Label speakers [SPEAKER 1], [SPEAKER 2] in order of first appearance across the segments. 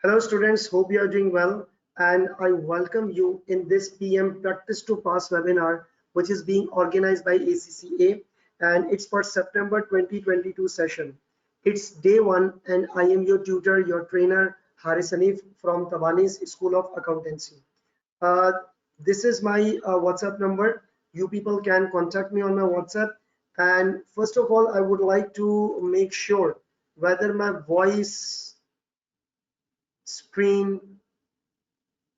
[SPEAKER 1] Hello students, hope you are doing well, and I welcome you in this PM Practice to Pass webinar, which is being organized by ACCA, and it's for September 2022 session. It's day one, and I am your tutor, your trainer, Haris Hanif from Tabani's School of Accountancy. This is my WhatsApp number. You people can contact me on my WhatsApp. And first of all, I would like to make sure whether my voice screen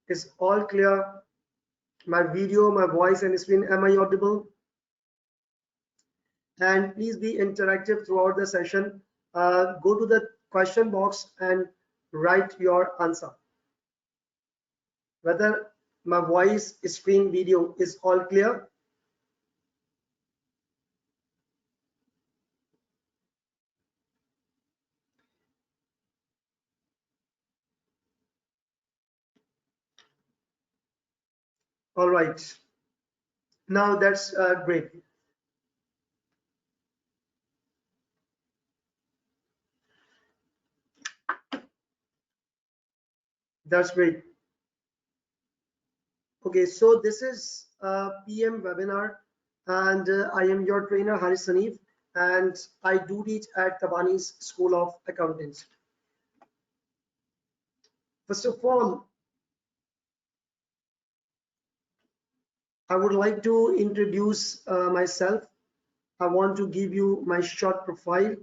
[SPEAKER 1] is all clear. My video, my voice and screen, am I audible? And please be interactive throughout the session. Go to the question box and write your answer. Whether my voice, screen, video is all clear. All right. Now that's great. That's great. Okay, so this is a PM webinar, and I am your trainer Haris Hanif, and I do teach at Tabani's School of Accountancy. First of all, I would like to introduce myself. I want to give you my short profile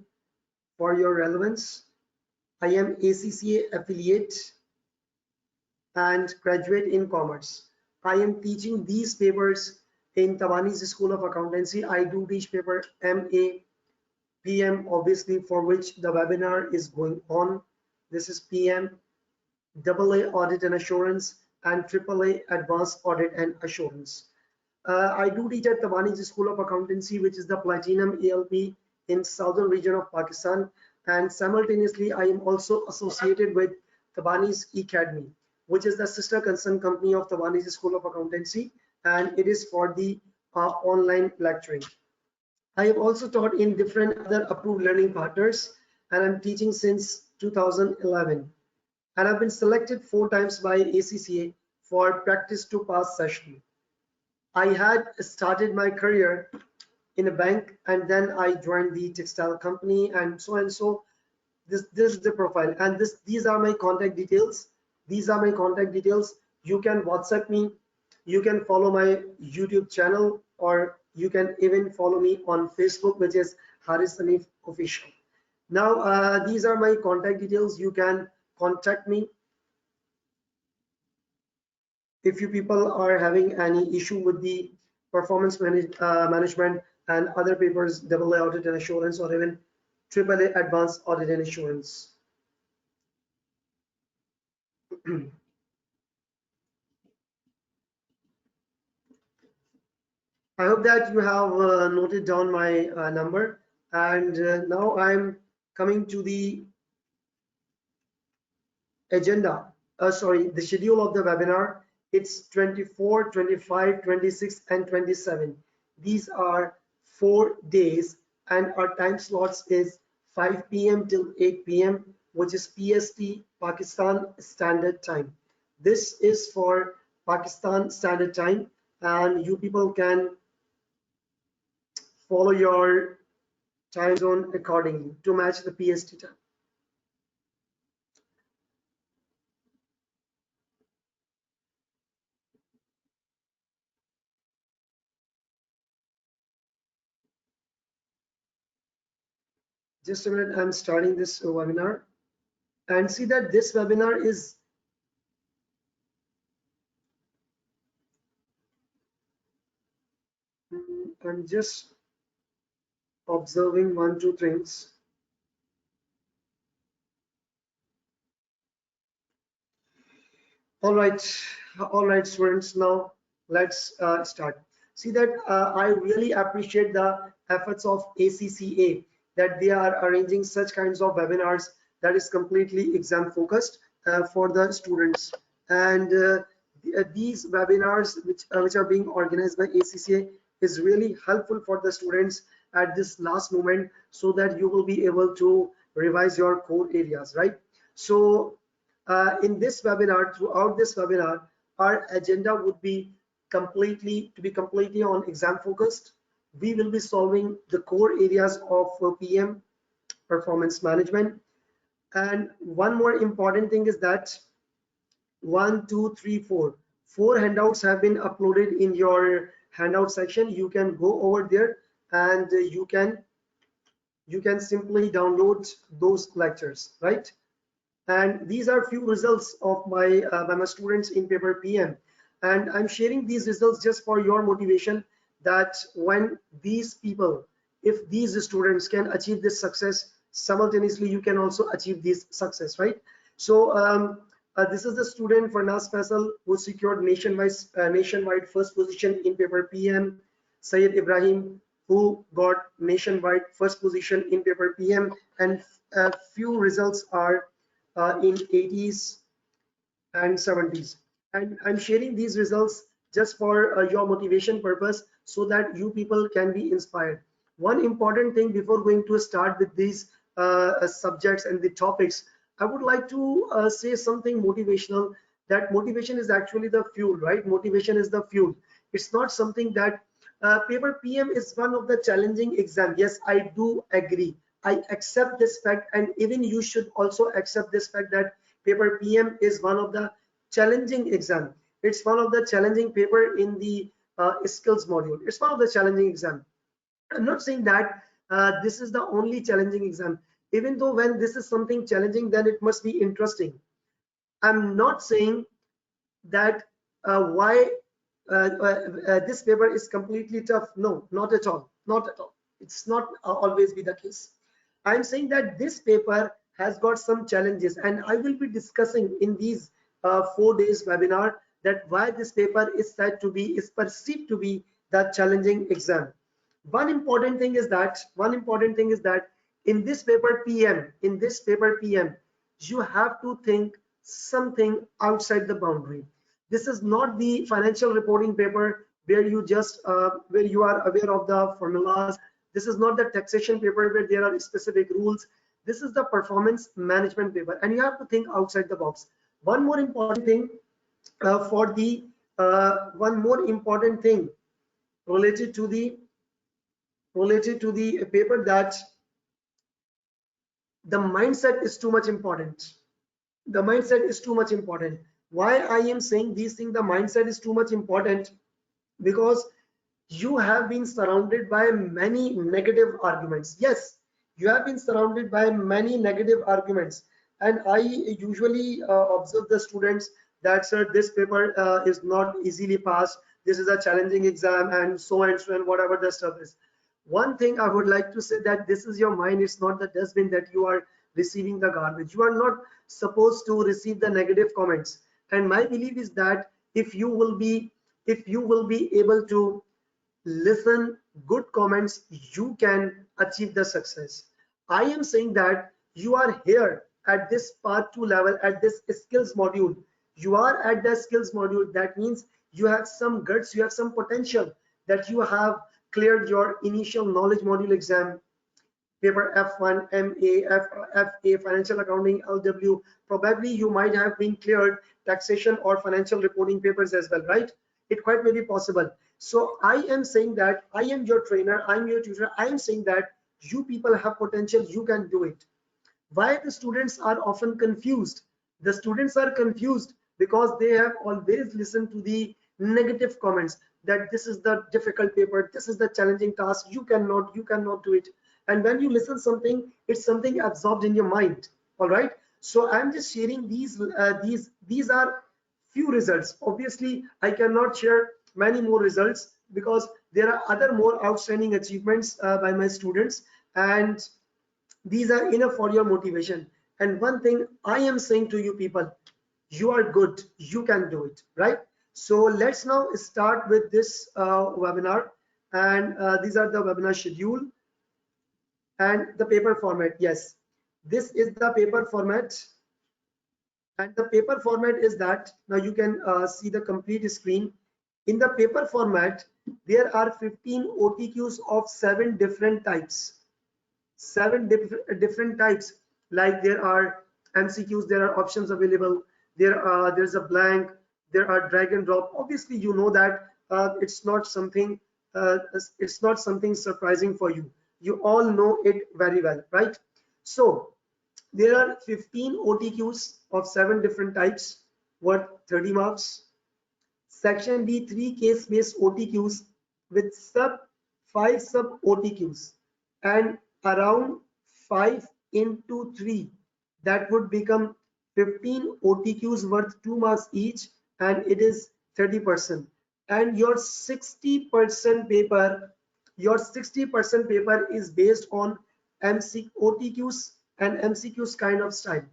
[SPEAKER 1] for your relevance. I am ACCA affiliate and graduate in commerce. I am teaching these papers in Tabani's School of Accountancy. I do teach paper MA, PM, obviously, for which the webinar is going on. This is PM, AA Audit and Assurance, and AAA Advanced Audit and Assurance. I do teach at Tabani's School of Accountancy, which is the Platinum ALP in southern region of Pakistan, and simultaneously I am also associated with Tabani's Academy, which is the sister concern company of Tabani's School of Accountancy, and it is for the online lecturing. I have also taught in different other approved learning partners, and I'm teaching since 2011, and I've been selected 4 times by ACCA for practice to pass session. I had started my career in a bank, and then I joined the textile company, and so and so. This is the profile, and these are my contact details. These are my contact details. You can WhatsApp me, you can follow my YouTube channel, or you can even follow me on Facebook, which is Haris Hanif Official. Now these are my contact details. You can contact me if you people are having any issue with the performance management and other papers, AA Audit and Assurance, or even AAA Advanced Audit and Assurance. I hope that you have noted down my number, and now I'm coming to the agenda. Sorry, the schedule of the webinar. It's 24, 25, 26, and 27. These are 4 days, and our time slots is 5 p.m. till 8 p.m., which is PST, Pakistan Standard Time. This is for Pakistan Standard Time, and you people can follow your time zone accordingly to match the PST time. Just a minute, I'm starting this webinar, and see that this webinar is I'm just observing 1, 2 things. All right, students, now let's start. See that I really appreciate the efforts of ACCA, that they are arranging such kinds of webinars that is completely exam focused for the students, and these webinars which are being organized by ACCA is really helpful for the students at this last moment, so that you will be able to revise your core areas, right? So in this webinar, throughout this webinar, our agenda would be completely on exam focused. We will be solving the core areas of PM, performance management. And one more important thing is that 4 handouts have been uploaded in your handout section. You can go over there and you can simply download those lectures, right? And these are few results of my by my students in paper PM, and I'm sharing these results just for your motivation, that when these people, if these students can achieve this success, simultaneously you can also achieve this success, right? So this is the student Farnaz Faisal, who secured nationwide first position in paper PM. Syed Ibrahim, who got nationwide first position in paper PM, and a few results are in 80s and 70s. And I'm sharing these results just for your motivation purpose, so that you people can be inspired. One important thing before going to start with these subjects and the topics, I would like to say something motivational, that motivation is actually the fuel, right? Motivation is the fuel. It's not something that paper PM is one of the challenging exam. Yes, I do agree. I accept this fact, and even you should also accept this fact that paper PM is one of the challenging exam. It's one of the challenging paper in the skills module. It's one of the challenging exam. I'm not saying that this is the only challenging exam. Even though when this is something challenging, then it must be interesting. I'm not saying that why this paper is completely tough. No, not at all. Not at all. It's not always be the case. I'm saying that this paper has got some challenges, and I will be discussing in these 4 days webinar that why this paper is perceived to be the challenging exam. One important thing is that in this paper PM, you have to think something outside the boundary. This is not the financial reporting paper where you just where you are aware of the formulas. This is not the taxation paper where there are specific rules. This is the performance management paper, and you have to think outside the box. One more important thing related to the paper, that the mindset is too much important. The mindset is too much important. Why I am saying these things, the mindset is too much important, because you have been surrounded by many negative arguments. Yes, you have been surrounded by many negative arguments, and I usually observe the students that, sir, this paper is not easily passed, this is a challenging exam, and so and whatever the stuff is. One thing I would like to say, that this is your mind, it's not the dustbin that you are receiving the garbage. You are not supposed to receive the negative comments. And my belief is that if you will be able to listen good comments, you can achieve the success. I am saying that you are here at this part 2 level, at this skills module. You are at the skills module. That means you have some guts, you have some potential, that you have cleared your initial knowledge module exam, paper F1, MA, FA, financial accounting, LW. Probably you might have been cleared taxation or financial reporting papers as well, right? It quite may be possible. So I am saying that I am your trainer, I'm your tutor. I am saying that you people have potential, you can do it. Why the students are often confused? The students are confused because they have always listened to the negative comments, that this is the difficult paper, this is the challenging task, you cannot do it. And when you listen something, it's something absorbed in your mind. All right, so I'm just sharing these are few results. Obviously I cannot share many more results, because there are other more outstanding achievements by my students, and these are enough for your motivation. And one thing I am saying to you people, you are good, you can do it, right? So let's now start with this webinar, and these are the webinar schedule and the paper format. Yes, this is the paper format, and the paper format is that, now you can see the complete screen. In the paper format, there are 15 OTQs of 7 different types. 7 different types, like there are MCQs, there are options available. There's a blank, there are drag and drop. Obviously you know that it's not something surprising for you. You all know it very well, right? So there are 15 OTQs of 7 different types worth 30 marks. Section B, 3 case-based OTQs with 5 sub OTQs and around 5 into 3, that would become 15 OTQs worth 2 marks each, and it is 30%. And your 60% paper is based on OTQs and MCQs kind of style,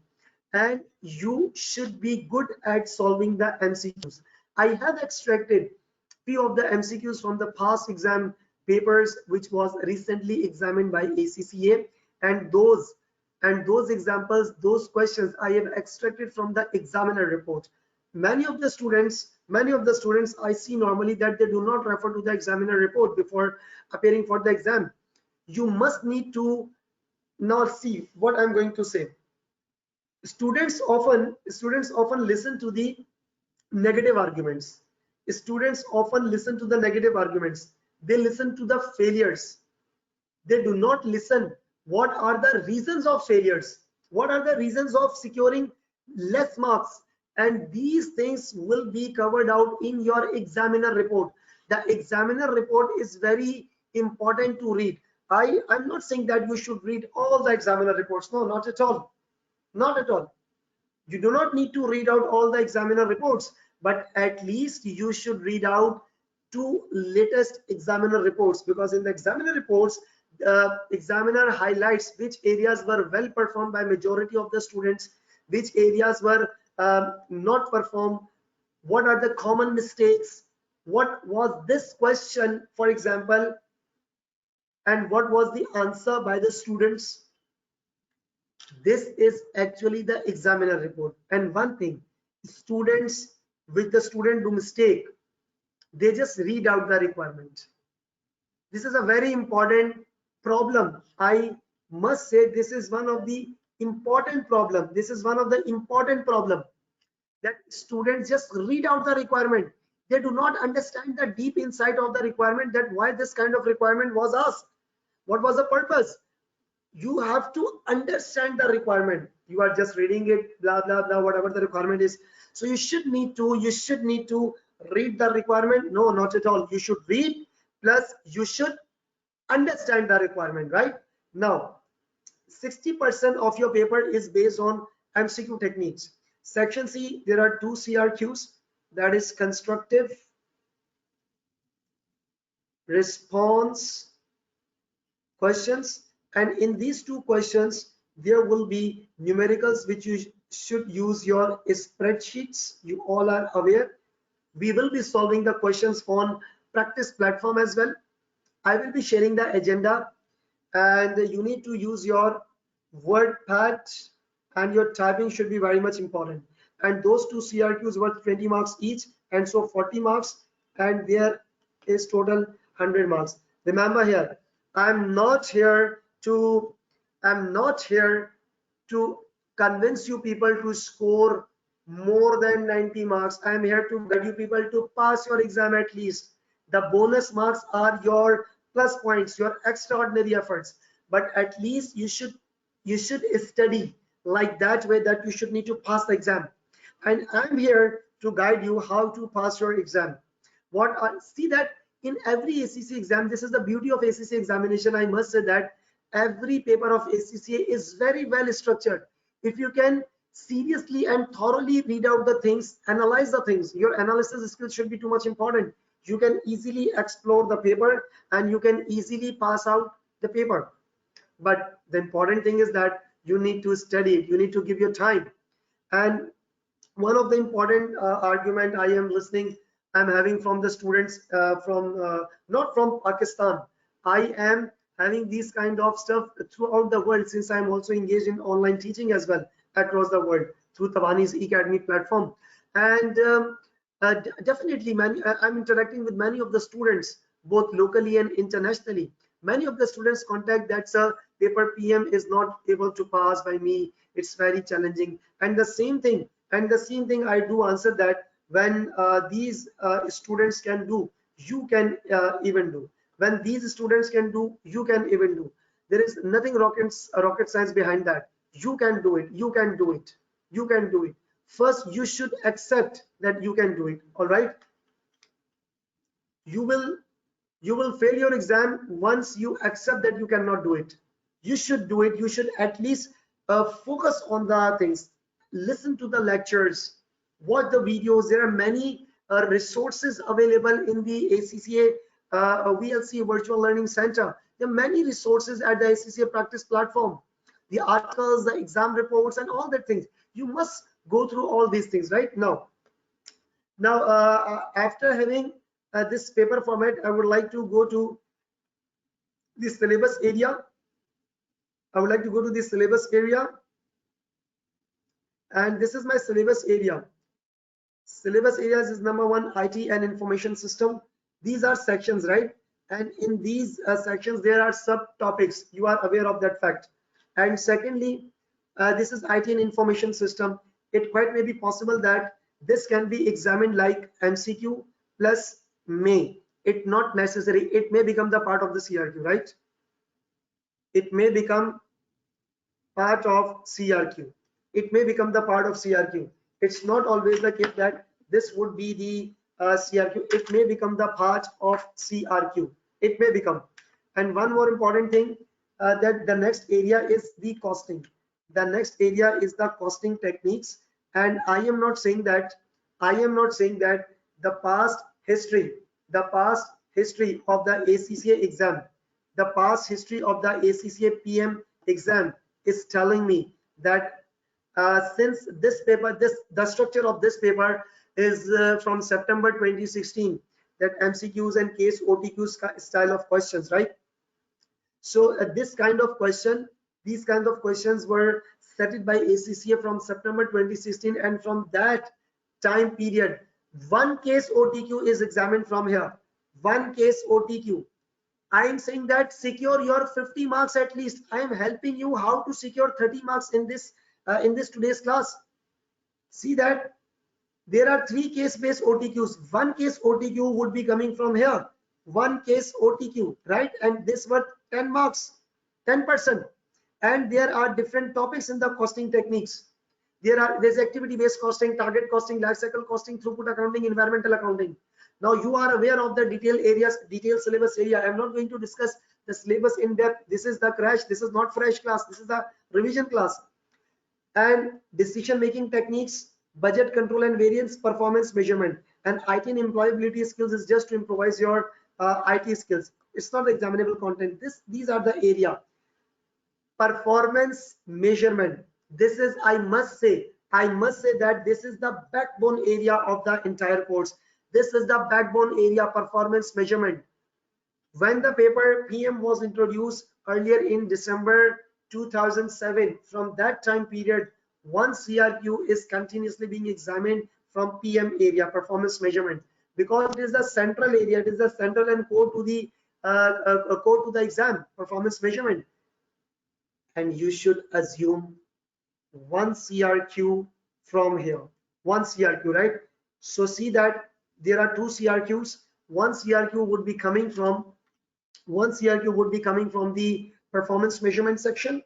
[SPEAKER 1] and you should be good at solving the MCQs. I have extracted few of the MCQs from the past exam papers which was recently examined by ACCA, and those examples, those questions I have extracted from the examiner report. Many of the students I see normally that they do not refer to the examiner report before appearing for the exam. You must need to now see what I'm going to say. Students often listen to the negative arguments. Students often listen to the negative arguments. They listen to the failures. They do not listen what are the reasons of failures, what are the reasons of securing less marks, and these things will be covered out in your examiner report. The examiner report is very important to read. I'm not saying that you should read all the examiner reports. No, not at all. Not at all. You do not need to read out all the examiner reports, but at least you should read out 2 latest examiner reports, because in the examiner reports, the examiner highlights which areas were well performed by majority of the students, which areas were not performed, what are the common mistakes, what was this question, for example, and what was the answer by the students. This is actually the examiner report. And one thing, students, with the student do mistake, they just read out the requirement. This is a very important problem. I must say this is one of the important problem. This is one of the important problem, that students just read out the requirement. They do not understand the deep insight of the requirement, that why this kind of requirement was asked, what was the purpose. You have to understand the requirement. You are just reading it, blah blah blah, whatever the requirement is. So you should need to read the requirement. No, not at all. You should read, plus you should understand the requirement. Right now, 60% of your paper is based on MCQ techniques. Section C, there are 2 CRQs, that is constructive response questions, and in these 2 questions there will be numericals which you should use your spreadsheets. You all are aware. We will be solving the questions on practice platform as well. I will be sharing the agenda, and you need to use your WordPad, and your typing should be very much important. And those 2 CRQs worth 20 marks each, and so 40 marks, and there is total 100 marks. Remember here, I'm not here to convince you people to score more than 90 marks. I'm here to guide you people to pass your exam at least. The bonus marks are your plus points, your extraordinary efforts, but at least you should study like that way, that you should need to pass the exam. And I'm here to guide you how to pass your exam. What I see that in every ACCA exam, this is the beauty of ACCA examination. I must say that every paper of ACCA is very well structured. If you can seriously and thoroughly read out the things, analyze the things, your analysis skills should be too much important. You can easily explore the paper and you can easily pass out the paper. But the important thing is that you need to study it, you need to give your time. And one of the important argument I am I'm having from the students not from Pakistan. I am having these kind of stuff throughout the world, since I'm also engaged in online teaching as well across the world through Tabani's Academy platform. And definitely I'm interacting with many of the students, both locally and internationally. Many of the students contact that, sir, paper PM is not able to pass by me, it's very challenging. And the same thing I do answer that when these students can do, you can even do. When these students can do, you can even do. There is nothing rocket science behind that. You can do it, you can do it, you can do it. First you should accept that you can do it. All right, you will fail your exam once you accept that you cannot do it. You should do it. You should at least focus on the things, listen to the lectures, watch the videos. There are many resources available in the ACCA VLC Virtual Learning Center. There are many resources at the ACCA practice platform, the articles, the exam reports, and all that things. You must go through all these things right now. After having this paper format, I would like to go to the syllabus area. And this is my syllabus area. Syllabus areas is number 1, IT and information system. These are sections, right? And in these sections there are subtopics. You are aware of that fact. And secondly, this is IT and information system. It quite may be possible that this can be examined like MCQ plus may. It not necessary. It may become the part of the CRQ, right? It may become part of CRQ. It may become the part of CRQ. It's not always the case that this would be the CRQ. It may become the part of CRQ. It may become. And one more important thing, that the next area is the costing. The next area is the costing techniques. And I am not saying that the past history of the ACCA exam, the past history of the ACCA PM exam is telling me that since this paper, the structure of this paper is from September 2016, that MCQs and case OTQs style of questions, right? So these kind of questions were set by ACCA from September 2016, and from that time period, one case OTQ is examined from here. One case OTQ. I am saying that secure your 50 marks at least. I am helping you how to secure 30 marks in this today's class. See that there are 3 case-based OTQs. One case OTQ would be coming from here. One case OTQ, right? And this were 10 marks, 10%. And there are different topics in the costing techniques. There's activity-based costing, target costing, life cycle costing, throughput accounting, environmental accounting. Now you are aware of the detailed syllabus area. I'm not going to discuss the syllabus in depth. This is the crash. This is not fresh class. This is the revision class. And decision making techniques, budget control and variance, performance measurement, and IT and employability skills is just to improvise your IT skills. It's not examinable content. These are the area. Performance measurement. This is, I must say that this is the backbone area of the entire course. This is the backbone area, performance measurement. When the paper PM was introduced earlier in December 2007, from that time period, one CRQ is continuously being examined from PM area, performance measurement, because it is the central area, it is the central and core to the exam, performance measurement. And you should assume one CRQ from here, one CRQ, right? So see that there are 2 CRQs. One CRQ would be coming from the performance measurement section.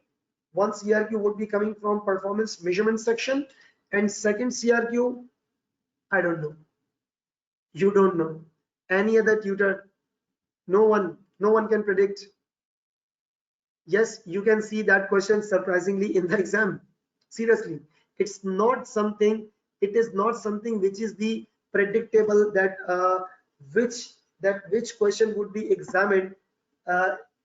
[SPEAKER 1] One CRQ would be coming from performance measurement section, and second CRQ, I don't know. You don't know. Any other tutor? No one can predict. Yes, you can see that question surprisingly in the exam. Seriously, it's not something. It is not something which is the predictable that which question would be examined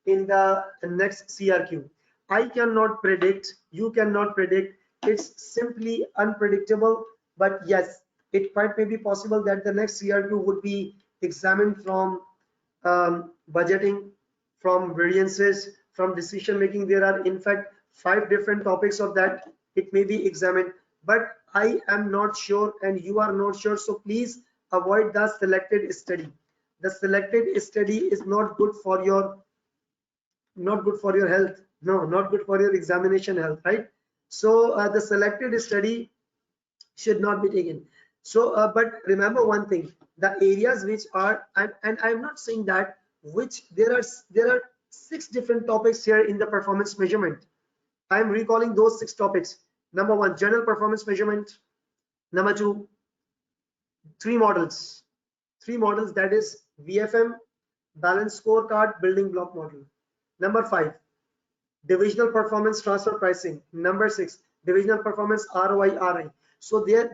[SPEAKER 1] in the next CRQ. I cannot predict. You cannot predict. It's simply unpredictable. But yes, it quite may be possible that the next CRQ would be examined from budgeting, from variances, from decision making. There are in fact 5 different topics of that. It may be examined, but I am not sure and you are not sure. So please avoid the selected study. The selected study is not good for your health. No, not good for your examination health, right? So the selected study should not be taken. So but remember one thing, the areas which are, and I'm not saying that which there are 6 different topics here in the performance measurement. I'm recalling those 6 topics. Number 1, general performance measurement. Number 2, three models, that is VFM, balance scorecard, building block model. Number 5, divisional performance transfer pricing. Number 6, divisional performance ROI RI. So there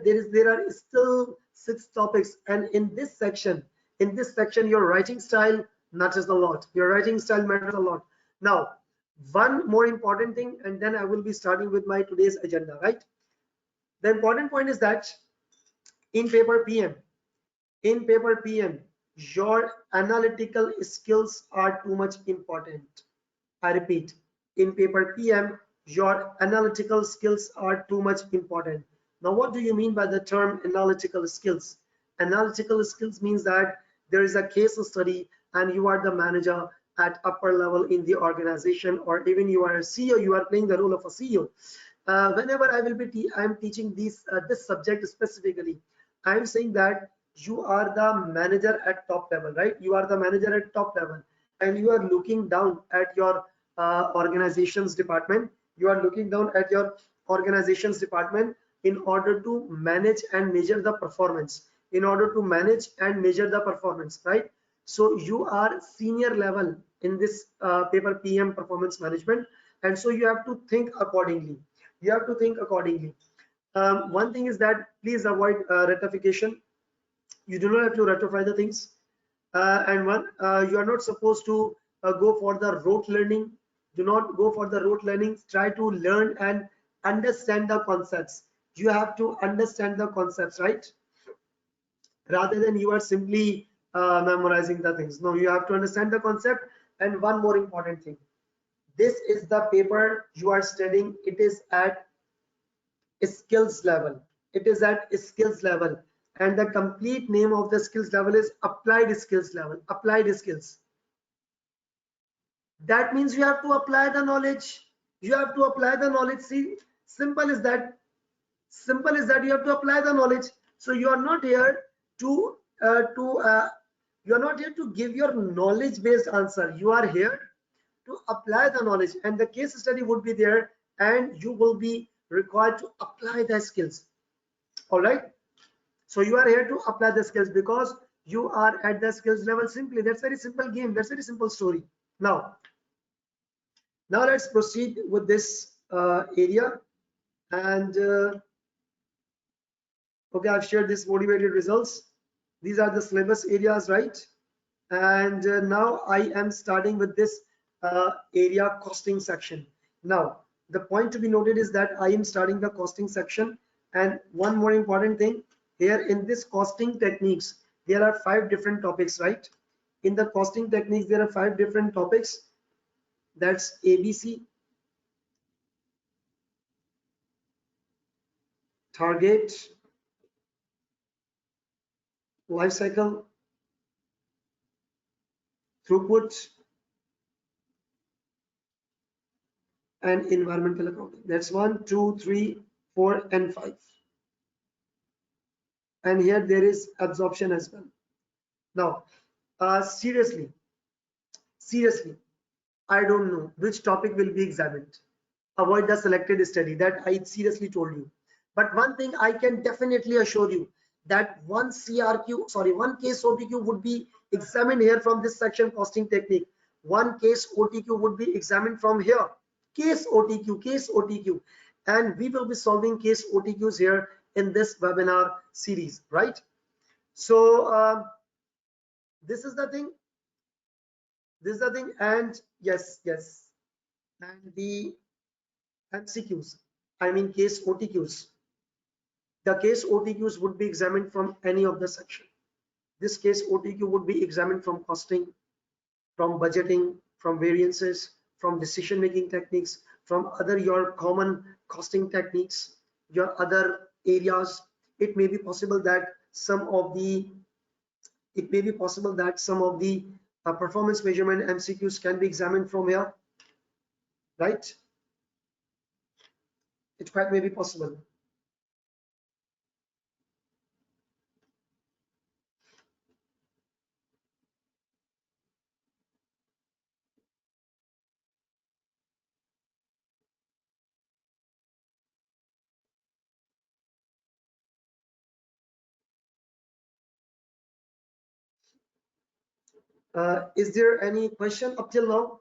[SPEAKER 1] are still 6 topics, and in this section your writing style matters a lot. Your writing style matters a lot. Now, one more important thing, and then I will be starting with my today's agenda, right? The important point is that in paper PM, your analytical skills are too much important. I repeat, in paper PM, your analytical skills are too much important. Now, what do you mean by the term analytical skills? Analytical skills means that there is a case study and you are the manager at upper level in the organization, or even you are a CEO, you are playing the role of a CEO. Whenever I'm teaching this subject specifically, I'm saying that you are the manager at top level, right? You are the manager at top level, and you are looking down at your organizations department. You are looking down at your organizations department in order to manage and measure the performance. In order to manage and measure the performance, right? So you are senior level in this paper PM performance management, and so you have to think accordingly. You have to think accordingly. One thing is that please avoid ratification. You do not have to ratify the things. And one, you are not supposed to go for the rote learning. Do not go for the rote learning. Try to learn and understand the concepts. You have to understand the concepts, right? Rather than you are simply memorizing the things. No, you have to understand the concept. And one more important thing, this is the paper you are studying. It is at skills level. It is at skills level, and the complete name of the skills level is applied skills level. Applied skills. That means you have to apply the knowledge. You have to apply the knowledge. See, simple is that. Simple is that you have to apply the knowledge. So you are not here to you are not here to give your knowledge based answer. You are here to apply the knowledge, and the case study would be there, and you will be required to apply the skills. All right, so you are here to apply the skills because you are at the skills level. Simply, that's very simple game. That's very simple story. Now let's proceed with this area. And okay, I've shared this motivated results. These are the syllabus areas, right? And now I am starting with this area costing section. Now, the point to be noted is that I am starting the costing section. And one more important thing, here in this costing techniques, there are 5 different topics, right? In the costing techniques, there are 5 different topics. That's ABC, target, life cycle, throughput, and environmental accounting. That's 1, 2, 3, 4, and 5. And here there is absorption as well. Now, seriously, I don't know which topic will be examined. Avoid the selected study, that I seriously told you. But one thing I can definitely assure you, that one case OTQ would be examined here from this section, costing technique. One case OTQ would be examined from here. Case OTQ, and we will be solving case OTQs here in this webinar series, right? So this is the thing, and yes, and the MCQs, I mean case OTQs. The case OTQs would be examined from any of the section. This case OTQ would be examined from costing, from budgeting, from variances, from decision making techniques, from other your common costing techniques, your other areas. It may be possible that some of the performance measurement MCQs can be examined from here. right? It quite may be possible. Is there any question up till now?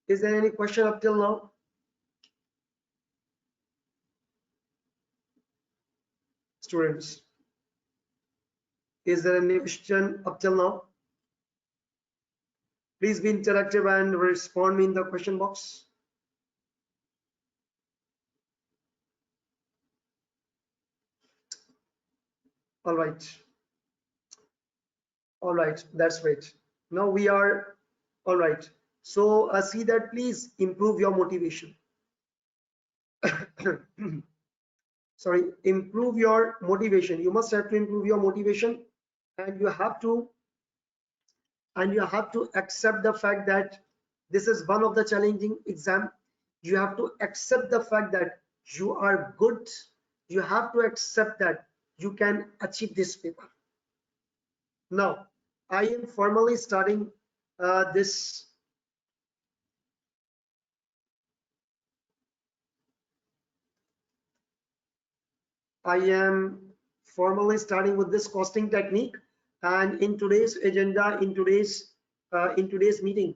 [SPEAKER 1] Is there any question up till now? Students, is there any question up till now? Please be interactive and respond me in the question box. All right. All right, that's great. Now we are all right. So see that please improve your motivation. Sorry, improve your motivation. You must have to improve your motivation, and you have to accept the fact that this is one of the challenging exam. You have to accept the fact that you are good. You have to accept that you can achieve this paper. Now I am formally starting this. I am formally starting with this costing technique, and in today's agenda, in today's meeting,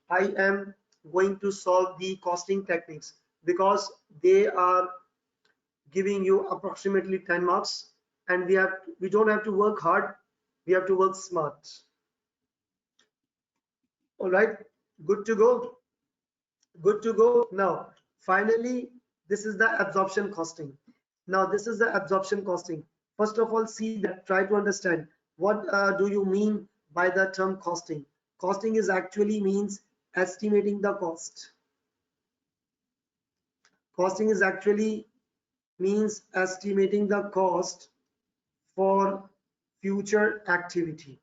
[SPEAKER 1] I am going to solve the costing techniques because they are giving you approximately 10 marks, and we don't have to work hard, we have to work smart. All right, good to go. Good to go. Now finally, this is the absorption costing. Now this is the absorption costing. First of all, see that, try to understand what do you mean by the term costing. Costing is actually means estimating the cost. Costing is actually means estimating the cost for future activity.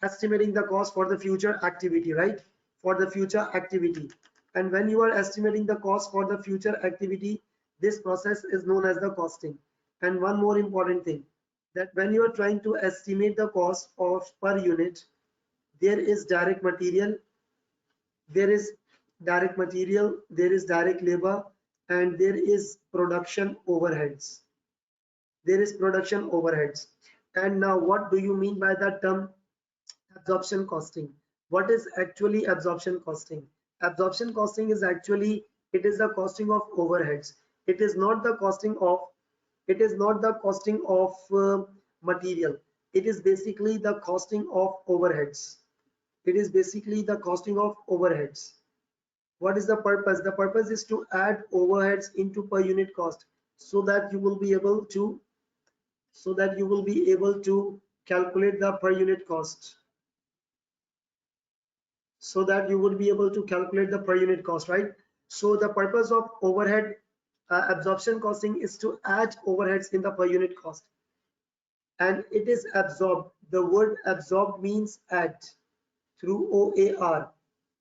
[SPEAKER 1] Estimating the cost for the future activity, right? For the future activity. And when you are estimating the cost for the future activity, this process is known as the costing. And one more important thing, that when you are trying to estimate the cost of per unit, there is direct material, there is direct labor, and there is production overheads. There is production overheads. And now what do you mean by that term absorption costing? What is actually absorption costing? Absorption costing is actually, it is the costing of overheads. It is not the costing of material. It is basically the costing of overheads. It is basically the costing of overheads. What is the purpose? The purpose is to add overheads into per unit cost so that you will be able to calculate the per unit cost. So that you would be able to calculate the per unit cost, right? So the purpose of overhead absorption costing is to add overheads in the per unit cost, and it is absorbed. The word absorbed means add through OAR.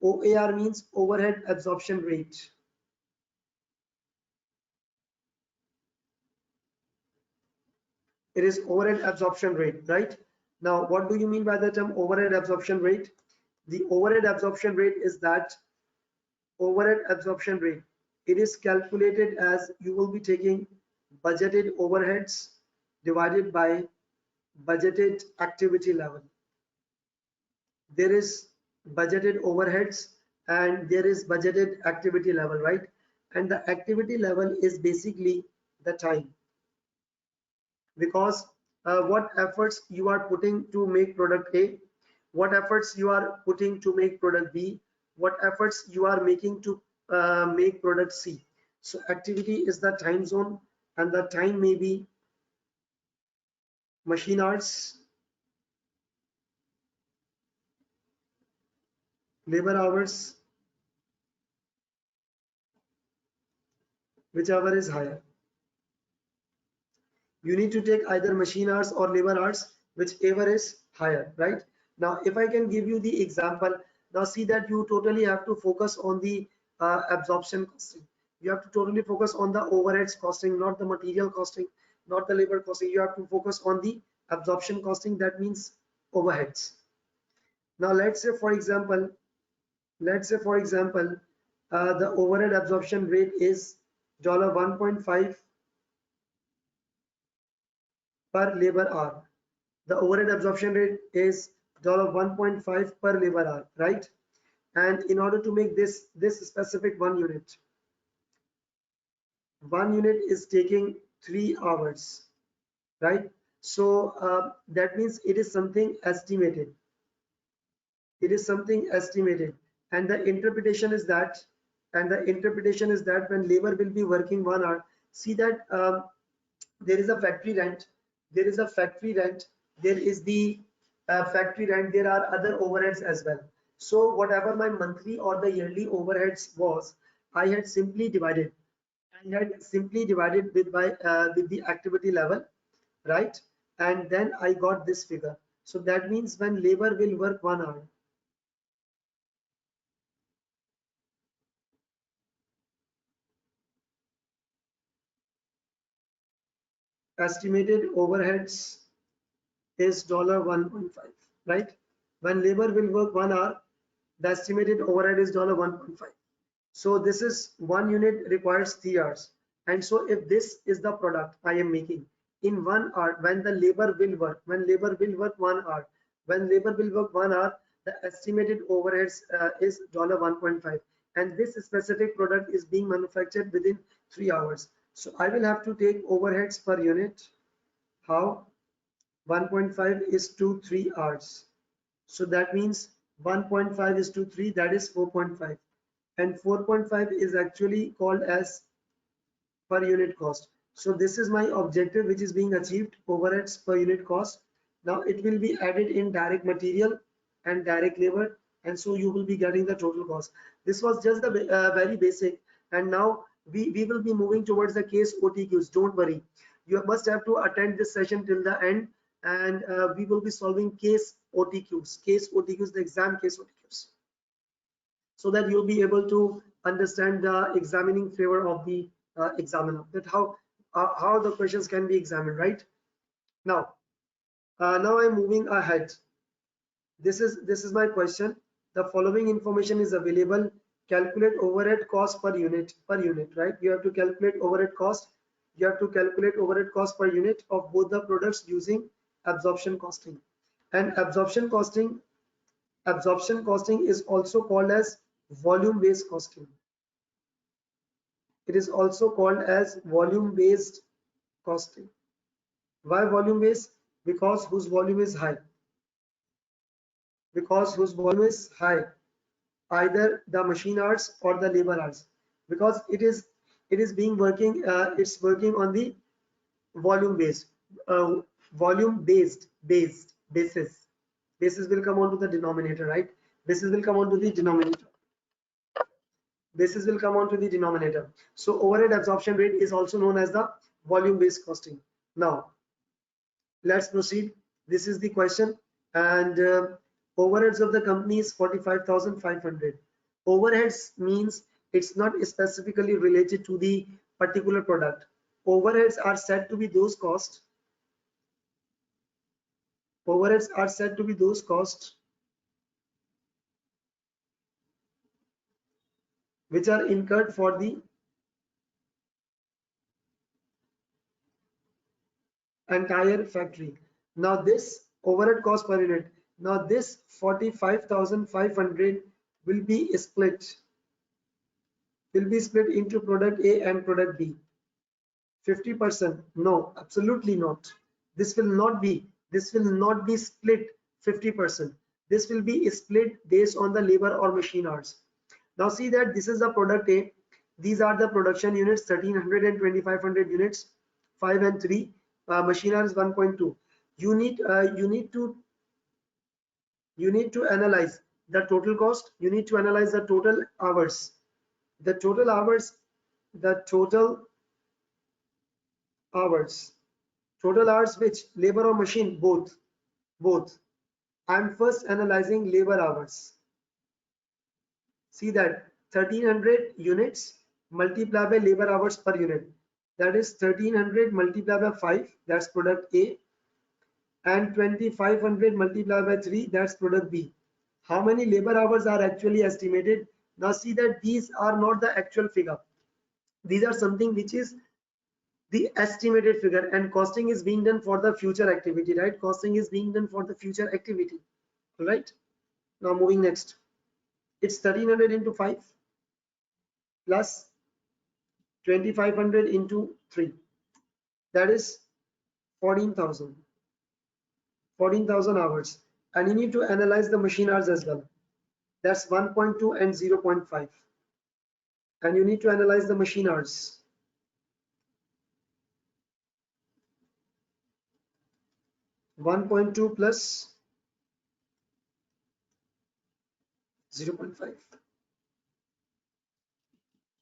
[SPEAKER 1] OAR means overhead absorption rate. It is overhead absorption rate, right? Now what do you mean by the term overhead absorption rate? The overhead absorption rate is that overhead absorption rate. It is calculated as you will be taking budgeted overheads divided by budgeted activity level. There is budgeted overheads and there is budgeted activity level, right? And the activity level is basically the time, because what efforts you are putting to make product A, what efforts you are putting to make product B, what efforts you are making to make product C. So activity is the time zone, and the time may be machine hours, labor hours, whichever is higher. You need to take either machine hours or labor hours, whichever is higher, right? Now if I can give you the example, Now see that you totally have to focus on the absorption costing. You have to totally focus on the overheads costing, not the material costing, not the labor costing. You have to focus on the absorption costing, that means overheads. Now let's say for example the overhead absorption rate is $1.5 per labor hour. The overhead absorption rate is $1.5 per labor hour, right? And in order to make this specific one unit is taking 3 hours, right? So that means it is something estimated. It is something estimated, and the interpretation is that when labor will be working 1 hour, see that there is a factory rent, there is a factory rent, there is the factory rent, there are other overheads as well. So whatever my monthly or the yearly overheads was, I had simply divided with my with the activity level, right? And then I got this figure. So that means when labor will work 1 hour, estimated overheads is $1.5, right? When labor will work 1 hour, the estimated overhead is $1.5. So this is 1 unit requires 3 hours. And so if this is the product I am making in 1 hour, when the labor will work, 1 hour, the estimated overheads is $1.5. And this specific product is being manufactured within 3 hours. So I will have to take overheads per unit. How? 1.5 is to 3 hours. So that means 1.5 is to 3, that is 4.5. And 4.5 is actually called as per unit cost. So this is my objective which is being achieved, overheads per unit cost. Now it will be added in direct material and direct labor, and so you will be getting the total cost. This was just the very basic, and now we will be moving towards the case OTQs. Don't worry, you must have to attend this session till the end, and we will be solving case OTQs, the exam case OTQs, so that you'll be able to understand the examining favor of the examiner, that how the questions can be examined, right? Now I'm moving ahead. This is my question. The following information is available. Calculate overhead cost per unit, right? You have to calculate overhead cost. You have to calculate overhead cost per unit of both the products using absorption costing. And absorption costing is also called as volume based costing. It is also called as volume based costing. Why volume based? Because whose volume is high. Either the machine hours or the labor hours, because it is being working, it's working on the volume based, uh, basis will come onto the denominator, right? Basis will come onto the denominator. So overhead absorption rate is also known as the volume based costing. Now let's proceed. This is the question, and overheads of the company is 45,500. Overheads means it's not specifically related to the particular product. Overheads are said to be those costs. Which are incurred for the entire factory. Now this overhead cost per unit, now this 45,500 will be split into product A and product B. 50%? No, absolutely not. This will not be split 50%. This will be split based on the labor or machine hours. Now see that this is the product A. These are the production units, 1300 and 2500 units, 5 and 3. Machine hours 1.2. You need to analyze the total cost. You need to analyze the total hours. The total hours which labor or machine, both. I'm first analyzing labor hours. See that 1300 units multiplied by labor hours per unit. That is 1300 multiplied by 5, that's product A, and 2500 multiplied by 3, that's product B. How many labor hours are actually estimated? Now see that these are not the actual figure. These are something which is the estimated figure, and costing is being done for the future activity, right? Costing is being done for the future activity. All right. Now moving next. It's 1300 into 5 plus 2500 into 3. That is 14,000. 14,000 hours. And you need to analyze the machine hours as well. That's 1.2 and 0.5. And you need to analyze the machine hours. 1.2 plus 0.5.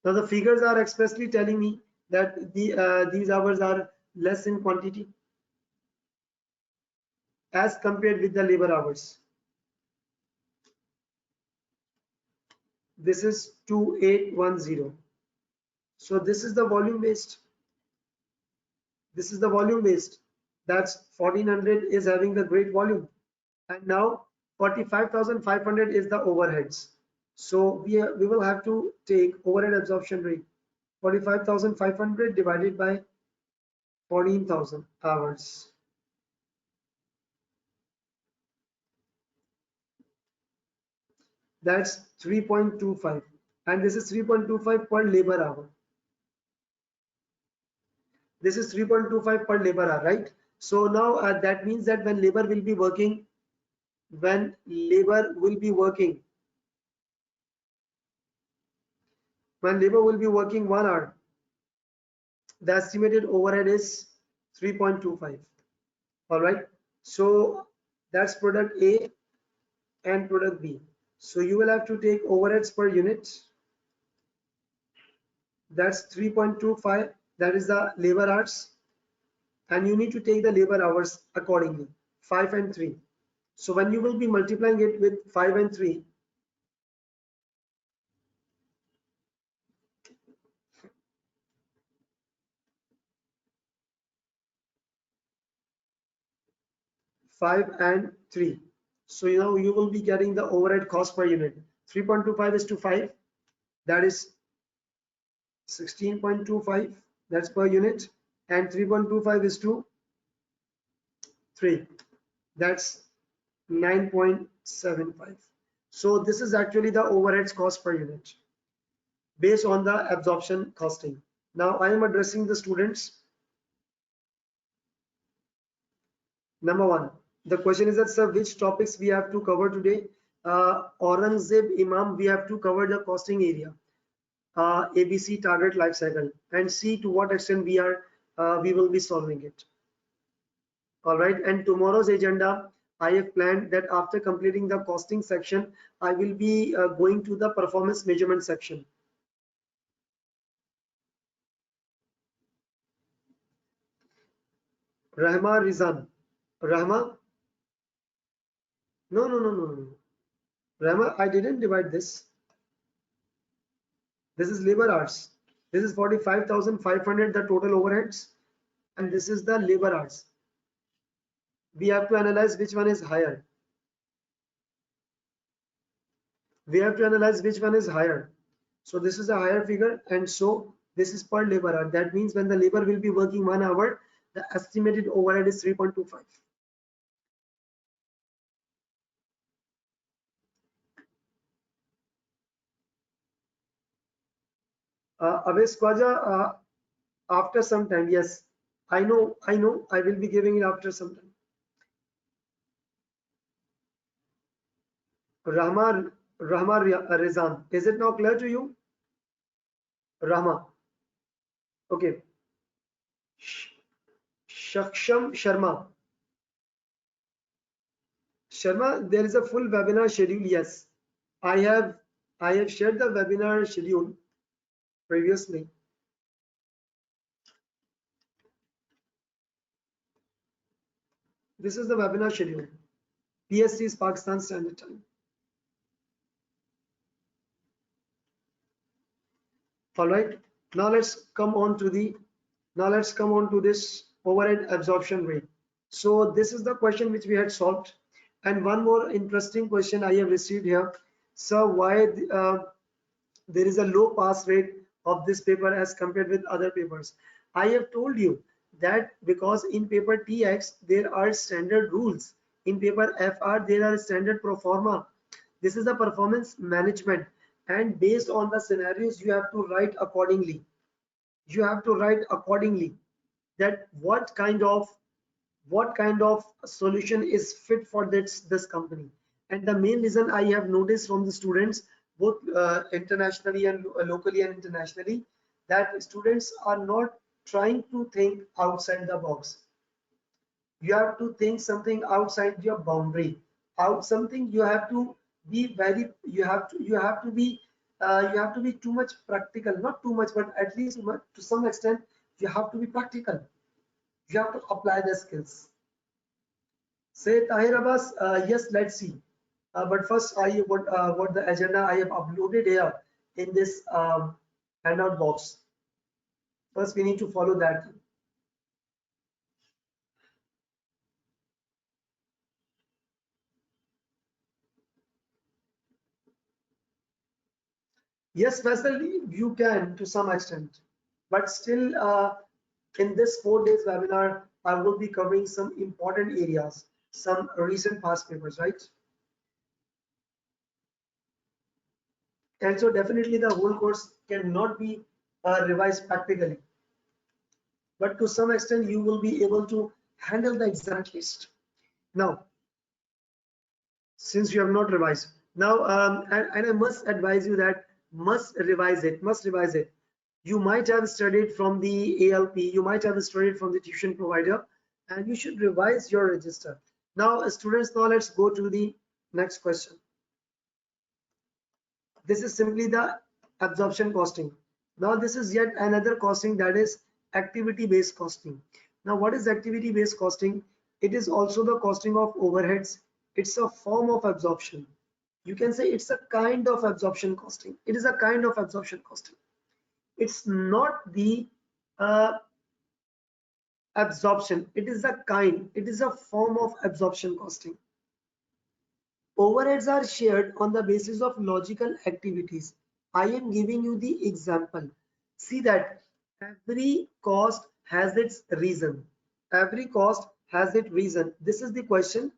[SPEAKER 1] Now the figures are expressly telling me that these hours are less in quantity as compared with the labor hours. This is 2810. So this is the volume based. This is the volume based. That's 1400 is having the great volume. And now 45,500 is the overheads. So we will have to take overhead absorption rate. 45,500 divided by 14,000 hours. That's 3.25, and this is 3.25 per labor hour. This is 3.25 per labor hour, right? So now that means that when labor will be working 1 hour, the estimated overhead is 3.25. All right. So that's product A and product B. So you will have to take overheads per unit. That's 3.25. That is the labor hours. And you need to take the labor hours accordingly, 5 and 3. So when you will be multiplying it with 5 and 3, so you know you will be getting the overhead cost per unit. 3.25 is to 5, that is 16.25, that's per unit, and 3.25 is to 3, that's 9.75. So this is actually the overheads cost per unit based on the absorption costing. Now I am addressing the students. Number 1, the question is that, sir, which topics we have to cover today? Aurangzeb Imam, we have to cover the costing area, ABC target life cycle, and see to what extent we will be solving it. All right, and tomorrow's agenda, I have planned that after completing the costing section, I will be going to the performance measurement section. Rahma Rizan. Rahma? No. Rahma, I didn't divide this. This is labor hours. This is 45,500, the total overheads, and this is the labor hours. We have to analyze which one is higher. So this is a higher figure, and so this is per labor hour. That means when the labor will be working 1 hour, the estimated overhead is 3.25. Aves Khwaja, after some time, yes, I know, I will be giving it after some time. Rahma Rizan, is it now clear to you? Rahma, okay. Shaksham Sharma, there is a full webinar schedule. Yes, I have shared the webinar schedule previously. This is the webinar schedule. PST is Pakistan Standard Time. All right. Now let's come on to this overhead absorption rate. So this is the question which we had solved. And one more interesting question I have received here. So why there is a low pass rate of this paper as compared with other papers? I have told you that because in paper TX there are standard rules. In paper FR there are standard pro forma. This is a performance management, and based on the scenarios you have to write accordingly. You have to write accordingly that what kind of solution is fit for this company. And the main reason I have noticed from the students, both internationally and locally and internationally, that students are not trying to think outside the box. You have to think something outside your boundary, out something. You have to be very, you have to be too much practical, not too much, but at least to some extent you have to be practical. You have to apply the skills. Say Tahir Abbas, yes, let's see. But first, what the agenda I have uploaded here in this handout box. First, we need to follow that. Yes, Faisal, you can to some extent, but still, in this 4 days webinar, I will be covering some important areas, some recent past papers, right? And so definitely the whole course cannot be revised practically, but to some extent you will be able to handle the exam list. Now, since you have not revised, now and I must advise you that must revise it. You might have studied from the ALP, you might have studied from the tuition provider, and you should revise your register. Now, students, now let's go to the next question. This is simply the absorption costing. Now this is yet another costing, that is activity based costing. Now what is activity based costing? It is also the costing of overheads. It's a form of absorption. You can say it's a kind of absorption costing. It is a kind of absorption costing. It's not the absorption. It is a form of absorption costing. Overheads are shared on the basis of logical activities. I am giving you the example. See that every cost has its reason. Every cost has its reason. This is the question.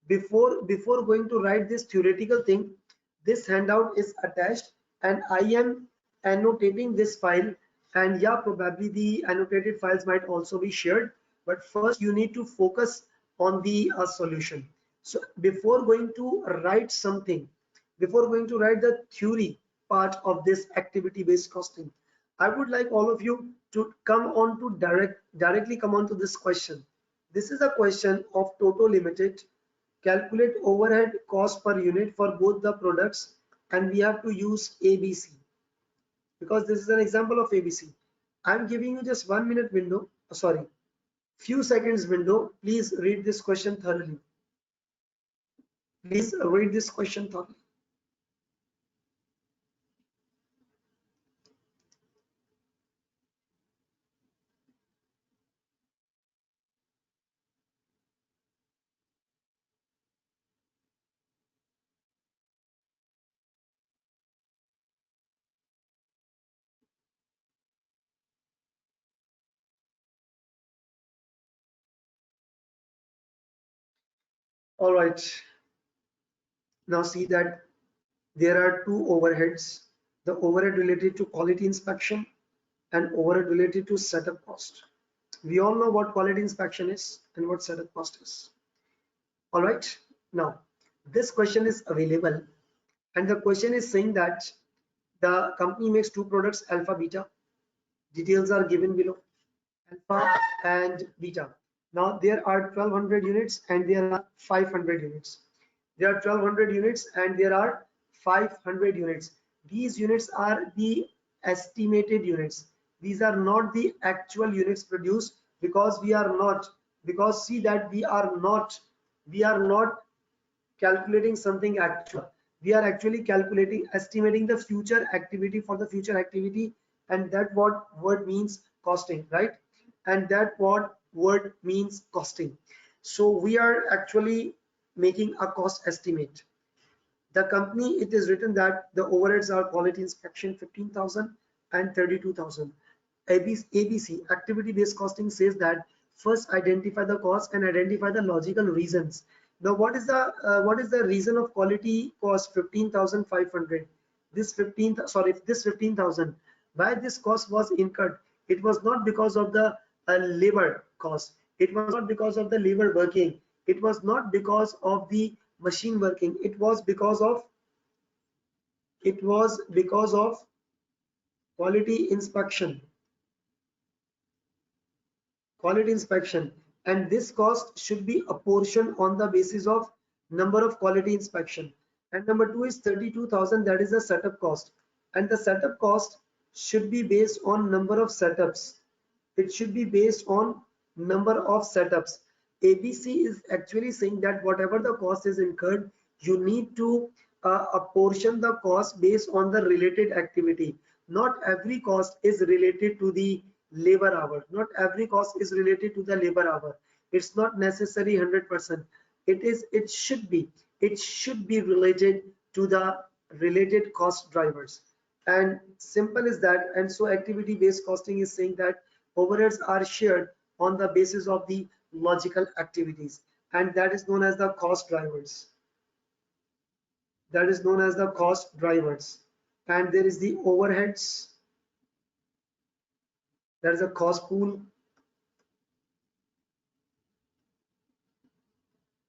[SPEAKER 1] Before going to write this theoretical thing, this handout is attached and I am annotating this file, and yeah, probably the annotated files might also be shared, but first you need to focus on the solution. So before going to write something, before going to write the theory part of this activity based costing, I would like all of you to come on to directly come on to this question. This is a question of Toto Limited. Calculate overhead cost per unit for both the products, and we have to use ABC because this is an example of ABC. I'm giving you just 1 minute window, sorry, few seconds window. Please read this question thoroughly. Please read this question thoroughly. All right. Now see that there are two overheads: the overhead related to quality inspection and overhead related to setup cost. We all know what quality inspection is and what setup cost is. All right. Now, this question is available, and the question is saying that the company makes two products, alpha, beta. Details are given below, alpha and beta. Now, there are 1200 units and there are 500 units. There are 1200 units and there are 500 units. These units are the estimated units. These are not the actual units produced, because we are not, because see that we are not calculating something actual. We are actually calculating, estimating the future activity. For the future activity, and that what word means costing, right? And that what word means costing. So we are actually making a cost estimate. The company, it is written that the overheads are quality inspection 15,000 and 32,000. ABC activity based costing says that first identify the cost and identify the logical reasons. Now what is the reason of quality cost 15,500? This 15,000, why this cost was incurred? It was not because of the labor cost. It was not because of the labor working. It was not because of the machine working. It was because of quality inspection. And this cost should be apportioned on the basis of number of quality inspection. And number two is 32,000, that is the setup cost, and the setup cost should be based on number of setups. It should be based on number of setups. ABC is actually saying that whatever the cost is incurred, you need to apportion the cost based on the related activity. Not every cost is related to the labor hour. Not every cost is related to the labor hour. It's not necessary 100%. It should be related to the related cost drivers. And simple is that. And so activity based costing is saying that overheads are shared on the basis of the logical activities, and that is known as the cost drivers. That is known as the cost drivers. And there is the overheads. There is a cost pool.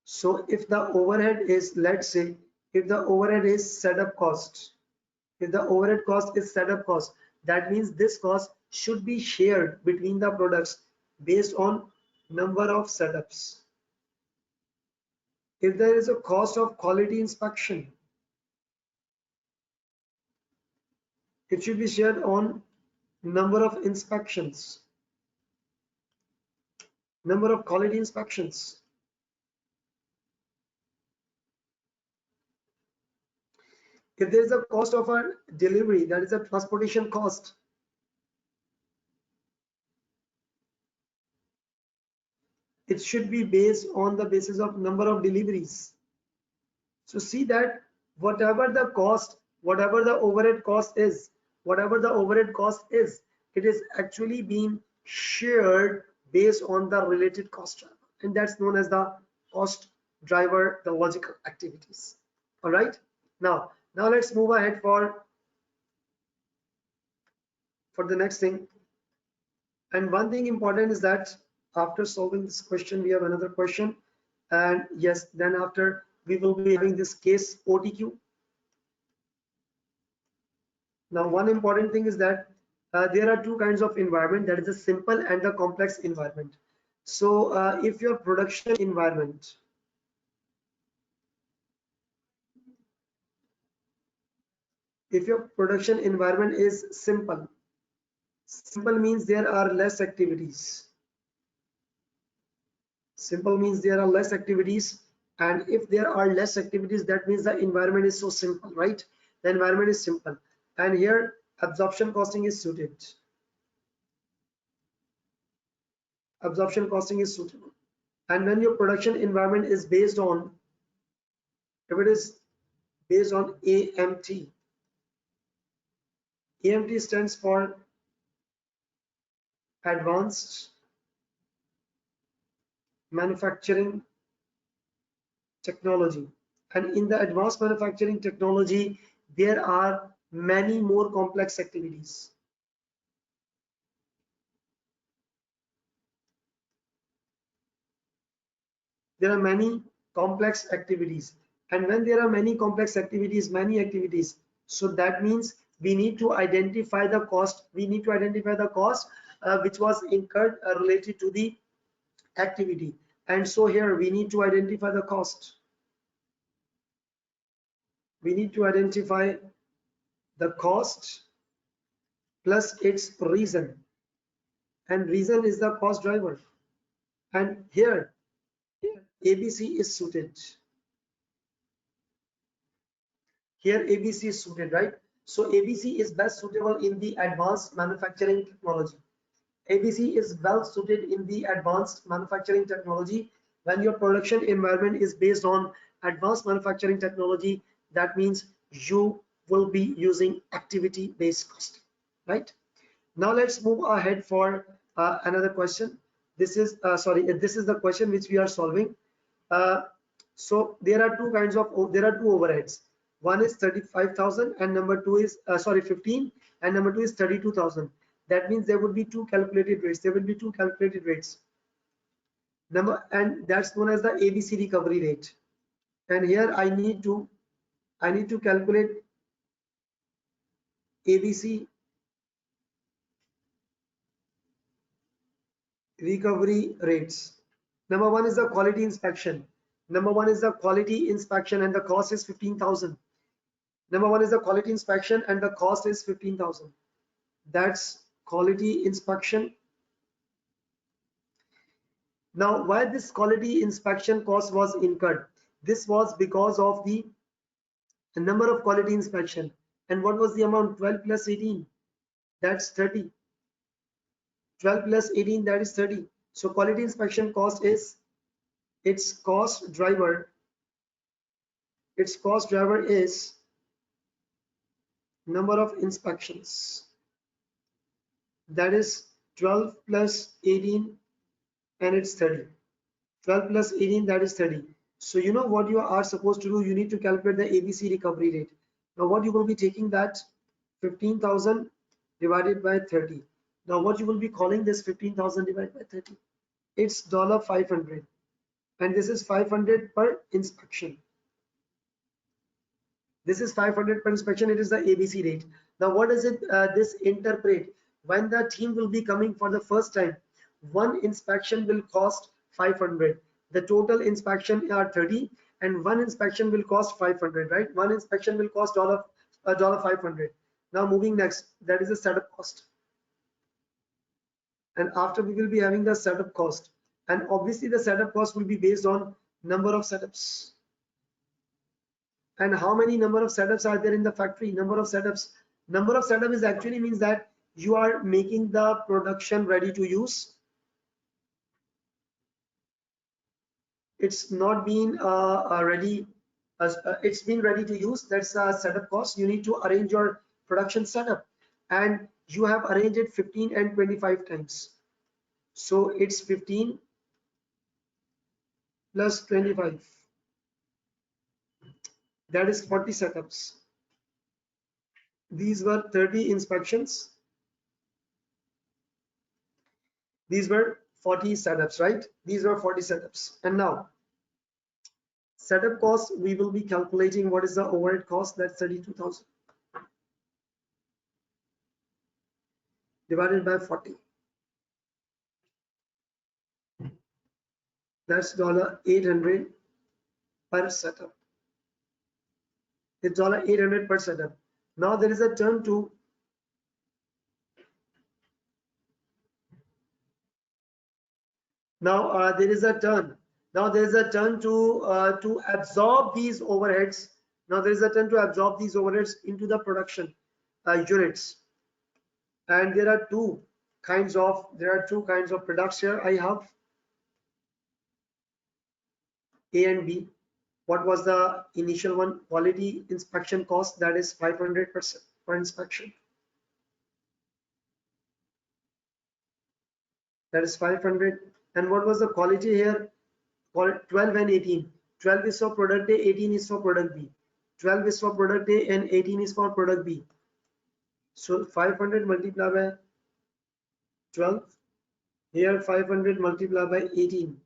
[SPEAKER 1] So if the overhead is, let's say, if the overhead is setup cost, if the overhead cost is setup cost, that means this cost should be shared between the products based on number of setups. If there is a cost of quality inspection, it should be shared on number of inspections, number of quality inspections. If there is a cost of a delivery, that is a transportation cost, it should be based on the basis of number of deliveries. So see that whatever the cost, whatever the overhead cost is, it is actually being shared based on the related cost driver, and that's known as the cost driver, the logical activities. All right. Now let's move ahead for the next thing. And one thing important is that after solving this question, we have another question, and yes, then after we will be having this case OTQ. Now, one important thing is that there are two kinds of environment, that is the simple and the complex environment. So if your production environment, is simple means there are less activities. Simple means there are less activities, and if there are less activities, that means the environment is so simple, right? The environment is simple, and here absorption costing is suited. Absorption costing is suitable. And when your production environment is based on, if it is based on AMT, AMT stands for advanced manufacturing technology, and in the advanced manufacturing technology there are many more complex activities. There are many complex activities, and when there are many complex activities, so that means we need to identify the cost. Which was incurred related to the activity, and so here we need to identify the cost. We need to identify the cost plus its reason, and reason is the cost driver, and here ABC is suited. Here ABC is suited, right? So ABC is best suitable in the advanced manufacturing technology. ABC is well suited in the advanced manufacturing technology. When your production environment is based on advanced manufacturing technology, that means you will be using activity based costing, right? Now let's move ahead for another question. This is this is the question which we are solving. Uh, so there are two kinds of overheads. One is 35,000 and number two is 15 and number two is 32,000. That means there would be two calculated rates. There will be two calculated rates. And that's known as the ABC recovery rate. And here I need to calculate ABC recovery rates. Number one is the quality inspection. Number one is the quality inspection and the cost is 15,000. Number one is the quality inspection and the cost is 15,000. That's quality inspection. Now, why this quality inspection cost was incurred? This was because of the number of quality inspection. And what was the amount? 12 plus 18, that's 30. 12 plus 18, that is 30. So quality inspection cost is its cost driver is number of inspections, that is 12 plus 18 and it's 30. 12 plus 18, that is 30. So you know what you are supposed to do, you need to calculate the ABC recovery rate. Now what you will be taking, that 15,000 divided by 30. Now what you will be calling this 15,000 divided by 30? It's $500 and this is 500 per inspection. This is 500 per inspection. It is the ABC rate. Now what does it this interpret? When the team will be coming for the first time, one inspection will cost 500. The total inspection are 30 and one inspection will cost 500, right? One inspection will cost $500. Now moving next, that is the setup cost. And after we will be having the setup cost, and obviously the setup cost will be based on number of setups. And how many number of setups are there in the factory? Number of setups is actually means that you are making the production ready to use. It's not been ready, it's been ready to use. That's a setup cost. You need to arrange your production setup and you have arranged it 15 and 25 times. So it's 15 plus 25, that is 40 setups. These were 30 inspections. These were 40 setups, right? These were 40 setups. And now setup cost, we will be calculating what is the overhead cost. That's 32,000 divided by 40. That's $800 per setup. It's $800 per setup. Now there is a turn to there is a turn to absorb these overheads. Now there is a turn to absorb these overheads into the production units. And there are two kinds of products here. I have A and B. What was the initial one? Quality inspection cost, that is 500 per inspection. That is 500. And what was the quality here? 12 and 18. 12 is for product A, 18 is for product B. 12 is for product A and 18 is for product B. So 500 multiplied by 12. Here 500 multiplied by 18.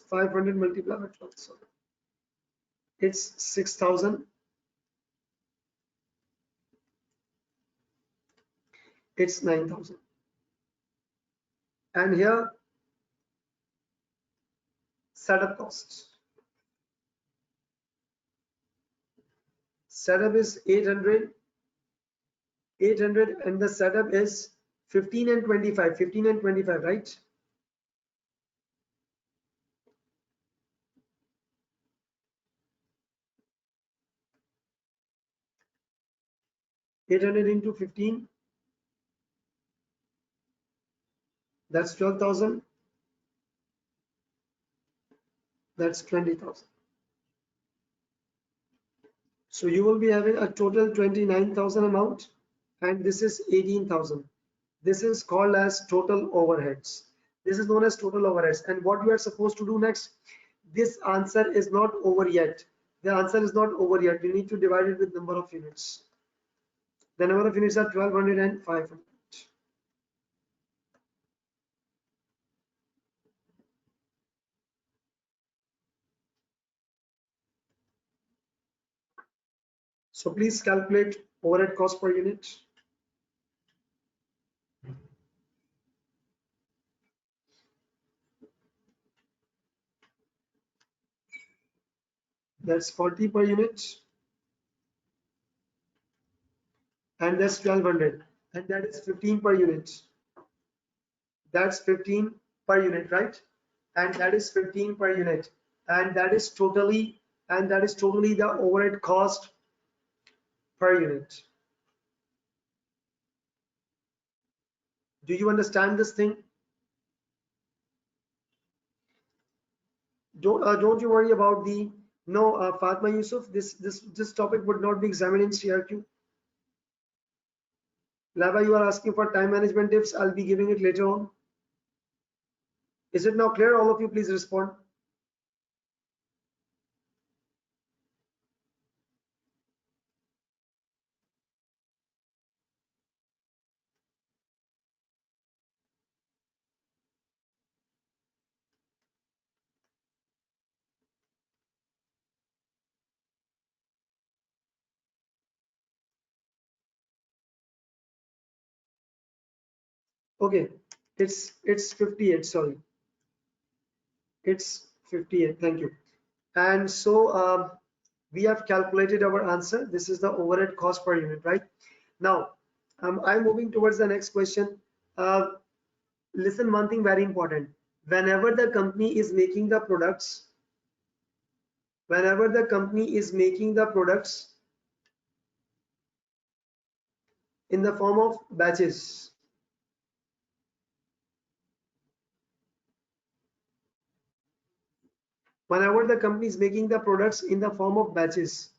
[SPEAKER 1] 500 multiplied by 12. So it's 6,000. It's 9,000. And here setup costs. Setup is 800 and the setup is 15 and 25, right? 800 into 15, that's 12,000, that's 20,000. So you will be having a total 29,000 amount, and this is 18,000. This is called as total overheads. This is known as total overheads. And what you are supposed to do next, this answer is not over yet. The answer is not over yet. You need to divide it with number of units. The number of units are 1200 and 500. So please calculate overhead cost per unit. That's 40 per unit, and that's 1200, and that is 15 per unit. That's 15 per unit, right? And that is 15 per unit, and that is totally the overhead cost per unit. Do you understand this thing? Don't you worry about the no, Fatma Yusuf. This topic would not be examined in CRQ. Lava, you are asking for time management tips. I'll be giving it later on. Is it now clear? All of you, please respond. Okay, it's 58. Sorry, it's 58. Thank you. And so we have calculated our answer. This is the overhead cost per unit, right? Now, I'm moving towards the next question. Listen, one thing very important. Whenever the company is making the products, in the form of batches, whenever the company is making the products in the form of batches,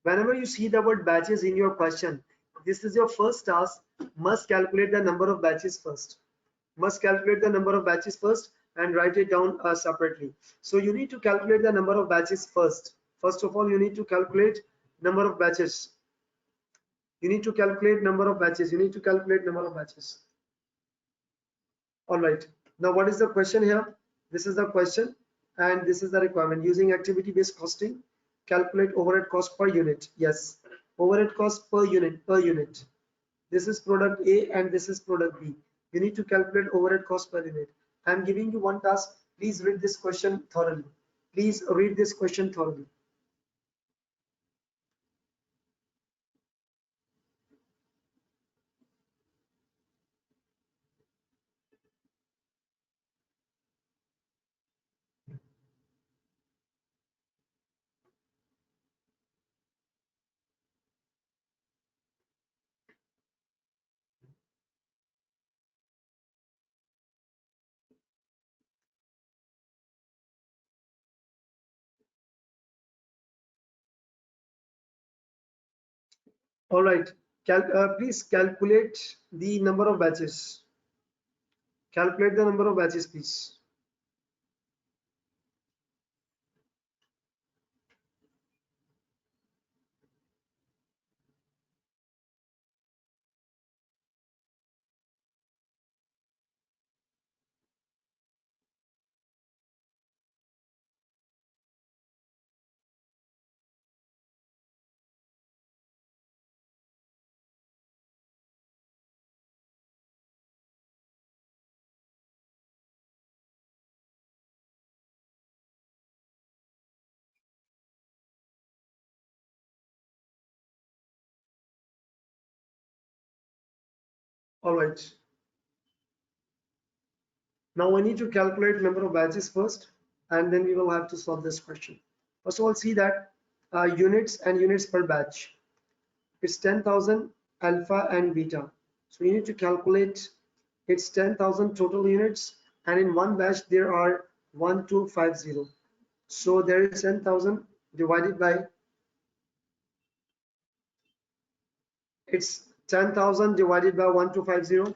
[SPEAKER 1] whenever you see the word batches in your question, this is your first task. Must calculate the number of batches first. Must calculate the number of batches first and write it down separately. So you need to calculate the number of batches first. First of all, you need to calculate number of batches. You need to calculate number of batches. You need to calculate number of batches. All right. Now, what is the question here? This is the question, and this is the requirement. Using activity-based costing, calculate overhead cost per unit. Yes, overhead cost per unit. This is product A and this is product B. You need to calculate overhead cost per unit. I am giving you one task. Please read this question thoroughly. Please read this question thoroughly. All right. Please calculate the number of batches. Calculate the number of batches, please. All right. Now I need to calculate number of batches first, and then we will have to solve this question. First of all, see that units and units per batch. It's 10,000 alpha and beta. So you need to calculate, it's 10,000 total units, and in one batch there are 1250. So there is 10,000 divided by, it's 10,000 divided by 1250.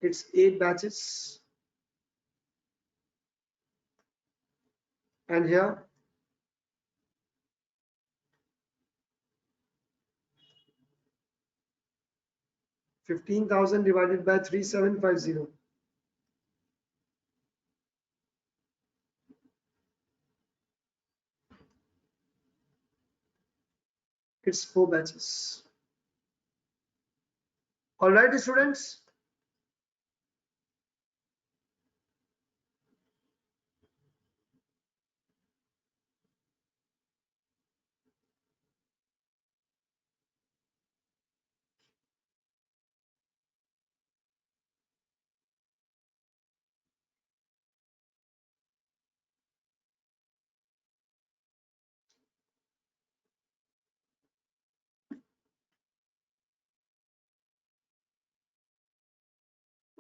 [SPEAKER 1] It's 8 batches, and here 15,000 divided by 3750. It's 4 batches. All right, students.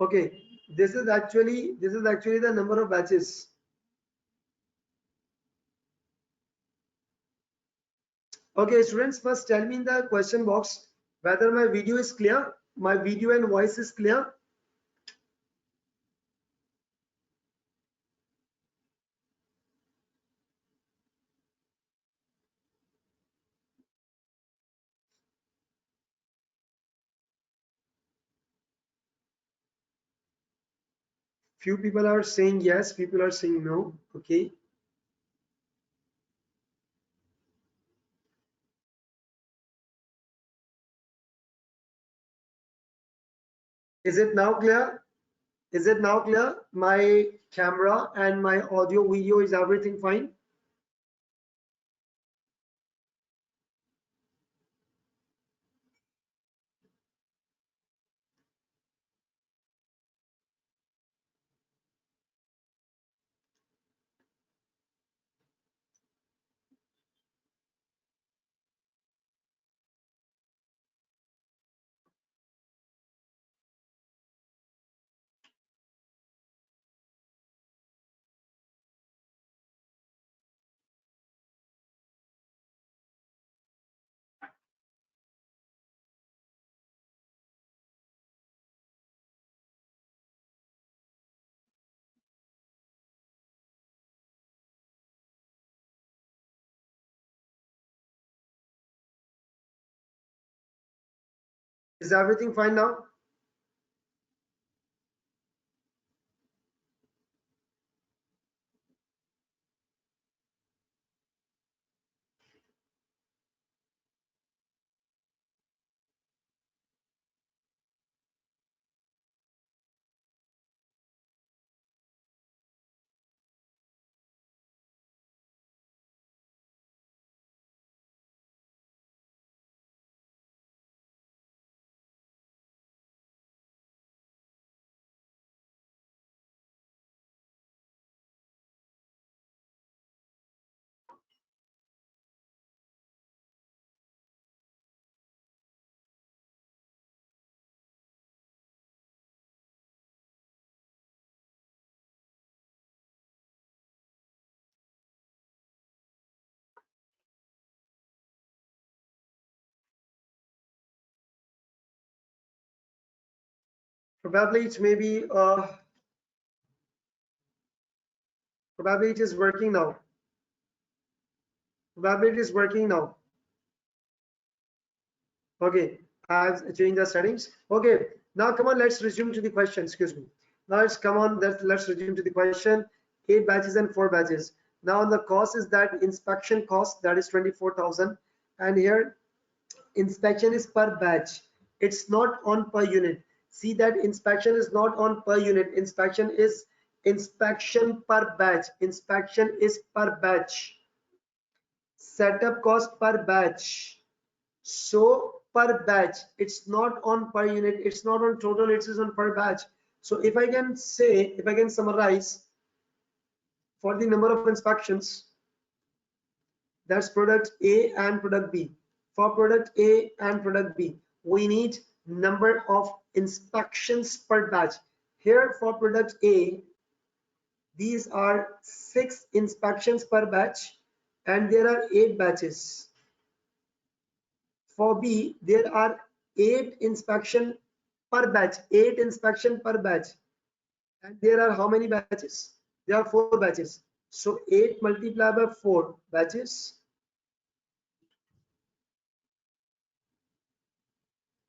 [SPEAKER 1] Okay, this is actually the number of batches. Okay, students, first tell me in the question box whether my video is clear, my video and voice is clear. Few people are saying yes, people are saying no. Okay. Is it now clear? Is it now clear? My camera and my audio, video, is everything fine? Is everything fine now? Probably it may be, probably it is working now. Probably it is working now. Okay, I've changed the settings. Okay, now come on, let's resume to the question. Excuse me. Now it's come on, let's resume to the question. 8 batches and 4 batches. Now the cost is that inspection cost, that is 24,000, and here inspection is per batch. It's not on per unit. See that inspection is not on per unit. Inspection is inspection per batch. Inspection is per batch. Setup cost per batch. So per batch, it's not on per unit, it's not on total, it is on per batch. So if I can say, if I can summarize, for the number of inspections, that's product A and product B. For product A and product B, we need number of inspections per batch. Here for product A, these are 6 inspections per batch and there are 8 batches. For B, there are 8 inspection per batch, 8 inspection per batch. And there are how many batches? There are 4 batches. So 8 multiplied by 4 batches.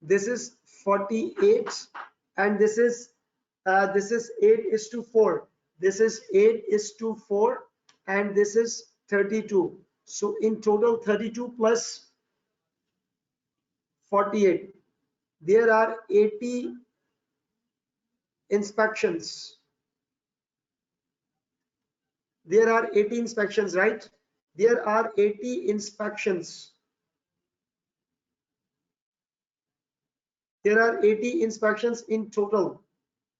[SPEAKER 1] This is 48 and this is 8:4. This is 8:4 and this is 32. So in total 32 plus 48. There are 80 inspections. There are 80 inspections, right? There are 80 inspections. There are 80 inspections in total.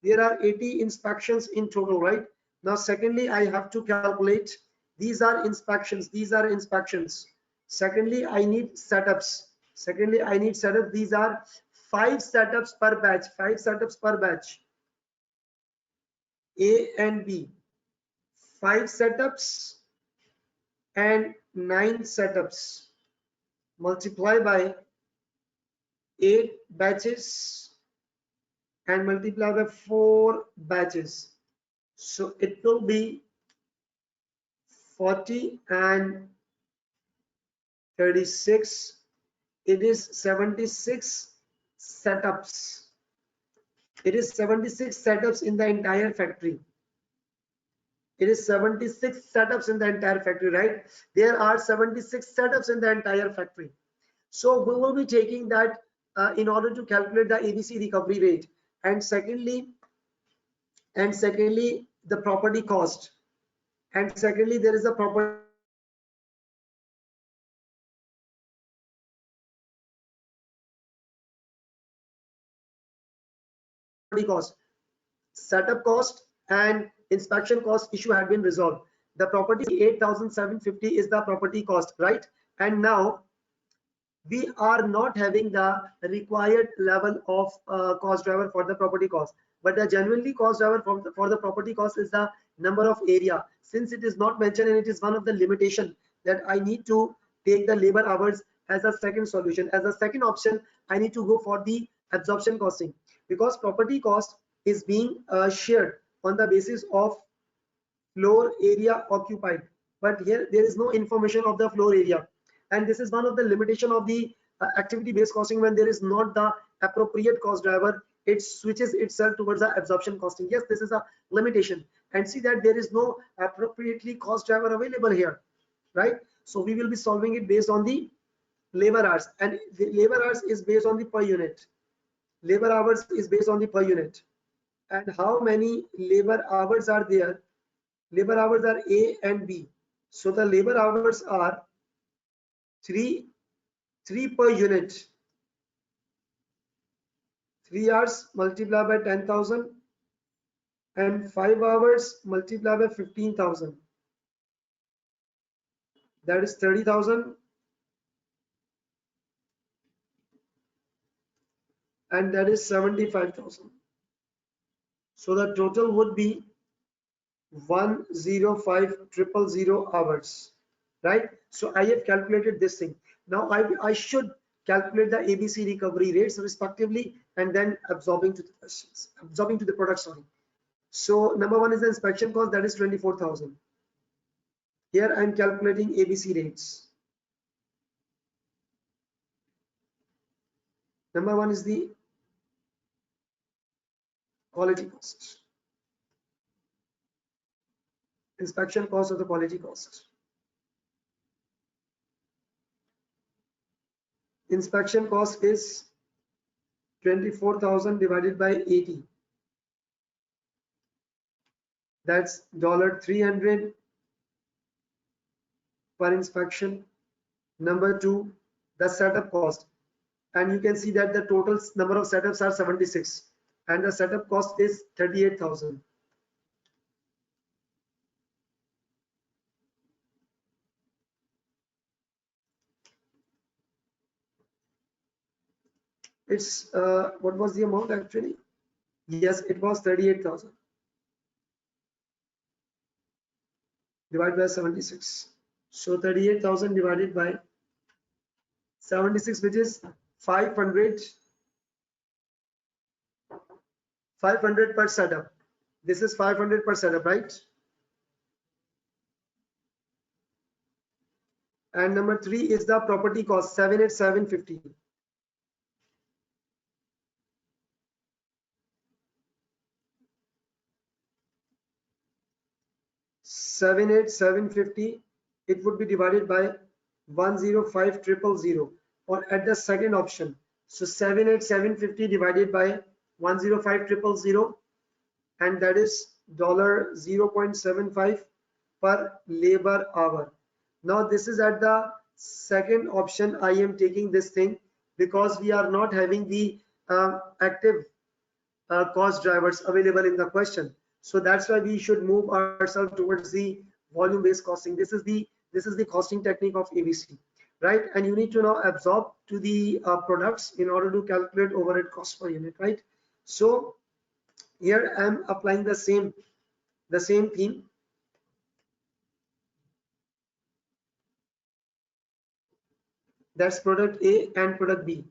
[SPEAKER 1] There are 80 inspections in total, right? Now, secondly, I have to calculate. These are inspections. These are inspections. Secondly, I need setups. Secondly, I need setups. These are 5 setups per batch. 5 setups per batch. A and B. 5 setups and 9 setups. Multiply by 8 batches and multiply by 4 batches. So it will be 40 and 36. It is 76 setups. It is 76 setups in the entire factory. It is 76 setups in the entire factory, right? There are 76 setups in the entire factory. So we will be taking that in order to calculate the ABC recovery rate. And secondly, the property cost. And secondly, there is a property cost. Setup cost and inspection cost issue had been resolved. The property 8,750 is the property cost, right? And now we are not having the required level of cost driver for the property cost, but the genuinely cost driver for the property cost is the number of area. Since it is not mentioned and it is one of the limitation that I need to take the labor hours as a second solution. As a second option, I need to go for the absorption costing, because property cost is being shared on the basis of floor area occupied, but here there is no information of the floor area, and this is one of the limitation of the activity based costing. When there is not the appropriate cost driver, it switches itself towards the absorption costing. Yes, this is a limitation, and see that there is no appropriately cost driver available here, right? So we will be solving it based on the labor hours, and the labor hours is based on the per unit. Labor hours is based on the per unit. And how many labor hours are there? Labor hours are A and B. So the labor hours are 3 per unit. 3 hours multiplied by 10,000 and 5 hours multiplied by 15,000. That is 30,000. And that is 75,000. So the total would be 105,000 hours, right? So I have calculated this thing. Now I should calculate the ABC recovery rates respectively, and then absorbing to the questions, absorbing to the product, sorry. So number one is the inspection cost, that is 24,000. Here I am calculating ABC rates. Number one is the quality cost. Inspection cost of the quality cost. Inspection cost is 24,000 divided by 80. That's $300 per inspection. Number two, the setup cost. And you can see that the total number of setups are 76 and the setup cost is 38,000. It's what was the amount actually? Yes, it was 38,000 divided by 76. So 38,000 divided by 76, which is 500 per setup. This is 500 per setup, right? And number 3 is the property cost, 78750. 78750, it would be divided by 105,000 or at the second option. So 78750 divided by 105,000, and that is $0.75 per labor hour. Now this is at the second option. I am taking this thing because we are not having the active cost drivers available in the question. So that's why we should move ourselves towards the volume based costing. This is the costing technique of ABC, right? And you need to now absorb to the products in order to calculate overhead cost per unit, right? So here I'm applying the same theme. That's product A and product B.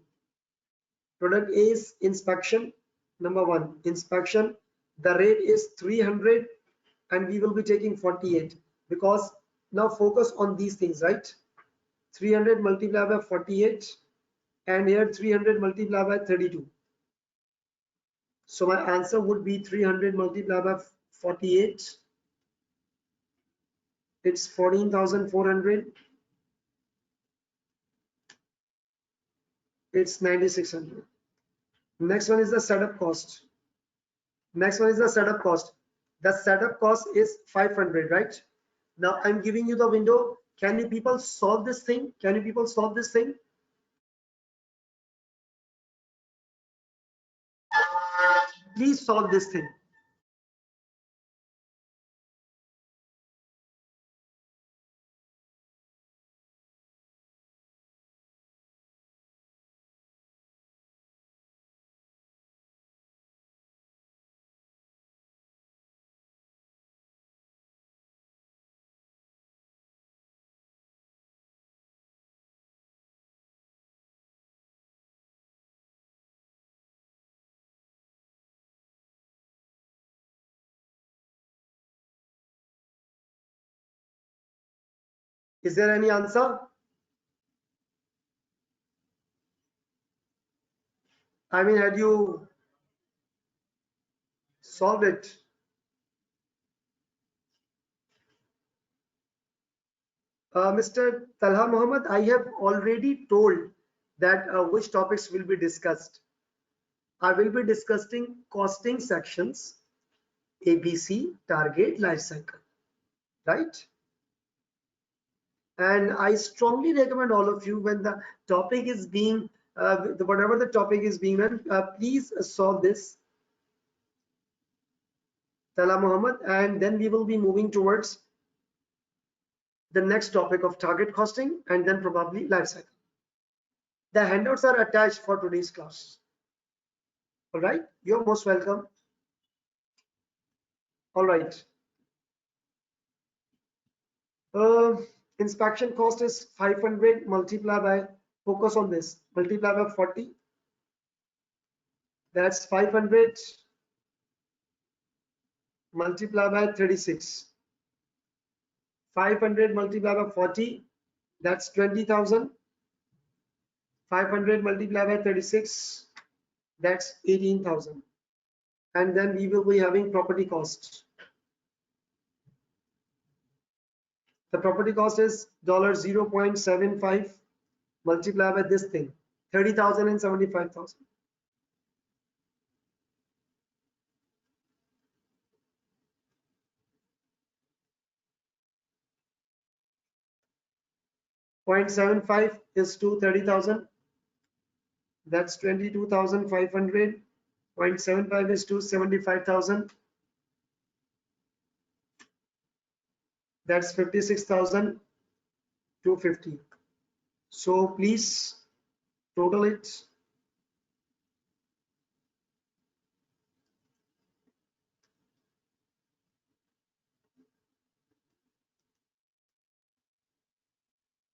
[SPEAKER 1] Product A is inspection. Number 1, inspection. The rate is 300 and we will be taking 48 because now focus on these things, right? 300 multiplied by 48 and here 300 multiplied by 32. So my answer would be 300 multiplied by 48. It's 14,400. It's 9,600. Next one is the setup cost. Next one is the setup cost. The setup cost is 500, right? Now I'm giving you the window. Can you people solve this thing? Can you people solve this thing? Please solve this thing. Is there any answer? I mean, had you solved it? Mr. Talha Muhammad, I have already told that which topics will be discussed. I will be discussing costing sections, ABC, target, life cycle, right? And I strongly recommend all of you, when the topic is being, whatever the topic is being run, please solve this, Talha Muhammad, and then we will be moving towards the next topic of target costing and then probably life cycle. The handouts are attached for today's class. All right, you're most welcome. All right. Inspection cost is 500 multiplied by, focus on this, multiplied by 40. That's 500 multiplied by 36. 500 multiplied by 40. That's 20,000. 500 multiplied by 36. That's 18,000. And then we will be having property cost. The property cost is $0.75 multiplied by this thing, 30,000 and 75,000. .75 is to 30,000. That's 22,500. 0.75 is to 75,000. That's 56,250. So please total it.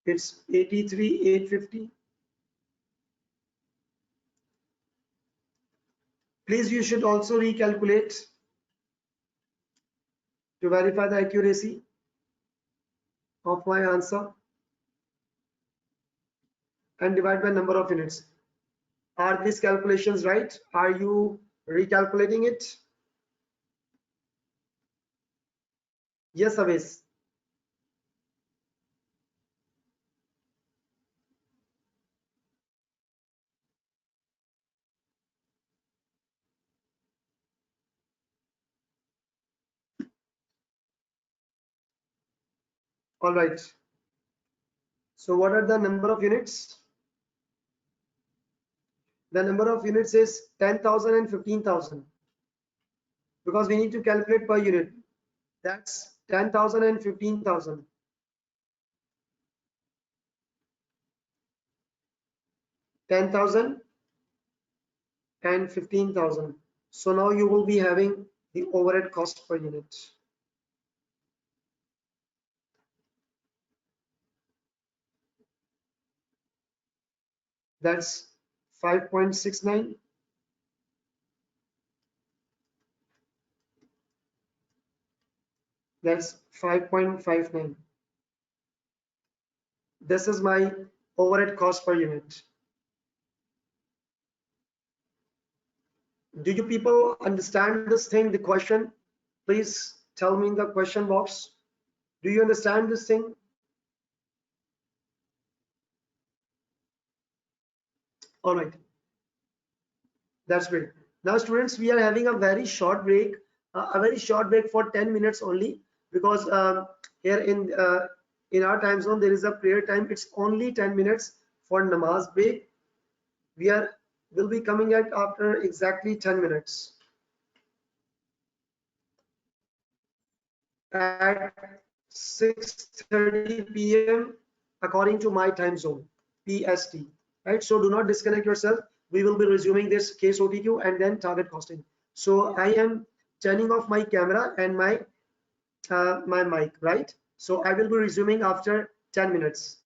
[SPEAKER 1] It's 83,850. Please, you should also recalculate to verify the accuracy of my answer and divide by number of units. Are these calculations right? Are you recalculating it? Yes, Avis. All right. So what are the number of units? The number of units is 10,000 and 15,000 because we need to calculate per unit. That's 10,000 and 15,000. 10,000 and 15,000. So now you will be having the overhead cost per unit. That's 5.69. That's 5.59. This is my overhead cost per unit. Do you people understand this thing, the question? Please tell me in the question box. Do you understand this thing? All right. That's great. Now, students, we are having a very short break, for 10 minutes only, because here in our time zone there is a prayer time. It's only 10 minutes for namaz break. We will be coming at after exactly 10 minutes at 6:30 p.m. according to my time zone, PST. Right. So do not disconnect yourself. We will be resuming this case OTQ and then target costing. So I am turning off my camera and my mic, right? So I will be resuming after 10 minutes.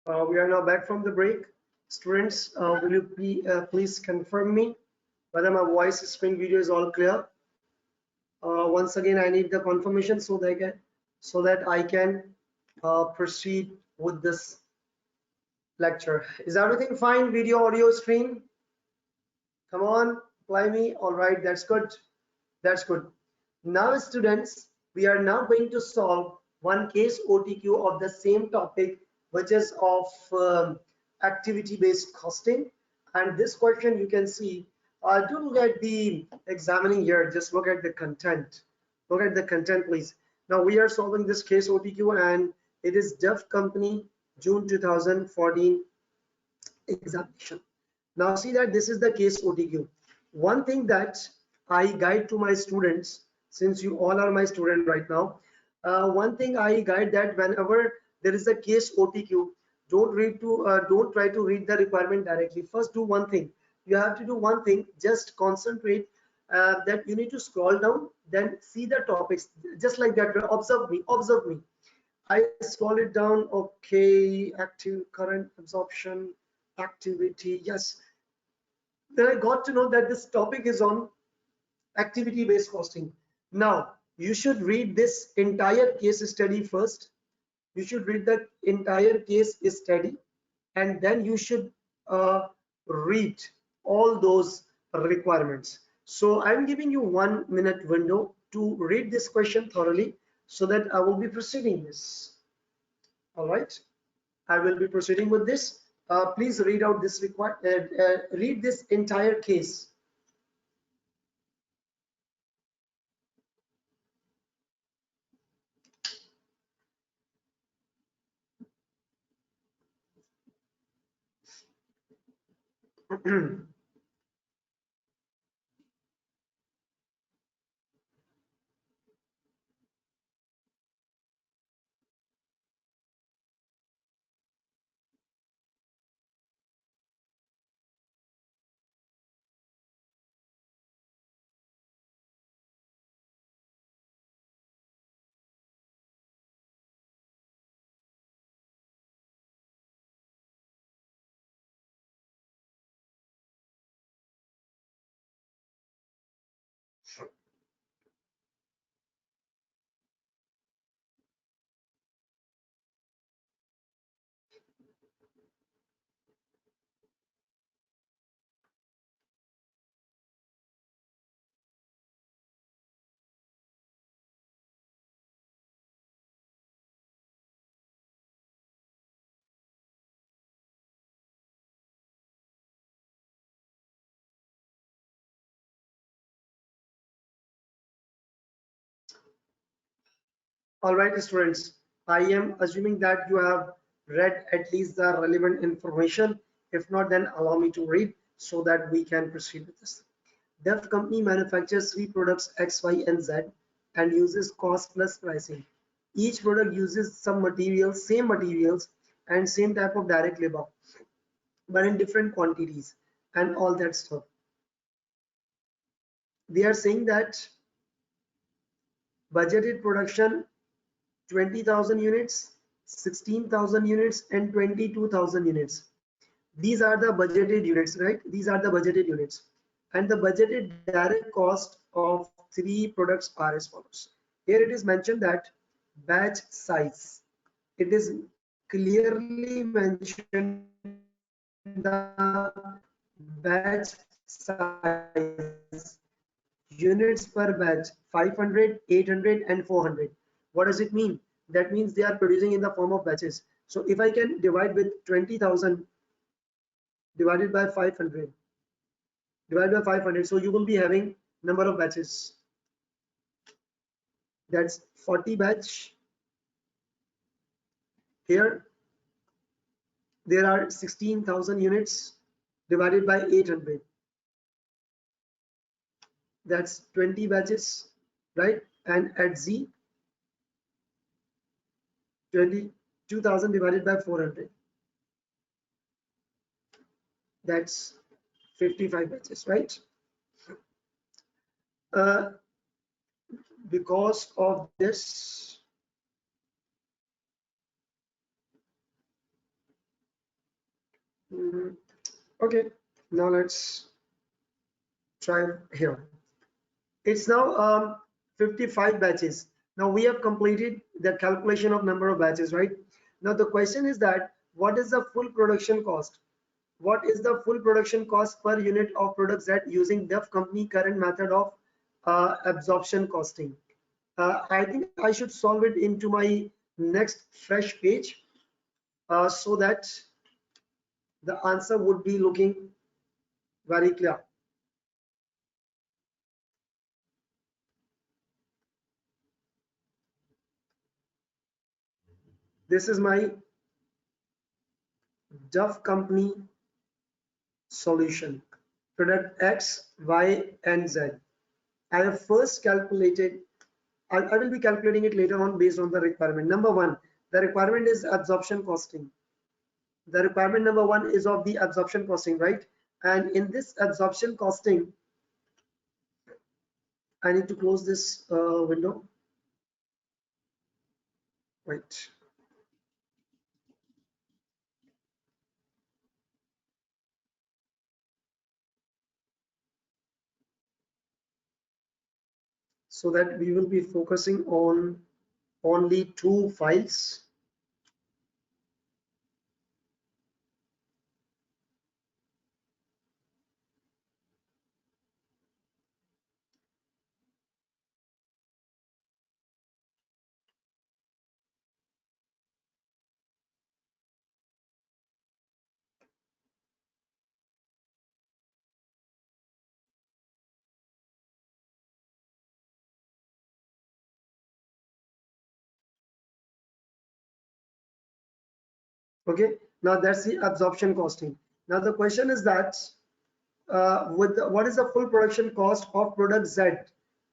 [SPEAKER 1] We are now back from the break. Students, will you please confirm me whether my voice, screen, video is all clear? Once again, I need the confirmation so that I can proceed with this lecture. Is everything fine? Video, audio, screen? Come on, apply me. All right, that's good. That's good. Now, students, we are now going to solve one case OTQ of the same topic, which is of activity-based costing. And this question you can see, do look at the examining here, just look at the content. Look at the content, please. Now we are solving this case OTQ and it is Duff Company, June 2014 examination. Now see that this is the case OTQ. One thing that I guide to my students, since you all are my student right now, one thing I guide that whenever there is a case OTQ, don't try to read the requirement directly. First, do one thing. You have to do one thing. Just concentrate. That you need to scroll down, then see the topics. Just like that. Observe me. Observe me. I scroll it down. Okay, active current absorption activity. Yes. Then I got to know that this topic is on activity-based costing. Now, you should read this entire case study first. You should read the entire case study, and then you should read all those requirements. So I'm giving you 1 minute window to read this question thoroughly so that I will be proceeding this. All right, I will be proceeding with this. Please read out this read this entire case. All right, students, I am assuming that you have read at least the relevant information. If not, then allow me to read so that we can proceed with this. Deft company manufactures three products X, Y, and Z and uses cost plus pricing. Each product uses some materials, same materials, and same type of direct labor, but in different quantities and all that stuff. They are saying that budgeted production 20,000 units, 16,000 units, and 22,000 units. These are the budgeted units, right? These are the budgeted units. And the budgeted direct cost of three products are as follows. Here it is mentioned that batch size. It is clearly mentioned the batch size. Units per batch 500, 800, and 400. What does it mean? That means they are producing in the form of batches. So if I can divide with 20,000 divided by 500, so you will be having number of batches. That's 40 batch. Here there are 16,000 units divided by 800. That's 20 batches, right? And at Z, 22,000 divided by 400. That's 55 batches, right? Because of this, Mhm. Okay, now let's try here. It's now 55 batches. Now we have completed the calculation of number of batches, right? Now the question is that what is the full production cost? What is the full production cost per unit of products that using DEF company current method of absorption costing? I think I should solve it into my next fresh page so that the answer would be looking very clear. This is my DEF company solution. Product X, Y, and Z. I have first calculated, I will be calculating it later on based on the requirement. Number one, the requirement is absorption costing. The requirement number one is of the absorption costing, right? And in this absorption costing, I need to close this window. Wait. So that we will be focusing on only two files. Okay, now that's the absorption costing. Now the question is that what is the full production cost of product Z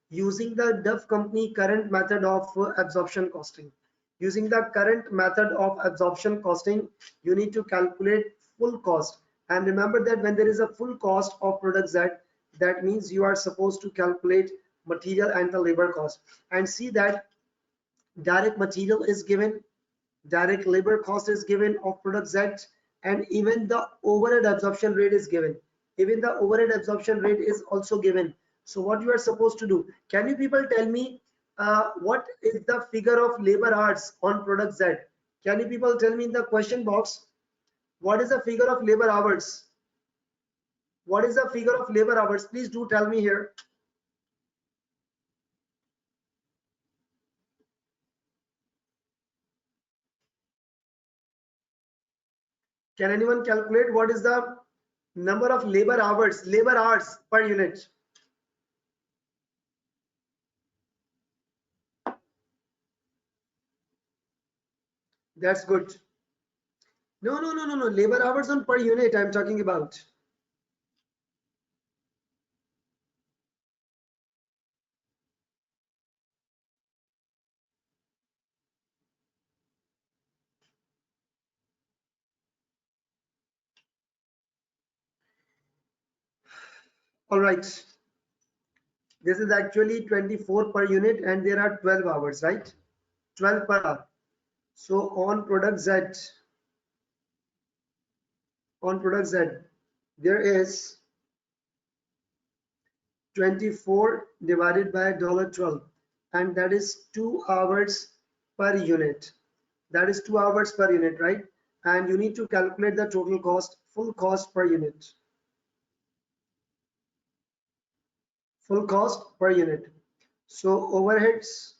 [SPEAKER 1] using the DEF company current method of absorption costing? Using the current method of absorption costing, you need to calculate full cost. And remember that when there is a full cost of product Z, that means you are supposed to calculate material and the labor cost. And see that direct material is given, direct labor cost is given of product Z, and even the overhead absorption rate is given. Even the overhead absorption rate is also given. So what you are supposed to do, can you people tell me what is the figure of labor hours on product Z? Can you people tell me in the question box what is the figure of labor hours? What is the figure of labor hours? Please do tell me here. Can anyone calculate what is the number of labor hours per unit? That's good. No. Labor hours on per unit I'm talking about. All right. This is actually 24 per unit and there are 12 hours, right? 12 per hour. So on product Z, there is 24 divided by $12, and that is 2 hours per unit. That is 2 hours per unit, right? And you need to calculate the total cost, full cost per unit. Full cost per unit. So overheads,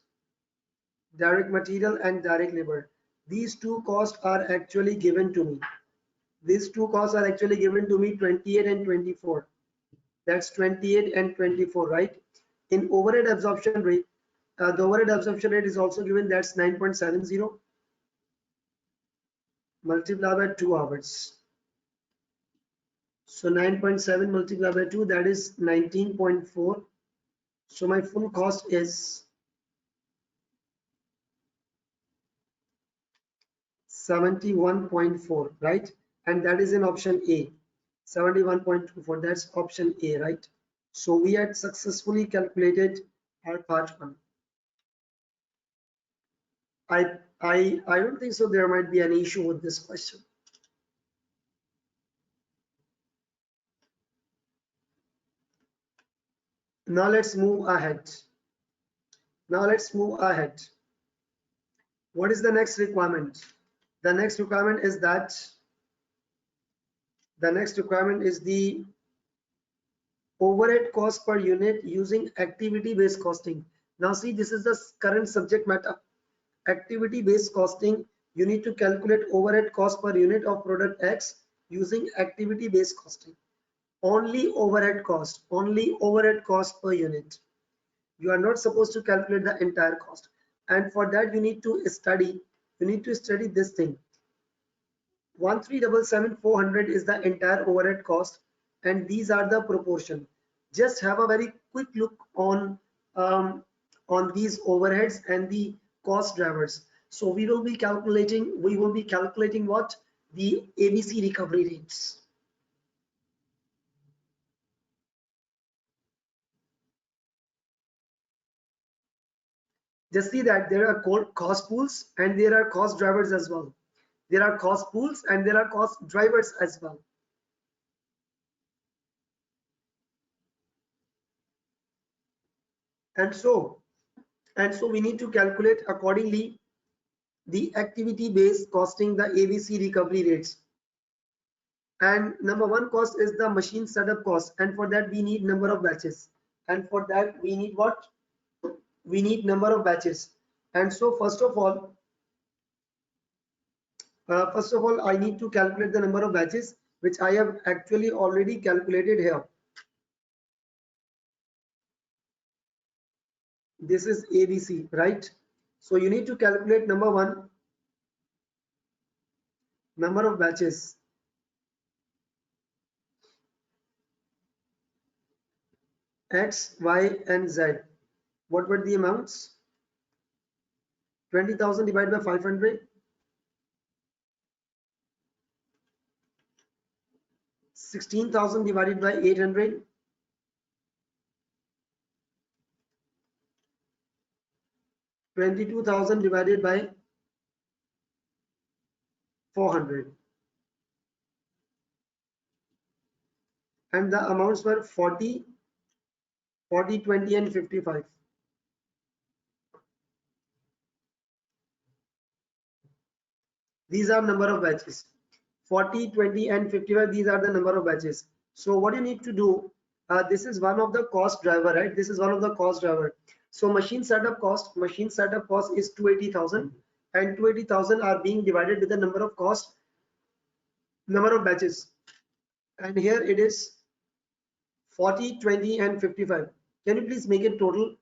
[SPEAKER 1] direct material and direct labor. These two costs are actually given to me. These two costs are actually given to me 28 and 24. That's 28 and 24, right? In overhead absorption rate, the overhead absorption rate is also given, that's 9.70 multiplied by 2 hours. So 9.7 multiplied by 2, that is 19.4. So my full cost is 71.4, right? And that is in option A. 71.24, that's option A, right? So we had successfully calculated our part one. I don't think so there might be an issue with this question. Now let's move ahead. What is the next requirement? The next requirement is the overhead cost per unit using activity based costing. Now see, this is the current subject matter. Activity based costing, you need to calculate overhead cost per unit of product X using activity based costing. Only overhead cost per unit. You are not supposed to calculate the entire cost, and for that you need to study this thing. 1377,400 is the entire overhead cost, and these are the proportion. Just have a very quick look on these overheads and the cost drivers. So we will be calculating what? The ABC recovery rates. Just see that there are cost pools and there are cost drivers as well. There are cost pools and there are cost drivers as well. And so we need to calculate accordingly the activity based costing, the ABC recovery rates. And number one cost is the machine setup cost, and for that we need number of batches, and for that we need what? We need number of batches. And so first of all I need to calculate the number of batches, which I have actually already calculated here. This is ABC, right? So you need to calculate number one, number of batches. X, Y, and Z. What were the amounts? 20,000 divided by 500. 16,000 divided by 800. 22,000 divided by 400. And the amounts were 40, 40, 20, and 55. These are number of batches. 40, 20, and 55. These are the number of batches. So what you need to do, this is one of the cost driver, right? This is one of the cost driver. So machine setup cost is 280,000, and 280,000 are being divided with the number of batches. And here it is 40, 20, and 55. Can you please make it total?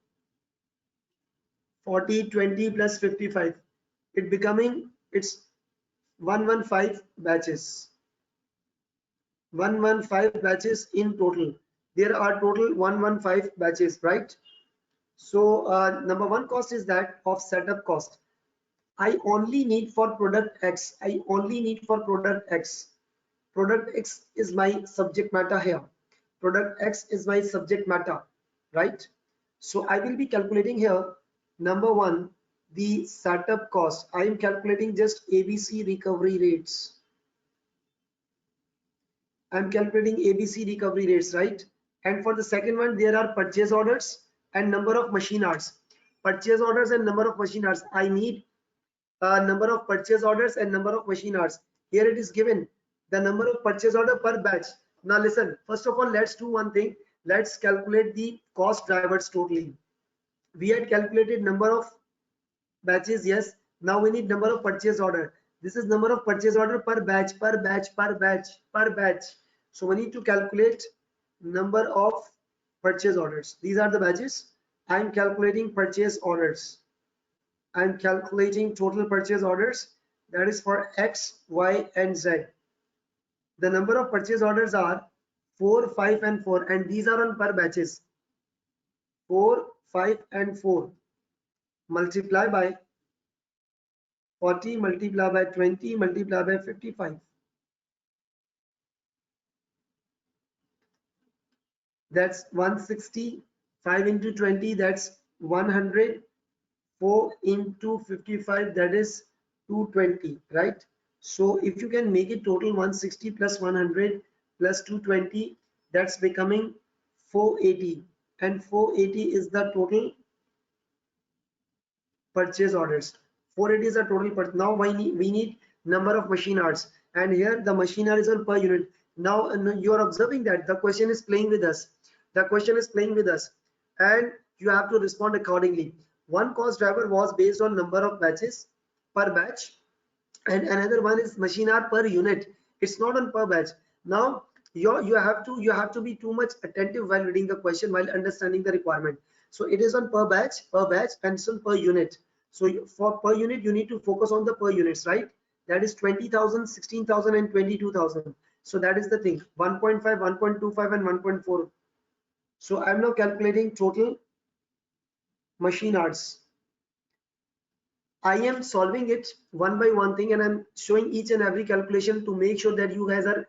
[SPEAKER 1] 40, 20 plus 55. It's 115 batches. 115 batches in total. There are total 115 batches, right? So number one cost is that of setup cost. I only need for product X. Product X is my subject matter here. Product X is my subject matter, right? So I will be calculating here, number one, the setup cost. I am calculating just ABC recovery rates. I'm calculating ABC recovery rates, right? And for the second one, there are purchase orders and number of machine hours. Purchase orders and number of machine hours. I need number of purchase orders and number of machine hours. Here it is given the number of purchase order per batch. Now listen, first of all, let's do one thing. Let's calculate the cost drivers totally. We had calculated number of batches, yes. Now we need number of purchase order. This is number of purchase order per batch. So we need to calculate number of purchase orders. These are the batches. I am calculating purchase orders. I am calculating total purchase orders. That is for X, Y, and Z. The number of purchase orders are 4, 5, and 4, and these are on per batches. 4, 5, and 4. Multiply by 40, multiply by 20, multiply by 55. That's 160. 5 into 20, that's 100. 4 into 55, that is 220, right? So if you can make it total 160 plus 100 plus 220, that's becoming 480. and 480 is the total purchase orders. 480 is the total purchase. Now we need number of machine hours, and here the machine hour is on per unit. Now you are observing that the question is playing with us. The question is playing with us, and you have to respond accordingly. One cost driver was based on number of batches per batch, and another one is machine hour per unit. It's not on per batch. Now you have to be too much attentive while reading the question, while understanding the requirement. So it is on per batch and some per unit. So for per unit you need to focus on the per units, right? That is 20,000, 16,000 and 22,000. So that is the thing, 1.5, 1.25 and 1.4. So I'm now calculating total machine hours. I am solving it one by one thing, and I'm showing each and every calculation to make sure that you guys are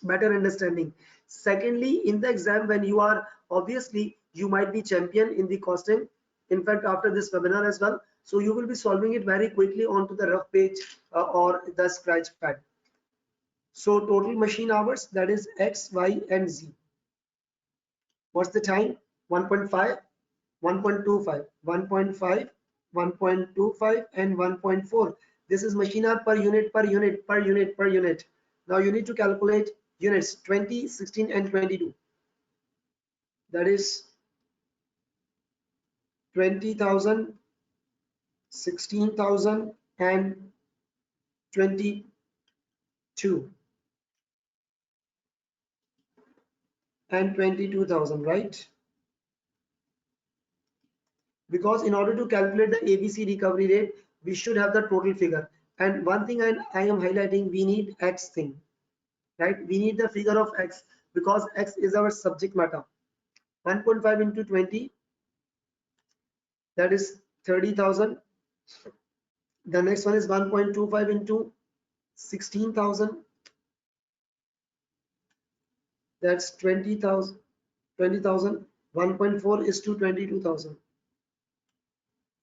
[SPEAKER 1] better understanding. Secondly, in the exam, when you are, obviously you might be champion in the costing, in fact after this webinar as well, so you will be solving it very quickly onto the rough page or the scratch pad. So total machine hours, that is X, Y and Z. What's the time? 1.5, 1.25, 1.5, 1.25 and 1.4. This is machine hour per unit, per unit, per unit, per unit. Now you need to calculate units 20, 16 and 22. That is 20,000, 16,000 and 22 and 22,000, right? Because in order to calculate the ABC recovery rate, we should have the total figure. And one thing I am highlighting, we need X thing, right? We need the figure of X, because X is our subject matter. 1.5 into 20, that is 30,000. The next one is 1.25 into 16,000, that's 20,000. 1.4 is to 22,000,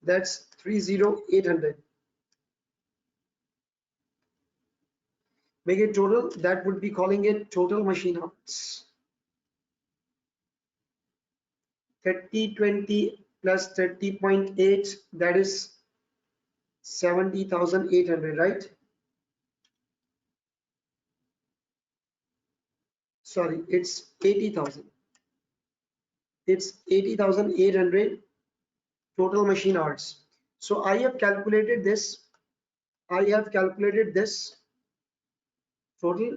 [SPEAKER 1] that's 30,800. Make it total, that would be calling it total machine hours. 30, 20 plus 30.8, that is 70,800, right? Sorry, it's 80,000. It's 80,800 total machine hours. So I have calculated this. I have calculated this total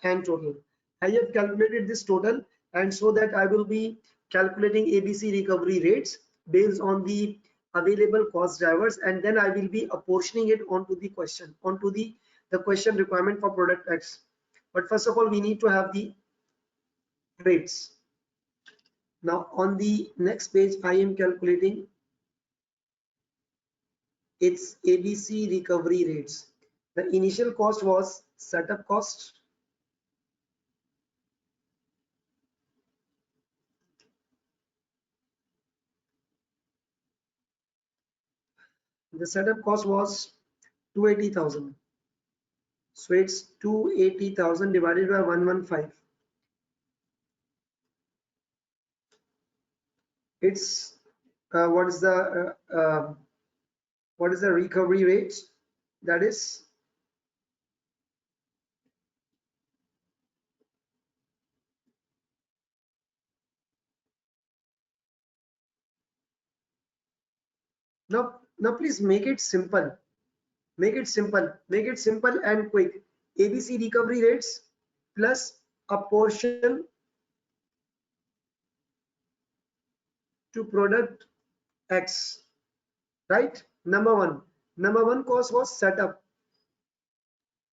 [SPEAKER 1] and total. I have calculated this total, and so that I will be calculating ABC recovery rates based on the available cost drivers, and then I will be apportioning it onto the question, onto the question requirement for product X. But first of all, we need to have the rates. Now on the next page, I am calculating its ABC recovery rates. The initial cost was setup cost. The setup cost was 280,000. So it's 280,000 divided by 115. It's what is the recovery rate? That is now please make it simple. Make it simple. Make it simple and quick. ABC recovery rates plus a portion to product X, right? Number one cost was setup.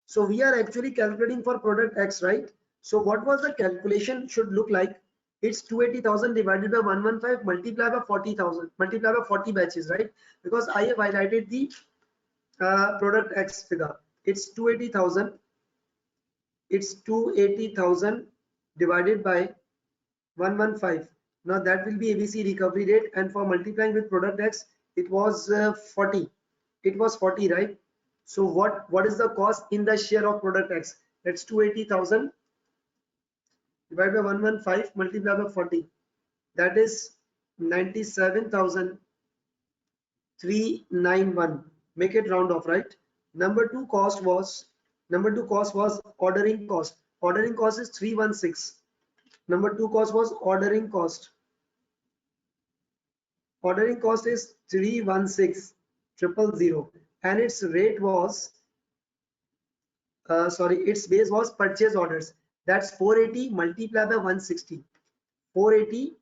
[SPEAKER 1] So we are actually calculating for product X, right? So what was the calculation should look like? It's 280,000 divided by 115 multiplied by 40,000, multiplied by 40 batches, right? Because I have highlighted the product X figure. It's 280,000. It's 280,000 divided by 115. Now that will be ABC recovery rate, and for multiplying with product X, it was 40. It was 40, right? So what is the cost in the share of product X? That's 280,000 divided by 115 multiplied by 40. that is 97,391. Make it round off, right? Number two cost was ordering cost. Ordering cost is 316. Number two cost was ordering cost. Ordering cost is 316,000, and its rate was its base was purchase orders. That's 480 multiplied by 160. 480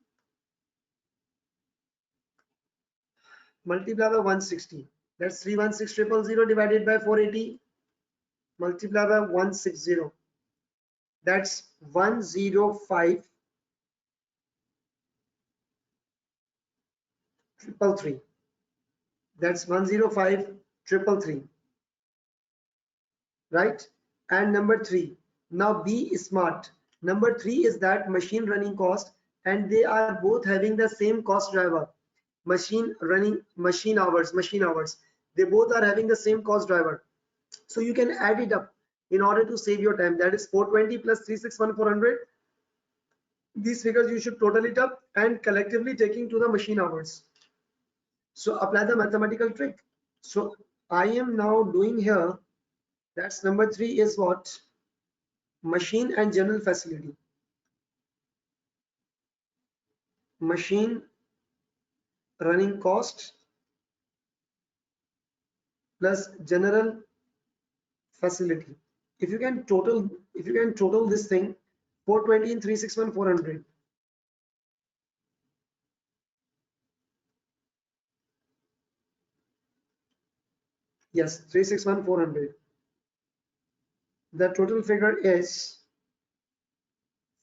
[SPEAKER 1] multiplied by 160. That's 316,000 divided by 480 multiplied by 160. That's 105,333. That's 105,333. Right? And number three. Now be smart. Number three is that machine running cost, and they are both having the same cost driver. Machine hours. They both are having the same cost driver. So you can add it up in order to save your time. That is 420 plus 361,400. These figures you should total it up and collectively taking to the machine hours. So apply the mathematical trick. So I am now doing here. That's number three is what? Machine and general facility. Machine running cost plus general facility. If you can total this thing, 420 and 361, 400. Yes, 361, 400. The total figure is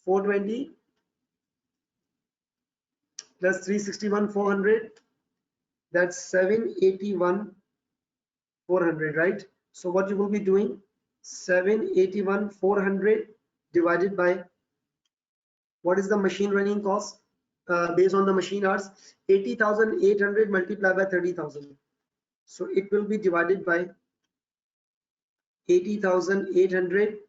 [SPEAKER 1] 420 plus 361, 400. That's 781, 400, right? So what you will be doing, 781, 400 divided by what is the machine running cost based on the machine hours, 80,800 multiplied by 30,000. So it will be divided by 80,800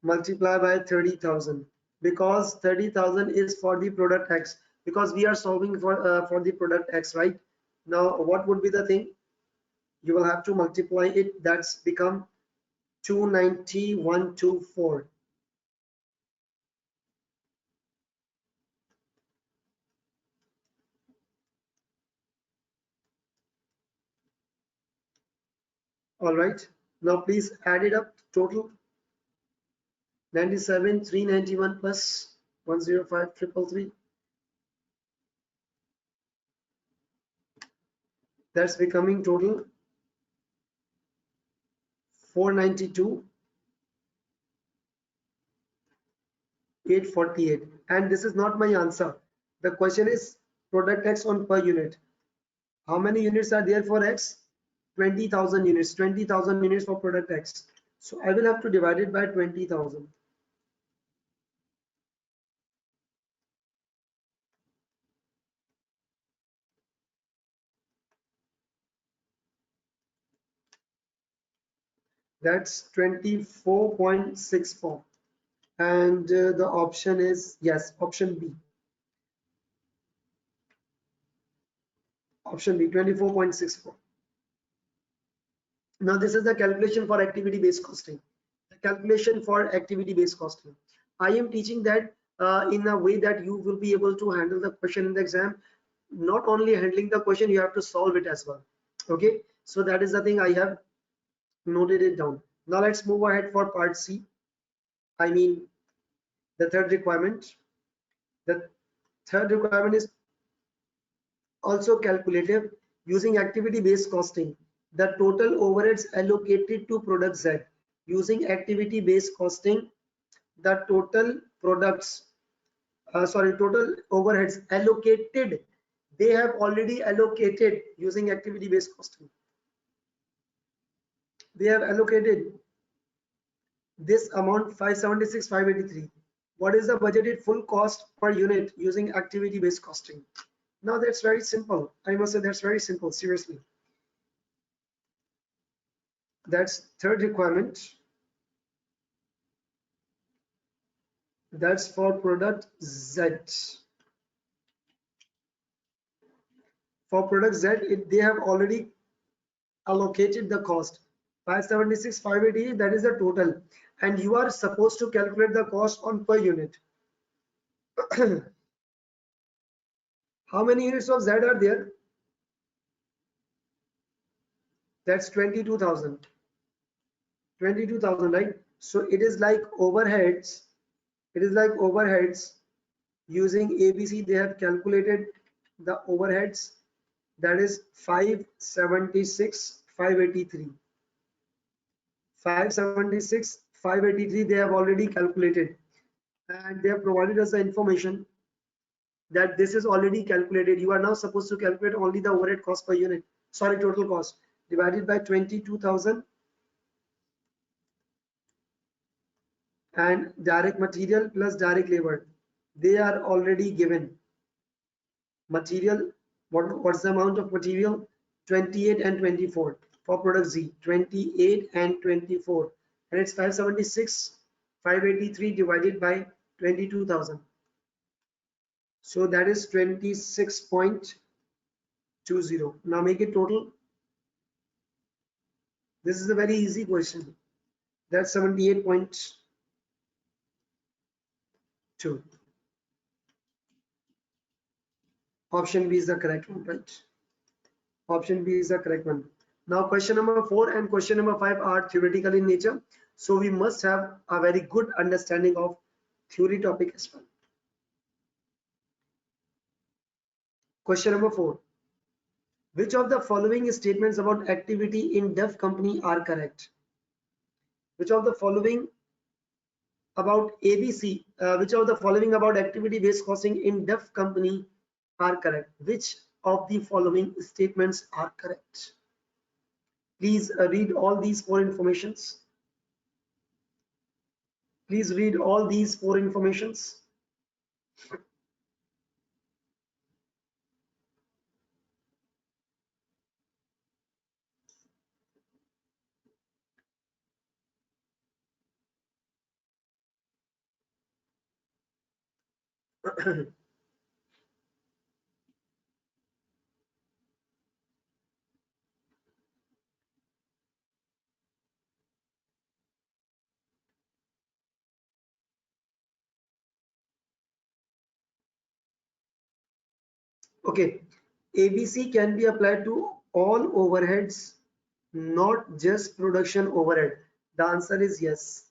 [SPEAKER 1] multiplied by 30,000, because 30,000 is for the product X, because we are solving for the product X, right? Now what would be the thing? You will have to multiply it. That's become 29124. All right, now please add it up. Total 97,391 plus 105,333. That's becoming total 492,848. And this is not my answer. The question is product X on per unit. How many units are there for X? 20,000 units. 20,000 units for product X. So I will have to divide it by 20,000. That's 24.64. And the option is, yes, option B. Option B, 24.64. Now this is the calculation for activity-based costing. The calculation for activity-based costing. I am teaching that in a way that you will be able to handle the question in the exam. Not only handling the question, you have to solve it as well. Okay, so that is the thing. I have noted it down. Now let's move ahead for part C. I mean the third requirement. The third requirement is also calculative using activity-based costing. The total overheads allocated to product Z. Using activity-based costing, the total total overheads allocated, they have already allocated using activity-based costing. They have allocated this amount 576,583. What is the budgeted full cost per unit using activity-based costing? Now that's very simple. I must say that's very simple, seriously. That's third requirement. That's for product Z. For product Z, they have already allocated the cost. 576, 580, that is the total. And you are supposed to calculate the cost on per unit. How many units of Z are there? That's 22,000. 22,000, right? So it is like overheads. It is like overheads. Using ABC, they have calculated the overheads. That is 576, 583. 576, 583 they have already calculated, and they have provided us the information that this is already calculated. You are now supposed to calculate only the overhead cost per unit, sorry, total cost divided by 22,000 and direct material plus direct labor. They are already given. Material, what's the amount of material? 28 and 24 for product Z, 28 and 24, and it's 576, 583 divided by 22,000. So that is 26.20. Now make it total. This is a very easy question. That's 78.2. Option B is the correct one, right? Option B is the correct one. Now question number 4 and question number 5 are theoretical in nature. So we must have a very good understanding of theory topic as well. Question number 4. Which of the following statements about activity in deaf company are correct? Which of the following about ABC, which of the following about activity based costing in deaf company are correct? Which of the following statements are correct? Please read all these four informations. Please read all these four informations. Okay, ABC can be applied to all overheads, not just production overhead. The answer is yes.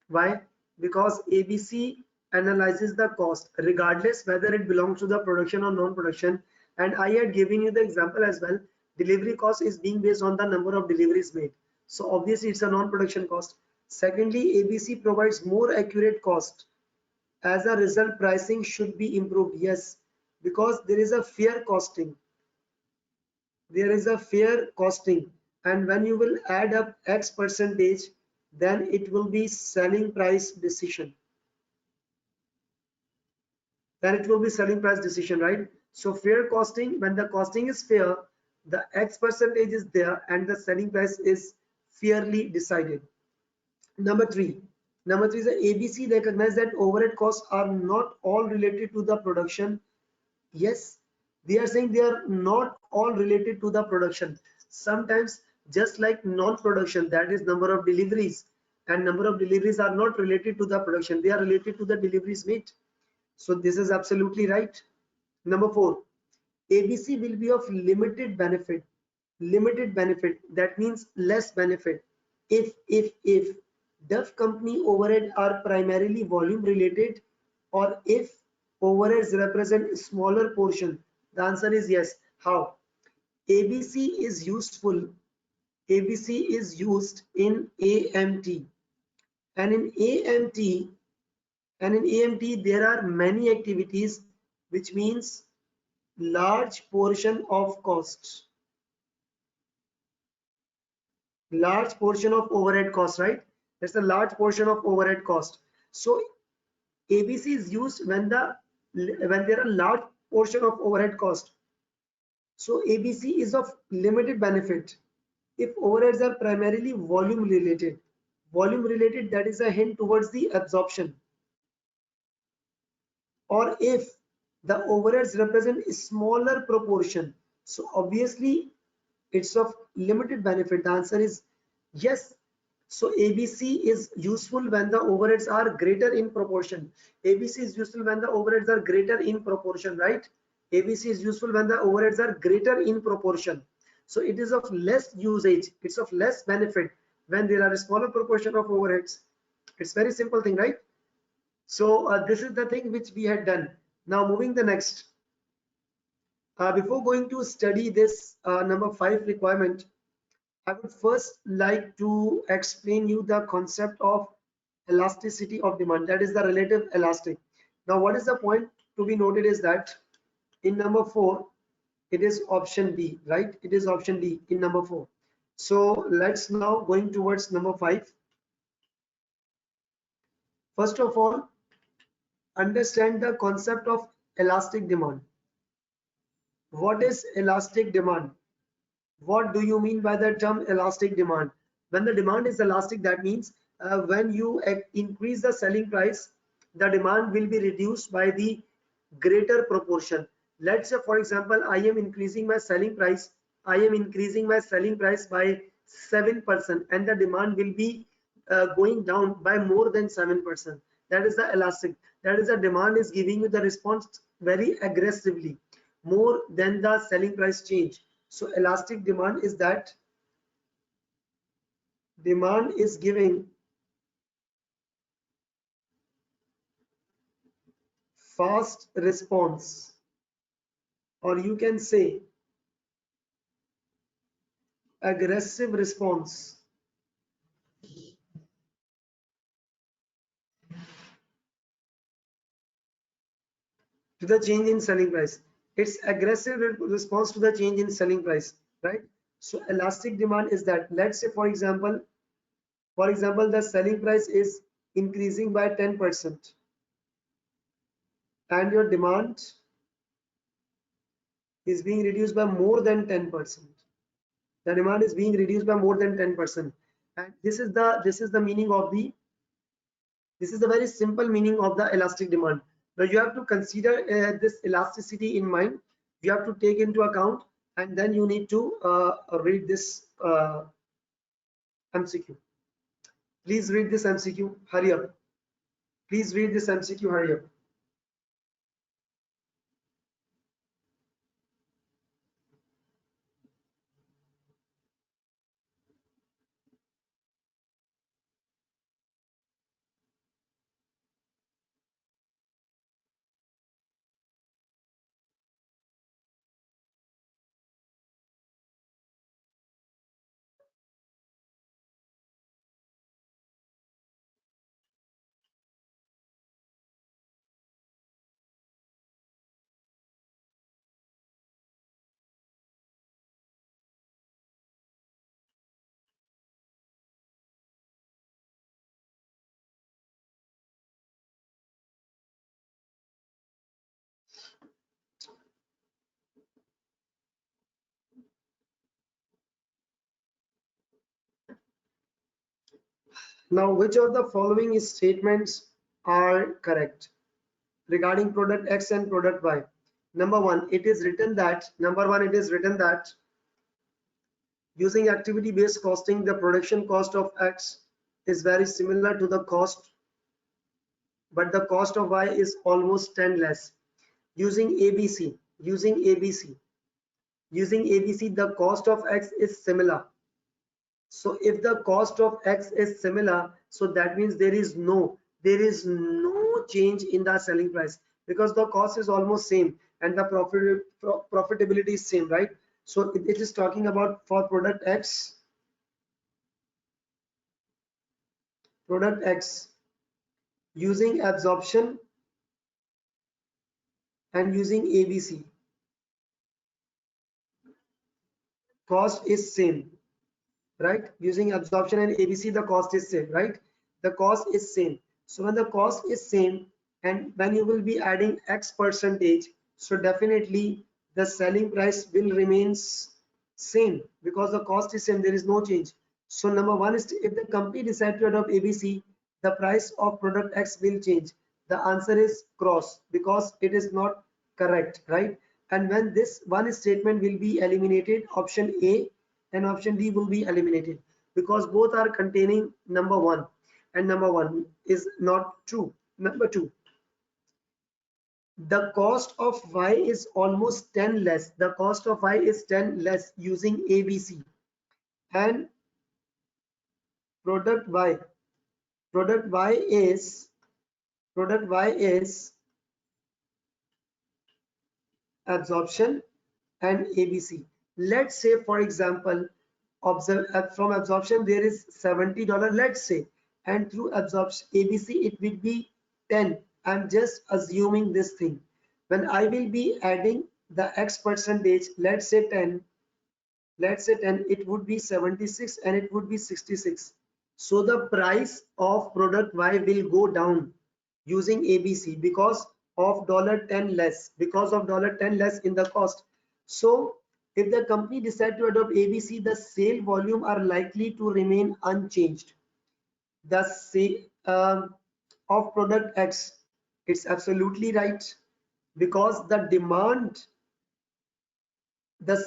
[SPEAKER 1] Why? Because ABC analyzes the cost regardless whether it belongs to the production or non-production. And I had given you the example as well. Delivery cost is being based on the number of deliveries made. So obviously it's a non-production cost. Secondly, ABC provides more accurate cost. As a result, pricing should be improved. Yes, because there is a fair costing. There is a fair costing, and when you will add up X percentage, then it will be selling price decision. Then it will be selling price decision, right? So fair costing, when the costing is fair, the X percentage is there and the selling price is fairly decided. Number three is the ABC recognize that overhead costs are not all related to the production. Yes, they are saying they are not all related to the production. Sometimes just like non-production, that is number of deliveries, and number of deliveries are not related to the production, they are related to the deliveries made. So this is absolutely right. Number 4, ABC will be of limited benefit. Limited benefit, that means less benefit. If deaf company overhead are primarily volume related, or if overheads represent a smaller portion. The answer is yes. How? ABC is useful. ABC is used in AMT, and in AMT there are many activities, which means large portion of costs, large portion of overhead cost, right? That's a large portion of overhead cost. So ABC is used when there are large portion of overhead cost. So ABC is of limited benefit if overheads are primarily volume related. Volume related, that is a hint towards the absorption. or if the overheads represent a smaller proportion. So obviously it's of limited benefit. The answer is yes. So ABC is useful when the overheads are greater in proportion. ABC is useful when the overheads are greater in proportion, right? ABC is useful when the overheads are greater in proportion. So it is of less usage, it's of less benefit when there are a smaller proportion of overheads. It's very simple thing, right? So this is the thing which we had done. Now moving the next. Before going to study this number 5 requirement, I would first like to explain you the concept of elasticity of demand, that is the relative elastic. Now what is the point to be noted is that in number 4 it is option D, right? It is option D in number 4. So let's now going towards number 5. First of all, understand the concept of elastic demand. What is elastic demand? What do you mean by the term elastic demand? When the demand is elastic, that means when you increase the selling price, the demand will be reduced by the greater proportion. Let's say, for example, I am increasing my selling price. I am increasing my selling price by 7%, and the demand will be going down by more than 7%. That is the elastic. That is the demand is giving you the response very aggressively, more than the selling price change. So elastic demand is that demand is giving fast response, or you can say aggressive response to the change in selling price. It's aggressive response to the change in selling price, right? So elastic demand is that, let's say for example, the selling price is increasing by 10% and your demand is being reduced by more than 10%. The demand is being reduced by more than 10%, and this is the meaning of the, this is the very simple meaning of the elastic demand. Now you have to consider this elasticity in mind. You have to take into account, and then you need to read this MCQ. Please read this MCQ. Hurry up. Please read this MCQ. Hurry up. Now, which of the following statements are correct regarding product X and product Y? Number one, it is written that using activity based costing, the production cost of X is very similar to the cost, but the cost of Y is almost 10 less. Using ABC, the cost of X is similar. So if the cost of X is similar, so that means there is no change in the selling price, because the cost is almost same and the profitability is same, right? So it is talking about for product X using absorption and using ABC, cost is same, right? Using absorption and ABC, the cost is same, right? The cost is same. So when the cost is same and when you will be adding X percentage, so definitely the selling price will remains same because the cost is same, there is no change. So number one is, if the company decide to adopt ABC, the price of product X will change. The answer is cross because it is not correct, right? And when this one statement will be eliminated, option A and option D will be eliminated because both are containing number one, and number one is not true. Number two, the cost of Y is almost 10 less. The cost of Y is 10 less using ABC, and product Y, product Y is product Y is absorption and ABC. Let's say, for example, from absorption there is $70, let's say, and through absorption ABC it will be 10. I'm just assuming this thing. When I will be adding the X percentage, let's say 10, it would be 76 and it would be 66. So the price of product Y will go down using ABC because of $10 less, in the cost. So if the company decide to adopt ABC, the sale volume are likely to remain unchanged. The sale of product X, it's absolutely right, because the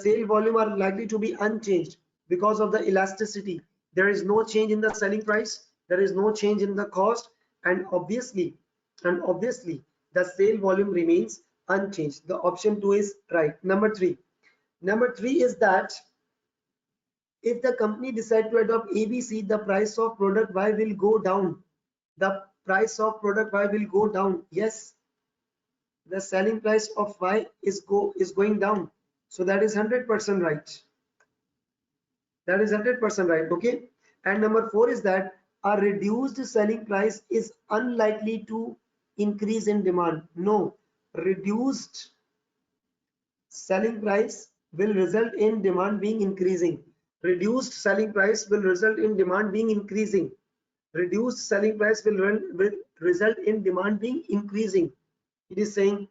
[SPEAKER 1] sale volume are likely to be unchanged because of the elasticity. There is no change in the selling price, there is no change in the cost, and obviously the sale volume remains unchanged. The option 2 is right. Number three is that if the company decide to adopt ABC, the price of product Y will go down. The price of product Y will go down. Yes, the selling price of Y is going down. So that is 100% right. That is 100% right. Okay. And number 4 is that a reduced selling price is unlikely to increase in demand. No, reduced selling price will result in demand being increasing. Reduced selling price will result in demand being increasing. Reduced selling price will result in demand being increasing. It is saying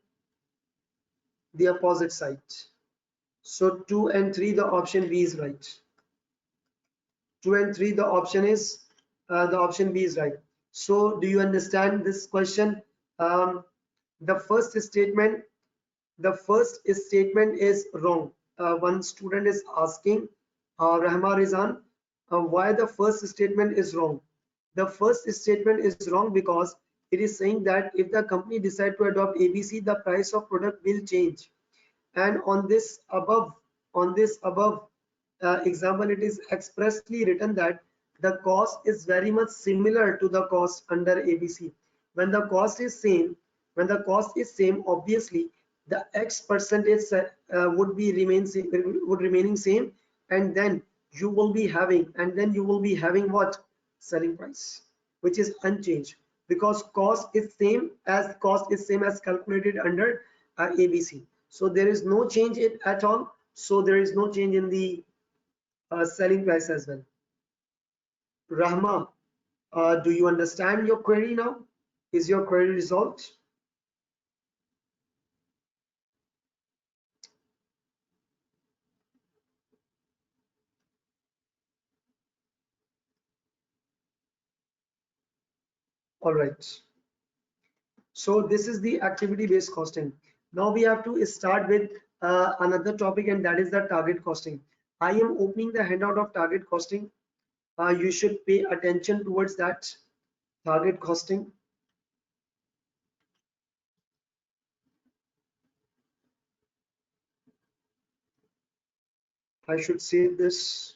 [SPEAKER 1] the opposite side. So 2 and 3, the option B is right. 2 and 3, the option B is right. So do you understand this question? The first statement is wrong. One student is asking, Rahma Rizan, why the first statement is wrong. The first statement is wrong because it is saying that if the company decide to adopt ABC, the price of product will change. And on this above example, it is expressly written that the cost is very much similar to the cost under ABC. When the cost is same, obviously the X percentage would remaining same, and then you will be having what? Selling price, which is unchanged, because cost is same as calculated under ABC. So there is no change at all. So there is no change in the selling price as well. Rahma, do you understand your query now? Is your query resolved? All right. So this is the activity-based costing. Now we have to start with another topic, and that is the target costing. I am opening the handout of target costing. You should pay attention towards that target costing. I should save this.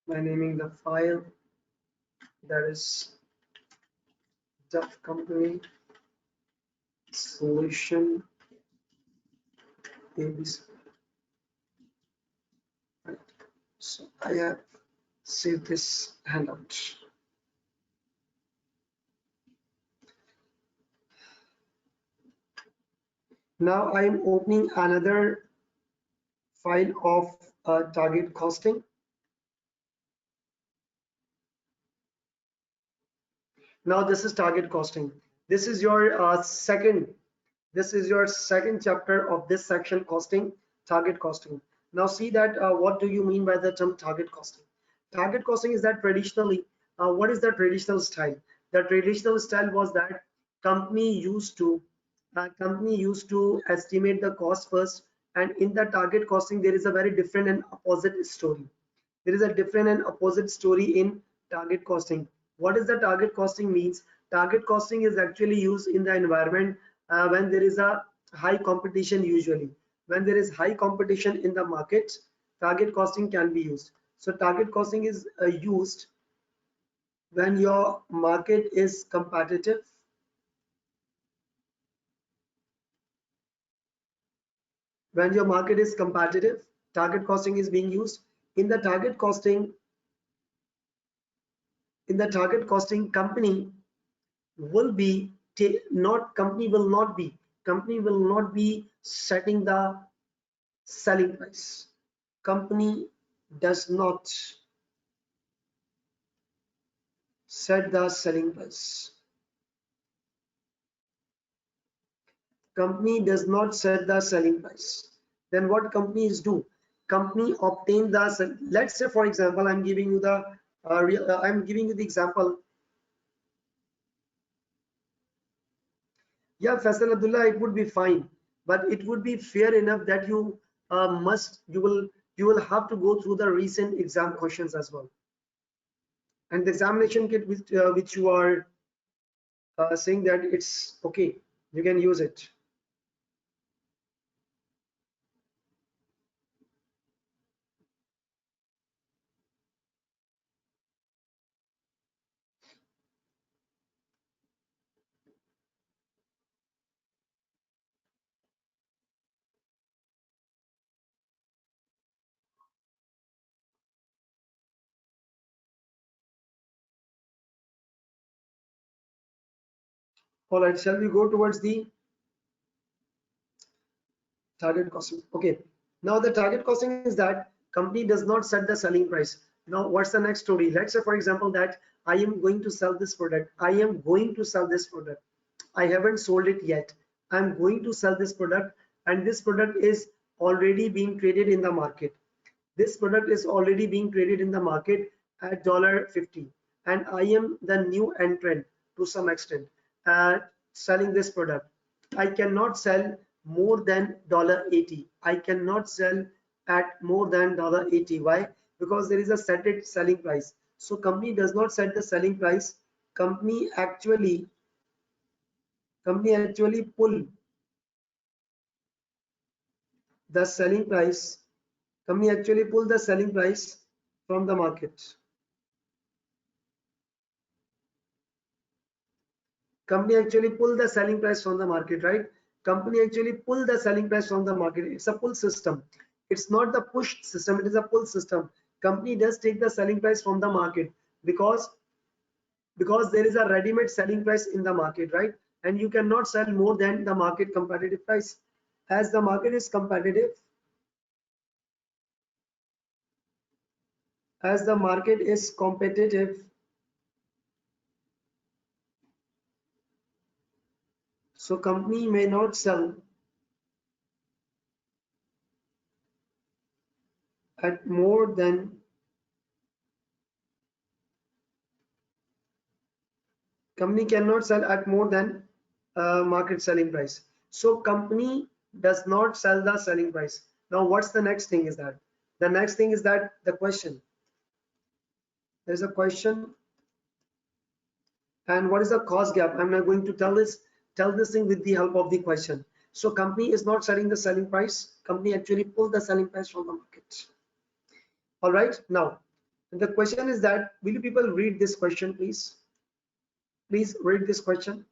[SPEAKER 1] By naming the file, that is Duff Company Solution ABC. Right. So I have saved this handout. Now I am opening another file of target costing. Now this is target costing. This is your second This is your second chapter of this section, costing, target costing. Now see that what do you mean by the term target costing? Target costing is that traditionally, what is the traditional style? The traditional style was that company used to estimate the cost first, and in the target costing there is a very different and opposite story. There is a different and opposite story in target costing. What is the target costing means? Target costing is actually used in the environment when there is a high competition. Usually when there is high competition in the market, target costing can be used. So target costing is used when your market is competitive, when your market is competitive, target costing is being used. In the target costing, company will be not company will not be setting the selling price. Company does not set the selling price. Company does not set the selling price. Then what companies do? Company obtain the, let's say for example, I'm giving you the I'm giving you the example. Yeah, Faisal Abdullah, it would be fine, but it would be fair enough that you will have to go through the recent exam questions as well, and the examination kit which you are saying that it's okay, you can use it. All right, shall we go towards the target costing? Okay, now the target costing is that company does not set the selling price. Now what's the next story? Let's say for example that I am going to sell this product. I haven't sold it yet. I'm going to sell this product, and this product is already being traded in the market. This product is already being traded in the market at $50, and I am the new entrant to some extent at selling this product. I cannot sell more than $80. I cannot sell at more than $80. Why? Because there is a set selling price. So company does not set the selling price. Company actually pull the selling price. Company actually pull the selling price from the market. Company actually pull the selling price from the market, right? Company actually pull the selling price from the market. It's a pull system. It's not the push system, it is a pull system. Company does take the selling price from the market because there is a ready-made selling price in the market, right? And you cannot sell more than the market competitive price. As the market is competitive, as the market is competitive, so company may not sell at more than company cannot sell at more than market selling price. So company does not sell the selling price. Now what's the next thing is that? The next thing is that the question. There's a question, and what is the cost gap? I'm not going to tell this thing with the help of the question. So company is not setting the selling price. Company actually pull the selling price from the market. All right. Now the question is that, will you people read this question, please? Please read this question.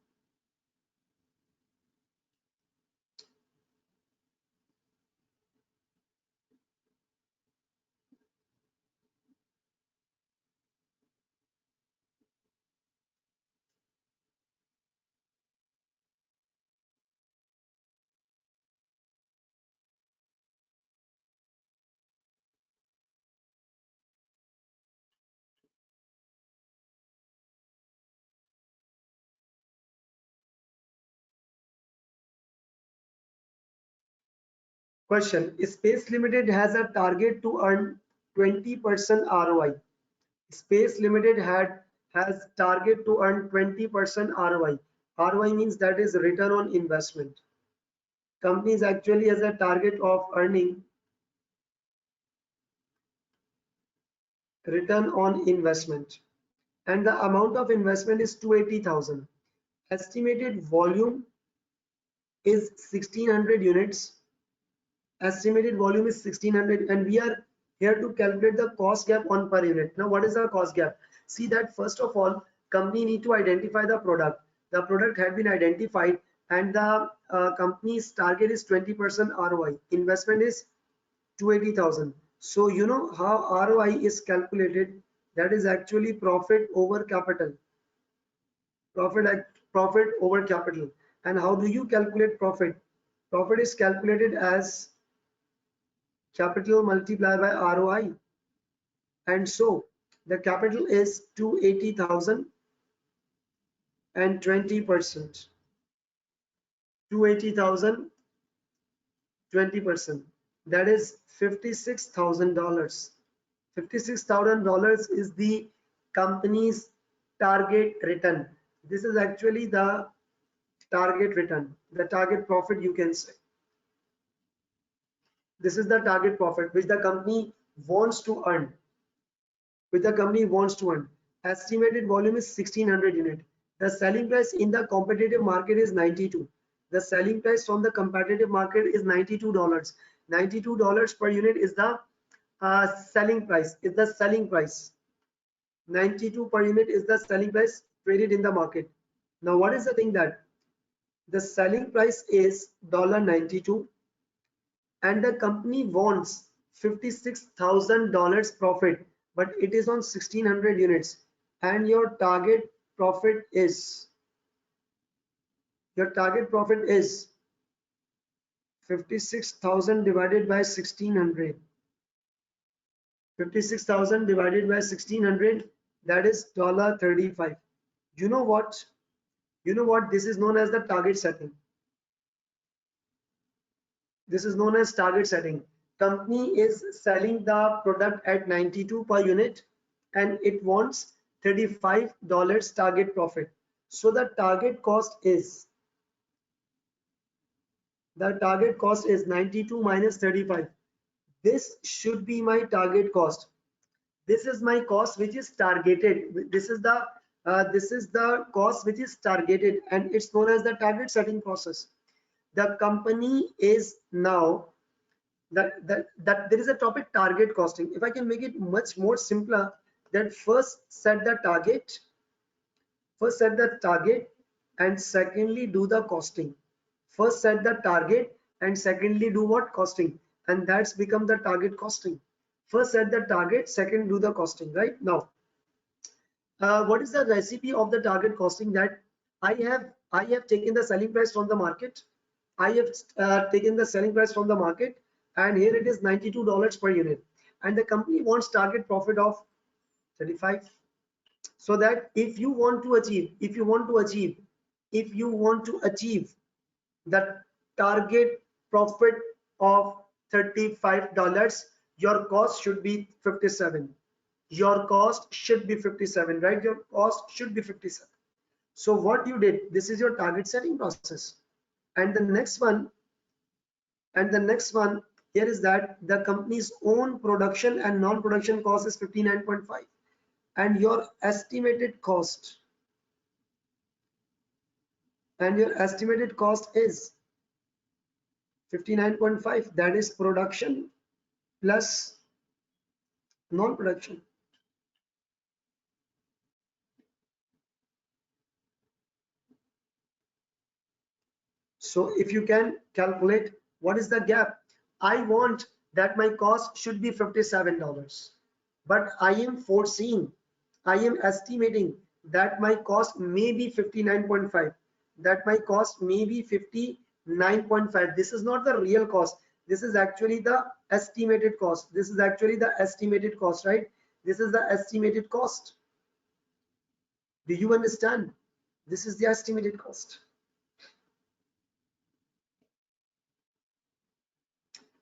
[SPEAKER 1] Question: Space Limited has a target to earn 20% ROI. Space Limited has target to earn 20% ROI. ROI means that is return on investment. Companies actually has a target of earning return on investment, and the amount of investment is 280,000. Estimated volume is 1600 units. Estimated volume is 1600, and we are here to calculate the cost gap on per unit. Now what is the cost gap? See that first of all, company need to identify the product. The product had been identified, and the company's target is 20% ROI. Investment is 280,000. So you know how ROI is calculated? That is actually profit over capital. Profit over capital. And how do you calculate profit? Profit is calculated as capital multiplied by ROI. And so the capital is 280,000 and 20%. 280,000, 20%. That is $56,000. $56,000 is the company's target return. This is actually the target return, the target profit, you can say. This is the target profit which the company wants to earn. Estimated volume is 1600 unit. The selling price in the competitive market is 92. The selling price from the competitive market is $92. $92 per unit is the selling price. 92 per unit is the selling price traded in the market. Now what is the thing that the selling price is $92 and the company wants $56,000 profit, but it is on 1600 units, and your target profit is 56,000 divided by 1600. 56,000 divided by 1600, that is $35. You know what? This is known as the target setting. This is known as target setting. Company is selling the product at 92 per unit and it wants $35 target profit. So the target cost is 92 minus 35. This should be my target cost. This is my cost which is targeted. This is the cost which is targeted, and it's known as the target setting process. The company is now that there is a topic target costing. If I can make it much more simpler, that first set the target and secondly do the costing. First set the target and secondly do what? Costing, and that's become the target costing. First set the target, second do the costing. Right now, what is the recipe of the target costing? That I have taken the selling price from the market. And here it is $92 per unit, and the company wants target profit of 35. So that if you want to achieve the target profit of $35, your cost should be 57. Your cost should be 57, right? Your cost should be 57. So what you did, this is your target setting process. And the next one here is that the company's own production and non-production cost is 59.5, and your estimated cost is 59.5. that is production plus non-production. So if you can calculate what is the gap, I want that my cost should be $57, but I am estimating that my cost may be 59.5, that my cost may be 59.5. This is not the real cost. This is actually the estimated cost. Right? This is the estimated cost. Do you understand? This is the estimated cost.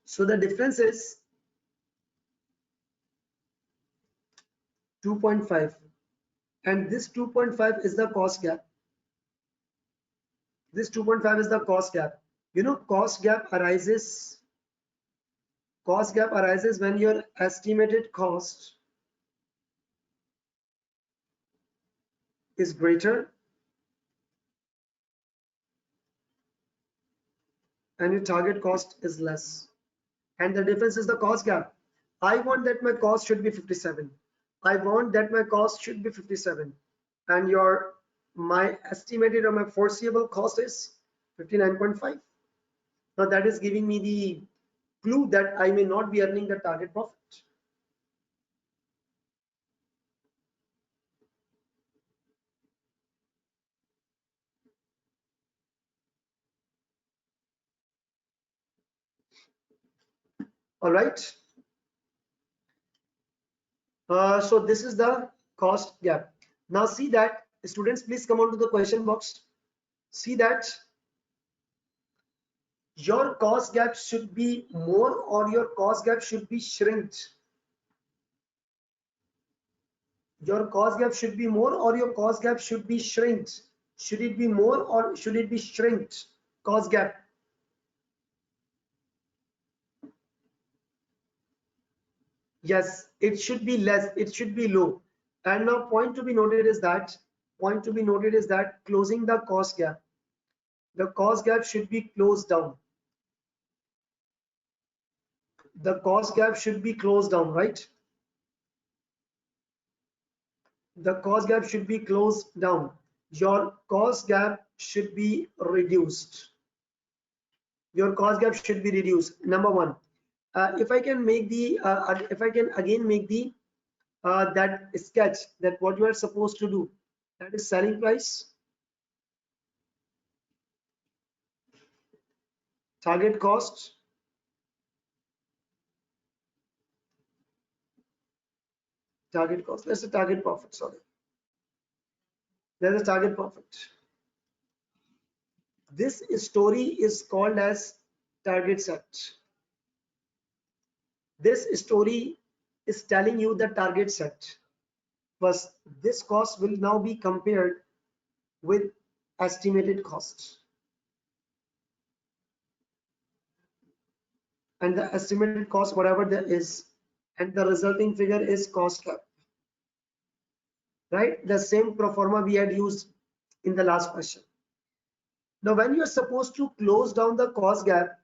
[SPEAKER 1] So the difference is 2.5, and this 2.5 is the cost gap. This 2.5 is the cost gap. You know, cost gap arises when your estimated cost is greater and your target cost is less. And the difference is the cost gap. I want that my cost should be 57. I want that my cost should be 57. And my estimated or my foreseeable cost is 59.5. Now that is giving me the clue that I may not be earning the target profit. All right. So this is the cost gap. Now see that, students, please come on to the question box. See that your cost gap should be more or your cost gap should be shrinked. Your cost gap should be more or your cost gap should be shrinked. Should it be more or should it be shrinked? Cost gap. Yes, it should be less, it should be low. And now point to be noted is that closing the cost gap. The cost gap should be closed down. The cost gap should be closed down, right? The cost gap should be closed down. Your cost gap should be reduced. Your cost gap should be reduced. Number one. If I can make the if I can again make the that sketch, that what you are supposed to do, that is selling price, target cost, that's a target profit, sorry, there's a target profit. This story is called as target set. This story is telling you the target set. Plus this cost will now be compared with estimated cost, and the estimated cost whatever there is, and the resulting figure is cost gap, right? The same pro forma we had used in the last question. Now when you are supposed to close down the cost gap,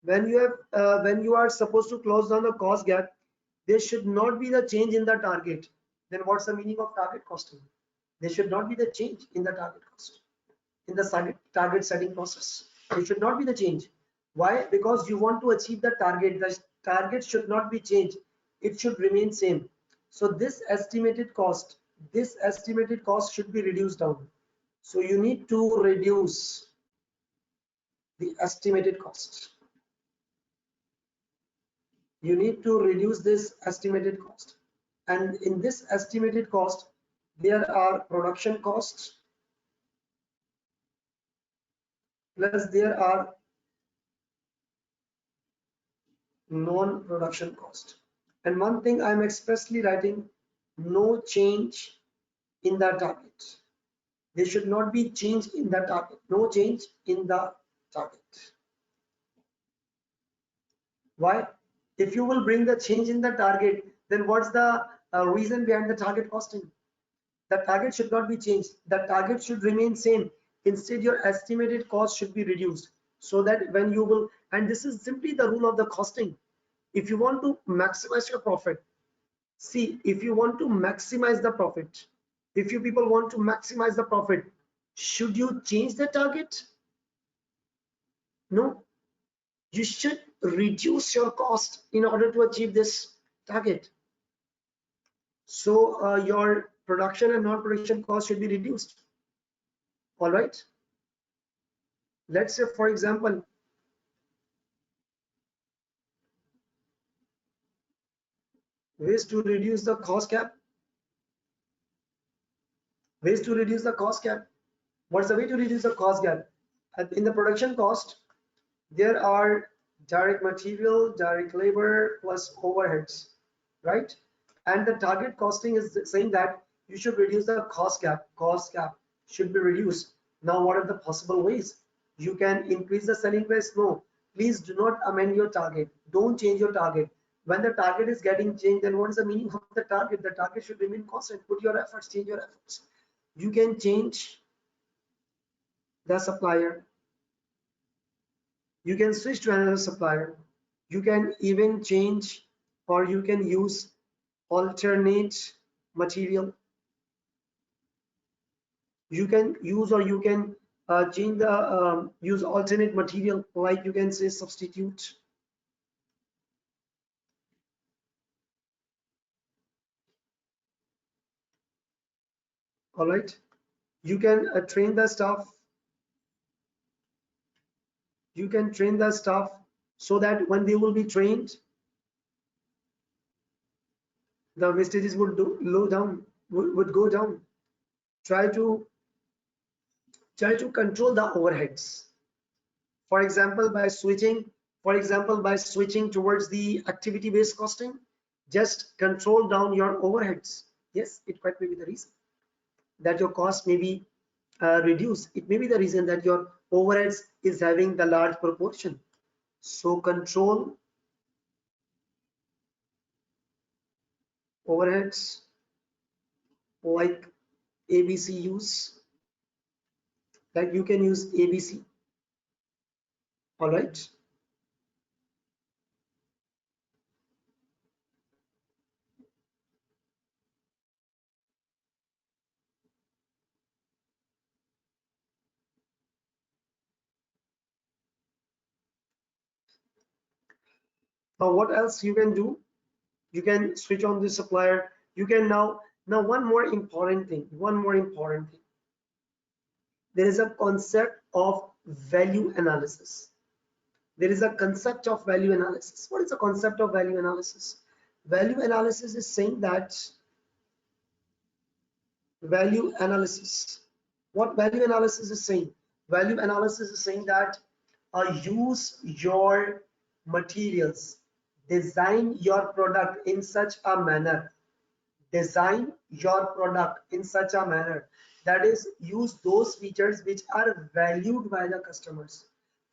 [SPEAKER 1] when you are supposed to close down the cost gap, there should not be the change in the target. Then what's the meaning of target costing? There should not be the change in the target cost in the target setting process. It should not be the change. Why? Because you want to achieve the target. The target should not be changed. It should remain same. So this estimated cost should be reduced down. So you need to reduce the estimated cost. You need to reduce this estimated cost. And in this estimated cost, there are production costs, plus there are non-production cost. And one thing I'm expressly writing, no change in the target. There should not be change in the target. No change in the target. Why? If you will bring the change in the target, then what's the reason behind the target costing? The target should not be changed. The target should remain same. Instead, your estimated cost should be reduced, so that when you will, and this is simply the rule of the costing. If you want to maximize your profit, see, if you want to maximize the profit, if you people want to maximize the profit, should you change the target? No, you should reduce your cost in order to achieve this target. So your production and non-production cost should be reduced. All right. Let's say, for example, ways to reduce the cost gap. Ways to reduce the cost gap. What's the way to reduce the cost gap? In the production cost, there are direct material, direct labor plus overheads, right? And the target costing is saying that you should reduce the cost gap. Cost gap should be reduced. Now, what are the possible ways? You can increase the selling price. No, please do not amend your target. Don't change your target. When the target is getting changed, then what is the meaning of the target? The target should remain constant. Put your efforts, change your efforts. You can change the supplier. You can switch to another supplier. You can even change or you can use alternate material. You can use or you can change the use alternate material, like you can say substitute. All right. You can train the staff. You can train the staff so that when they will be trained, the wastages would low down, would go down. Try to control the overheads. For example, by switching towards the activity based costing, just control down your overheads. Yes, it quite may be the reason that your cost may be reduced. It may be the reason that your overheads is having the large proportion. So control overheads like ABC use, like you can use ABC. All right. Now what else you can do? You can switch on the supplier. You can now one more important thing. There is a concept of value analysis. There is a concept of value analysis. What is the concept of value analysis? Value analysis is saying that value analysis. What value analysis is saying? Value analysis is saying that use your materials, design your product in such a manner, design your product in such a manner that is use those features which are valued by the customers.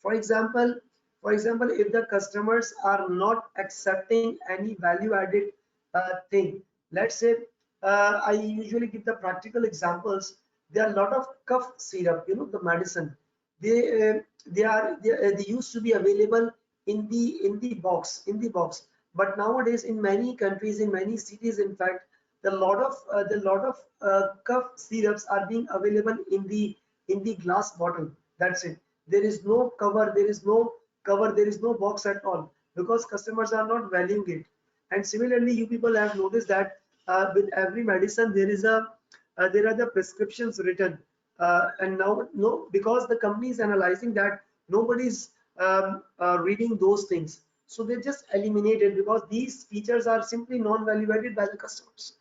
[SPEAKER 1] For example, if the customers are not accepting any value added thing, let's say I usually give the practical examples. There are a lot of cough syrup, you know, the medicine. They used to be available in the box, but nowadays in many countries, in many cities, in fact, the lot of cough syrups are being available in the glass bottle. That's it. There is no cover, there is no box at all, because customers are not valuing it. And similarly, you people have noticed that with every medicine there are the prescriptions written, and now no, because the company is analyzing that nobody's reading those things, so they just eliminate it because these features are simply non-value added by the customers.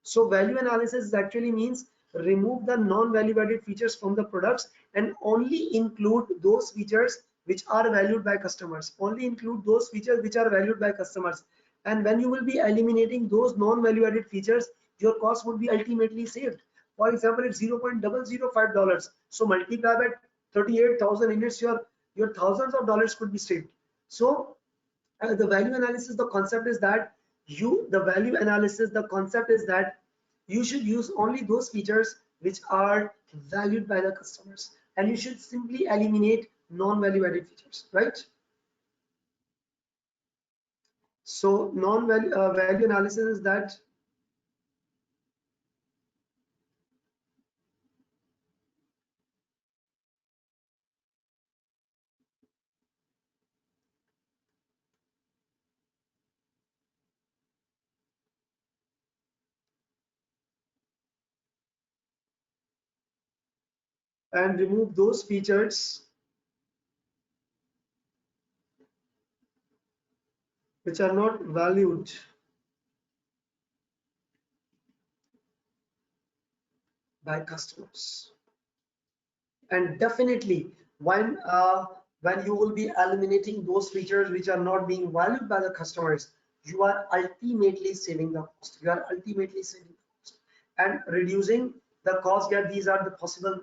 [SPEAKER 1] So value analysis actually means remove the non-value added features from the products and only include those features which are valued by customers. Only include those features which are valued by customers. And when you will be eliminating those non-value added features, your cost would be ultimately saved. For example, it's $0.005. So multiply by 38,000 units, your thousands of dollars could be saved. So the value analysis, the concept is that the concept is that you should use only those features which are valued by the customers, and you should simply eliminate non-value added features, right? So non-value value analysis is that and remove those features which are not valued by customers. And definitely when when you will be eliminating those features which are not being valued by the customers, you are ultimately saving the cost. You are ultimately saving the cost and reducing the cost gap. These are the possible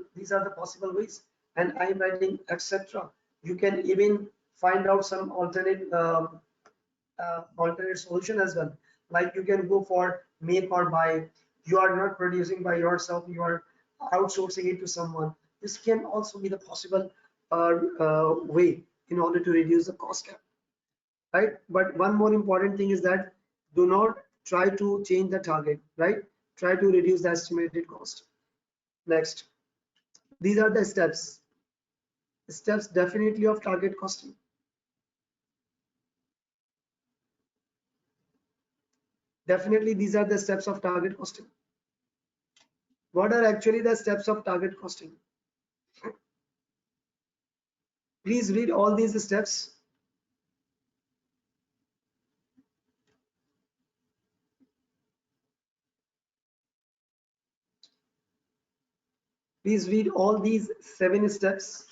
[SPEAKER 1] ways. And I'm writing etc. You can even find out some alternate solution as well. Like you can go for make or buy. You are not producing by yourself. You are outsourcing it to someone. This can also be the possible way in order to reduce the cost gap, right? But one more important thing is that do not try to change the target, right? Try to reduce the estimated cost. Next, these are the steps definitely of target costing. Definitely these are the steps of target costing. What are actually the steps of target costing? Please read all these steps. Please read all these 7 steps.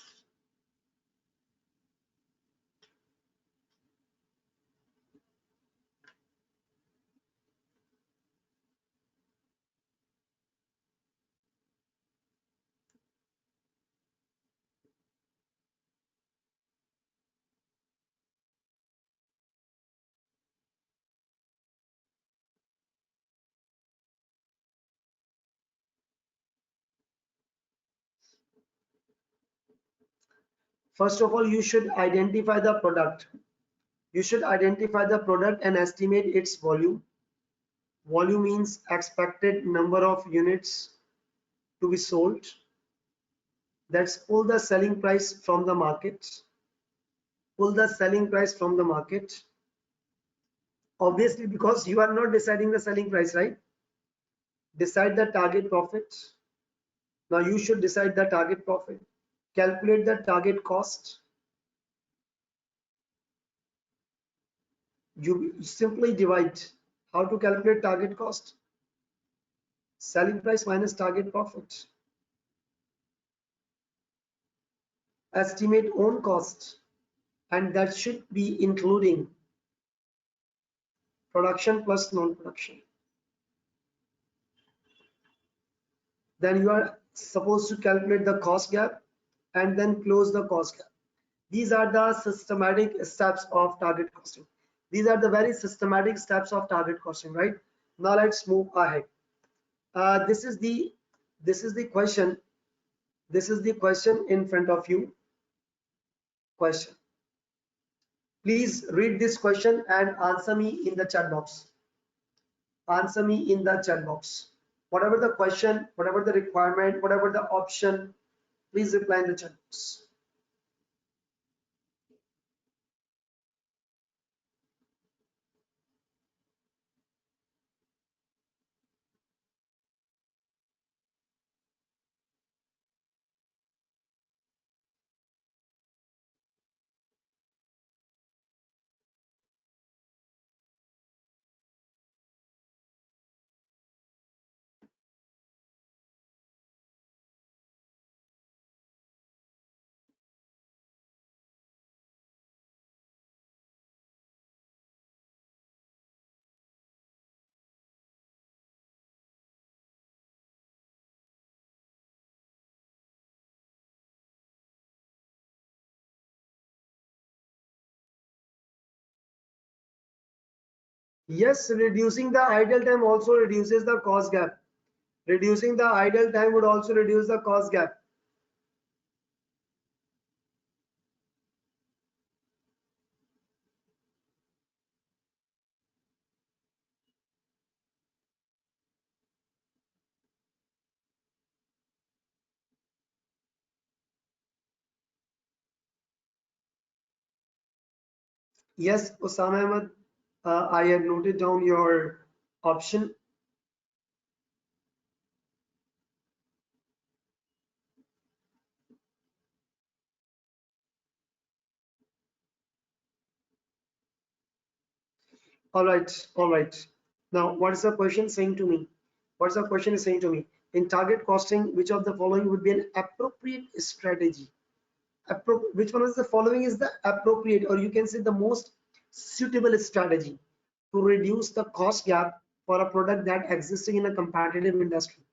[SPEAKER 1] First of all, you should identify the product. You should identify the product and estimate its volume. Volume means expected number of units to be sold. That's pull the selling price from the market. Pull the selling price from the market. Obviously, because you are not deciding the selling price, right? Decide the target profit. Now you should decide the target profit. Calculate the target cost. You simply divide. How to calculate target cost? Selling price minus target profit. Estimate own cost, and that should be including production plus non-production. Then you are supposed to calculate the cost gap and then close the cost gap. These are the systematic steps of target costing. These are the very systematic steps of target costing, right? Now let's move ahead. This is the question. This is the question in front of you. Question. Please read this question and answer me in the chat box. Answer me in the chat box. Whatever the question, whatever the requirement, whatever the option, please reply in the chat box. Yes, reducing the idle time also reduces the cost gap. Reducing the idle time would also reduce the cost gap. Yes, Osama Ahmed, I have noted down your option. All right, all right. Now, what is the question saying to me? What's the question is saying to me? In target costing, which of the following would be an appropriate strategy? which one is the following is the appropriate, or you can say the most suitable strategy to reduce the cost gap for a product that existing in a competitive industry.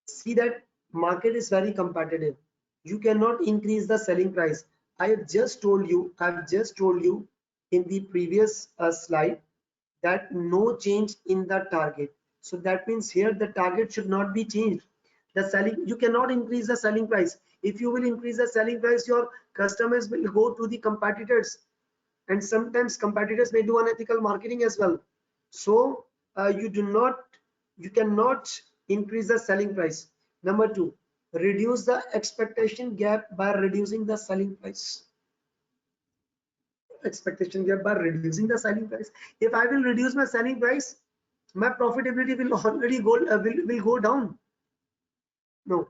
[SPEAKER 1] See that market is very competitive. You cannot increase the selling price. I've just told you in the previous slide that no change in the target. So that means here the target should not be changed. The selling, you cannot increase the selling price. If you will increase the selling price, your customers will go to the competitors, and sometimes competitors may do unethical marketing as well. So you cannot increase the selling price. Number two, reduce the expectation gap by reducing the selling price. Expectation gap by reducing the selling price. If I will reduce my selling price, my profitability will already go will go down. No.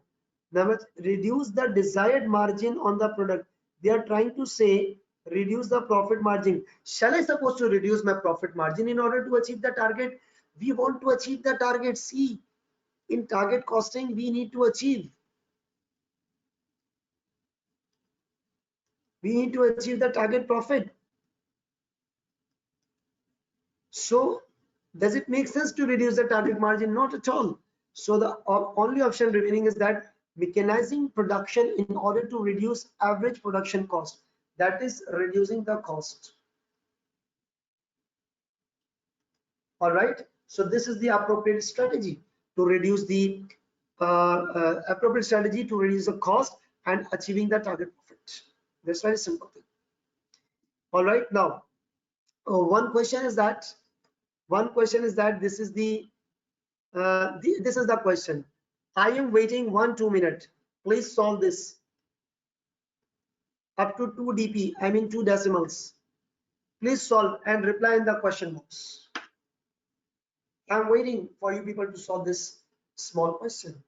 [SPEAKER 1] Number, reduce the desired margin on the product. They are trying to say reduce the profit margin. Shall I supposed to reduce my profit margin in order to achieve the target? We want to achieve the target. See, in target costing, we need to achieve. We need to achieve the target profit. So does it make sense to reduce the target margin? Not at all. So the only option remaining is that mechanizing production in order to reduce average production cost. That is reducing the cost. All right. So this is the appropriate strategy to reduce the appropriate strategy to reduce the cost and achieving the target profit. That's very simple thing. All right. Now, one question is that this is the question. I am waiting 1-2 minutes. Please solve this up to 2 dp. I mean 2 decimals. Please solve and reply in the question box. I'm waiting for you people to solve this small question.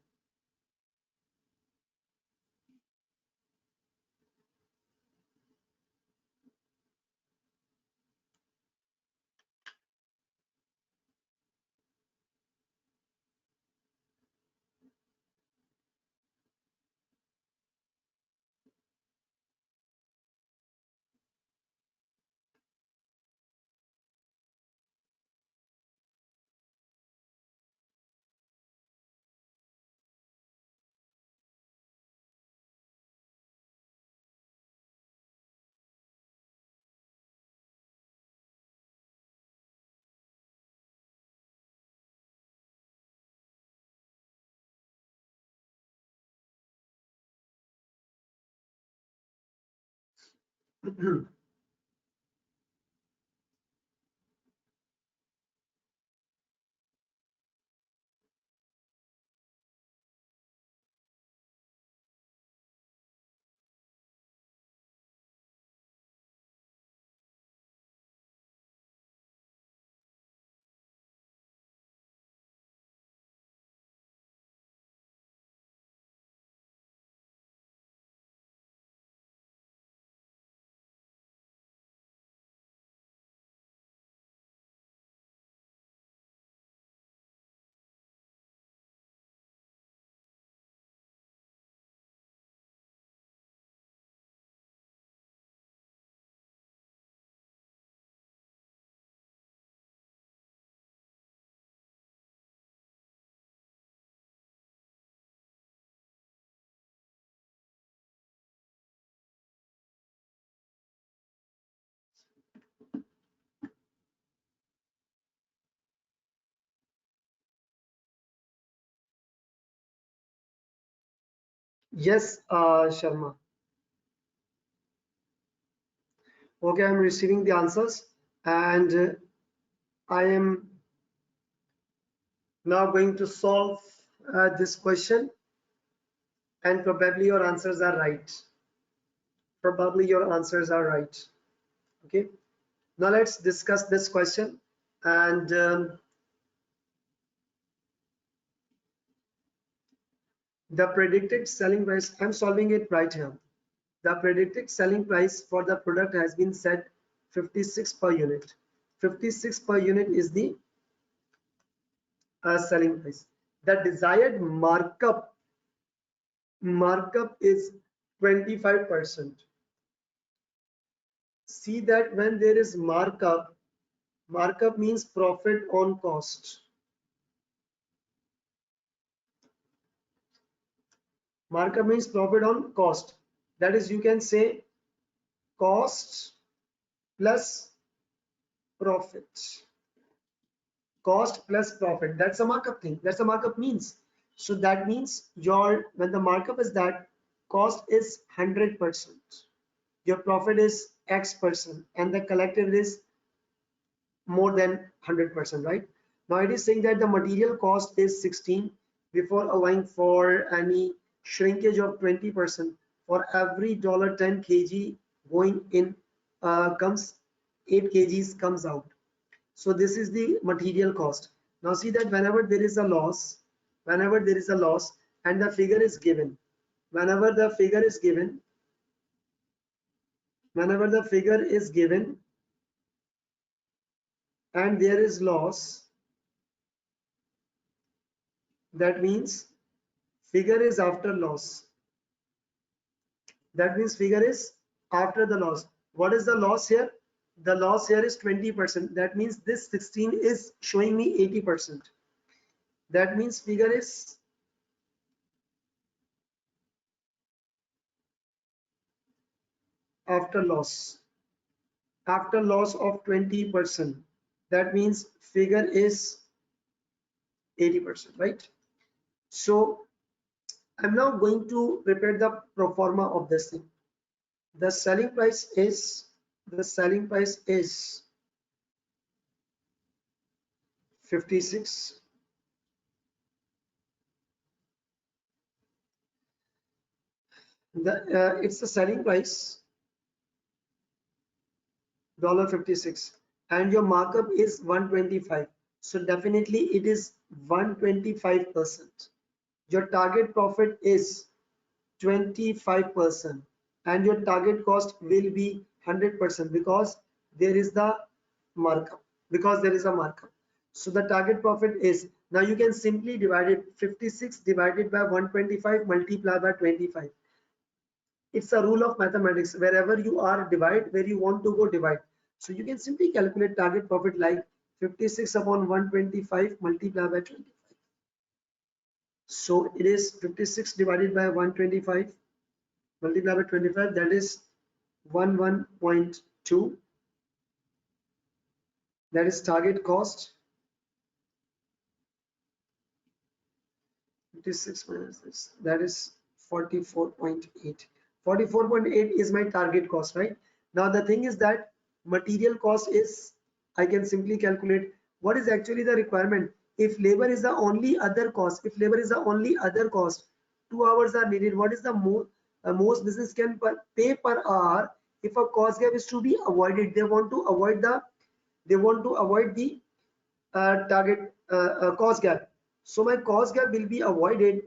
[SPEAKER 1] Yes, Sharma. Okay, I'm receiving the answers, and I am now going to solve this question, and probably your answers are right. Probably your answers are right. Okay, now let's discuss this question, and the predicted selling price. I'm solving it right here. The predicted selling price for the product has been set 56 per unit. 56 per unit is the selling price. The desired markup is 25%. See that when there is markup, markup means profit on cost. Markup means profit on cost. That is, you can say cost plus profit. Cost plus profit. That's a markup thing. That's a markup means. So that means when the markup is that cost is 100%, your profit is X%, and the collected is more than 100%, right? Now it is saying that the material cost is 16 before allowing for any shrinkage of 20%. For every $10 kg going in comes 8 kgs comes out. So this is the material cost. Now see that whenever there is a loss, and the figure is given, whenever the figure is given and there is loss, that means figure is after loss. That means figure is after the loss. What is the loss here? The loss here is 20%. That means this 16 is showing me 80%. That means figure is after loss of 20%. That means figure is 80%, right? So I'm now going to prepare the pro forma of this thing. The selling price is 56. It's the selling price $56, and your markup is 125. So definitely it is 125%. Your target profit is 25%, and your target cost will be 100% because there is the markup. So the target profit is, now you can simply divide it, 56 divided by 125 multiplied by 25. It's a rule of mathematics. Wherever you are, divide. Where you want to go, divide. So you can simply calculate target profit like 56 upon 125 multiplied by 25. So it is 56 divided by 125 multiplied by 25, that is 11.2. That is target cost. 56 minus this, that is 44.8. 44.8 is my target cost, right? Now the thing is that material cost is, I can simply calculate what is actually the requirement. If labor is the only other cost, 2 hours are needed. What is the most business can pay per hour if a cost gap is to be avoided? They want to avoid the target cost gap. So my cost gap will be avoided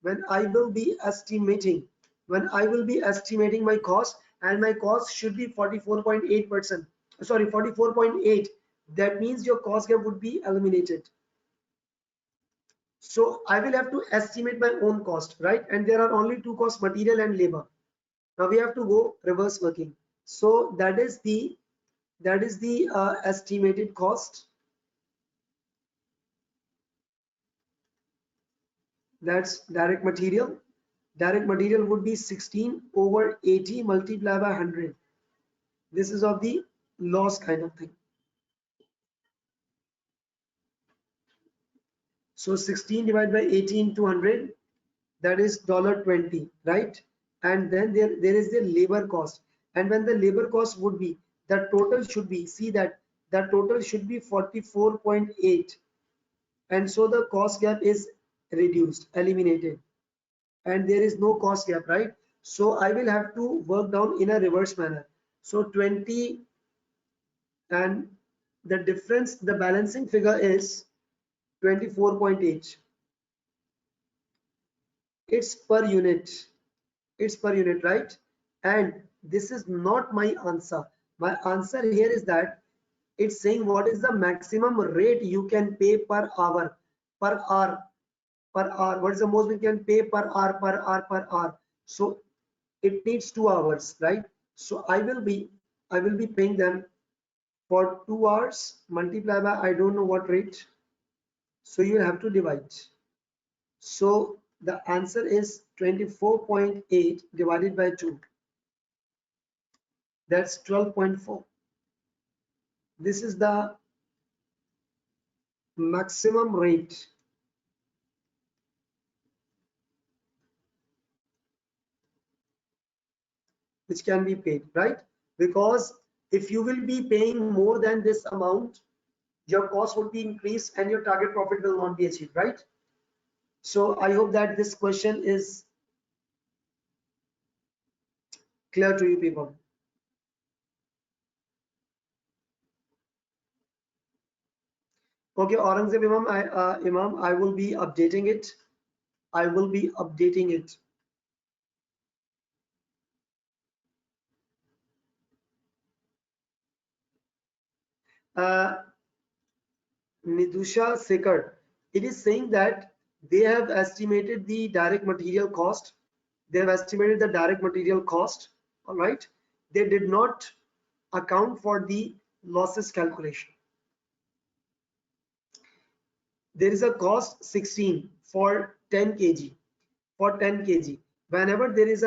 [SPEAKER 1] when I will be estimating my cost, and my cost should be 44.8%. Sorry, 44.8. That means your cost gap would be eliminated. So I will have to estimate my own cost, right? And there are only two costs, material and labor. Now we have to go reverse working. So that is the estimated cost. That's direct material. Direct material would be 16 over 80 multiplied by 100. This is of the loss kind of thing. So 16 divided by 80 into 100, that is $20, right? And then there is the labor cost. And when the labor cost would be, the total should be, see that the total should be 44.8. And so the cost gap is reduced, eliminated. And there is no cost gap, right? So I will have to work down in a reverse manner. So 20, and the difference, the balancing figure is 24.8. It's per unit, right? And this is not my answer. My answer here is that it's saying what is the maximum rate you can pay per hour. What is the most we can pay per hour? So it needs 2 hours, right? So I will be paying them for 2 hours multiply by I don't know what rate. So you have to divide. So the answer is 24.8 divided by 2. That's 12.4. This is the maximum rate which can be paid, right? Because if you will be paying more than this amount, your cost will be increased and your target profit will not be achieved, right? So I hope that this question is clear to you people. Okay, Aurangzeb Imam, I will be updating it. I will be updating it. Uh, Nidusha Sekar, it is saying that they have estimated the direct material cost. They have estimated the direct material cost. All right. They did not account for the losses calculation. There is a cost 16 for 10 kg. For 10 kg. Whenever there is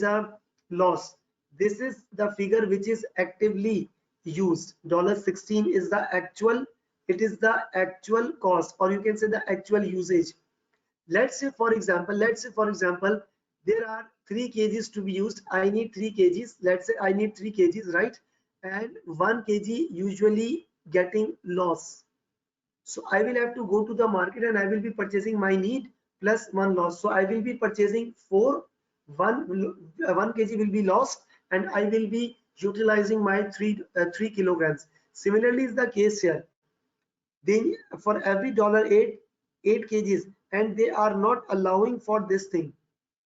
[SPEAKER 1] a loss, this is the figure which is actively used. $16 is the actual, it is the actual cost, or you can say the actual usage. Let's say for example, there are 3 kgs to be used. I need 3 kgs. Let's say I need 3 kgs, right? And 1 kg usually getting loss. So I will have to go to the market and I will be purchasing my need plus 1 loss. So I will be purchasing 4, 1 kg will be lost, and I will be utilizing my 3 kilograms. Similarly is the case here. Then for every $8 kgs, and they are not allowing for this thing.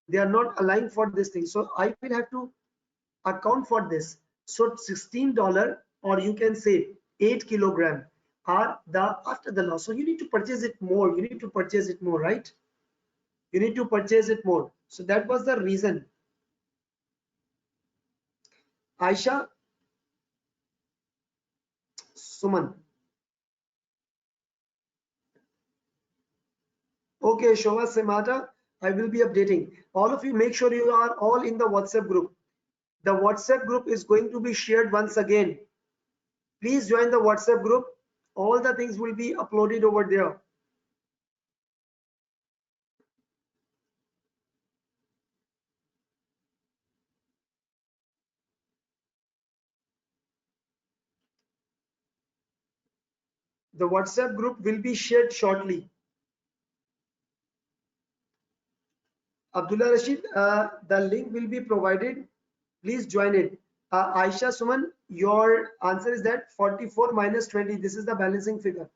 [SPEAKER 1] They are not allowing for this thing. So I will have to account for this. So $16, or you can say 8 kilogram, are the after the loss. So you need to purchase it more. You need to purchase it more, right? You need to purchase it more. So that was the reason. Aisha, Suman. Okay, Shoma Semata, I will be updating. All of you, make sure you are all in the WhatsApp group. The WhatsApp group is going to be shared once again. Please join the WhatsApp group. All the things will be uploaded over there. The WhatsApp group will be shared shortly. Abdullah Rashid, the link will be provided. Please join it. Aisha Suman, your answer is that 44 minus 20. This is the balancing figure.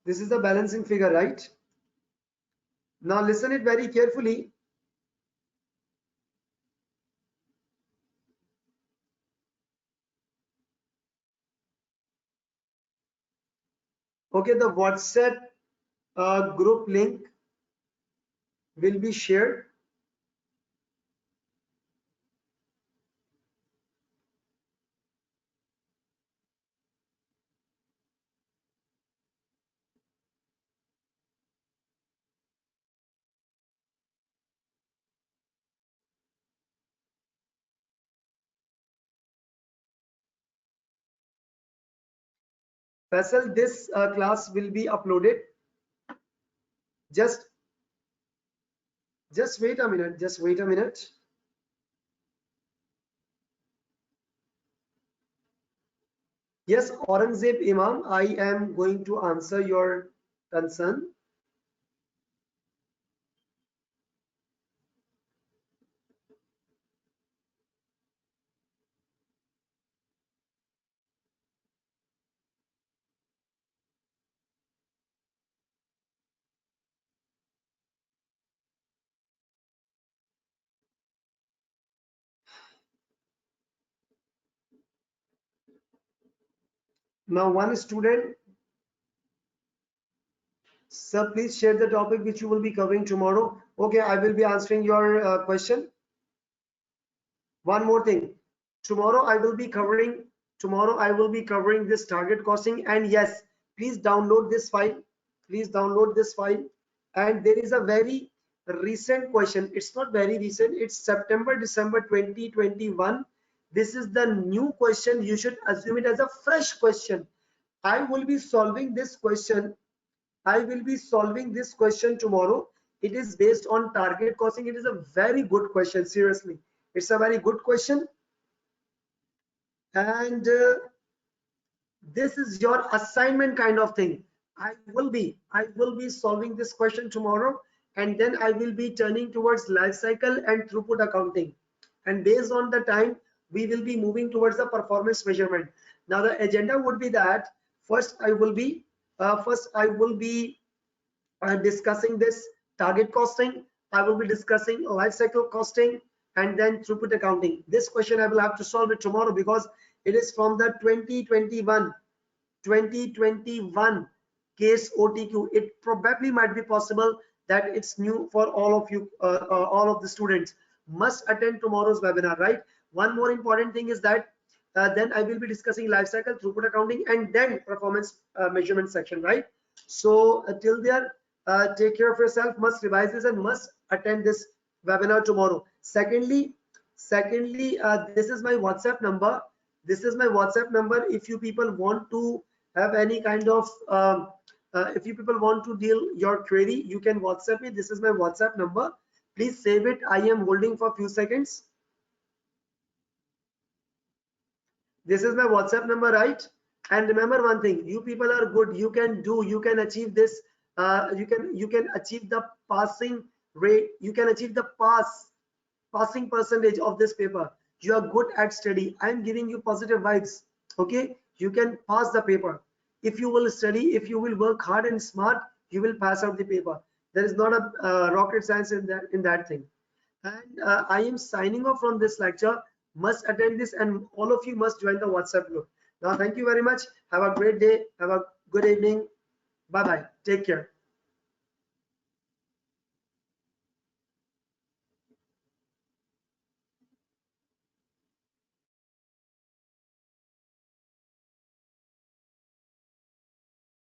[SPEAKER 1] This is the balancing figure, right? Now listen it very carefully. Okay, the WhatsApp group link will be shared. Faisal, this class will be uploaded. Just wait a minute. Just wait a minute. Yes, Aurangzeb Imam, I am going to answer your concern. Now, one student Sir, please share the topic which you will be covering tomorrow. Okay, I will be answering your question. One more thing. Tomorrow I will be covering this target costing, and yes, please download this file. Please download this file. And there is a very recent question. It's not very recent. It's September, December 2021. This is the new question. You should assume it as a fresh question. I will be solving this question. Tomorrow. It is based on target costing. It is a very good question. Seriously, it's a very good question. And this is your assignment kind of thing. I will be solving this question tomorrow, and then I will be turning towards life cycle and throughput accounting, and based on the time we will be moving towards the performance measurement. Now the agenda would be that first I will be discussing this target costing. I will be discussing life cycle costing, and then throughput accounting. This question I will have to solve it tomorrow because it is from the 2021 case OTQ. It probably might be possible that it's new for all of you, all of the students must attend tomorrow's webinar, right? One more important thing is that then I will be discussing life cycle, throughput accounting, and then performance measurement section, right? So till there, take care of yourself, must revise this and must attend this webinar tomorrow. Secondly, this is my WhatsApp number. If you people want to have any kind of if you people want to deal your query, you can WhatsApp me. This is my WhatsApp number. Please save it. I am holding for a few seconds. This is my WhatsApp number, right? And remember one thing, you people are good. You can achieve this. You can achieve the passing rate. You can achieve the passing percentage of this paper. You are good at study. I am giving you positive vibes. Okay, you can pass the paper. If you will study, if you will work hard and smart, you will pass out the paper. There is not a rocket science in that thing. And I am signing off from this lecture. Must attend this, and all of you must join the WhatsApp group. Now, thank you very much. Have a great day. Have a good evening. Bye bye. Take care.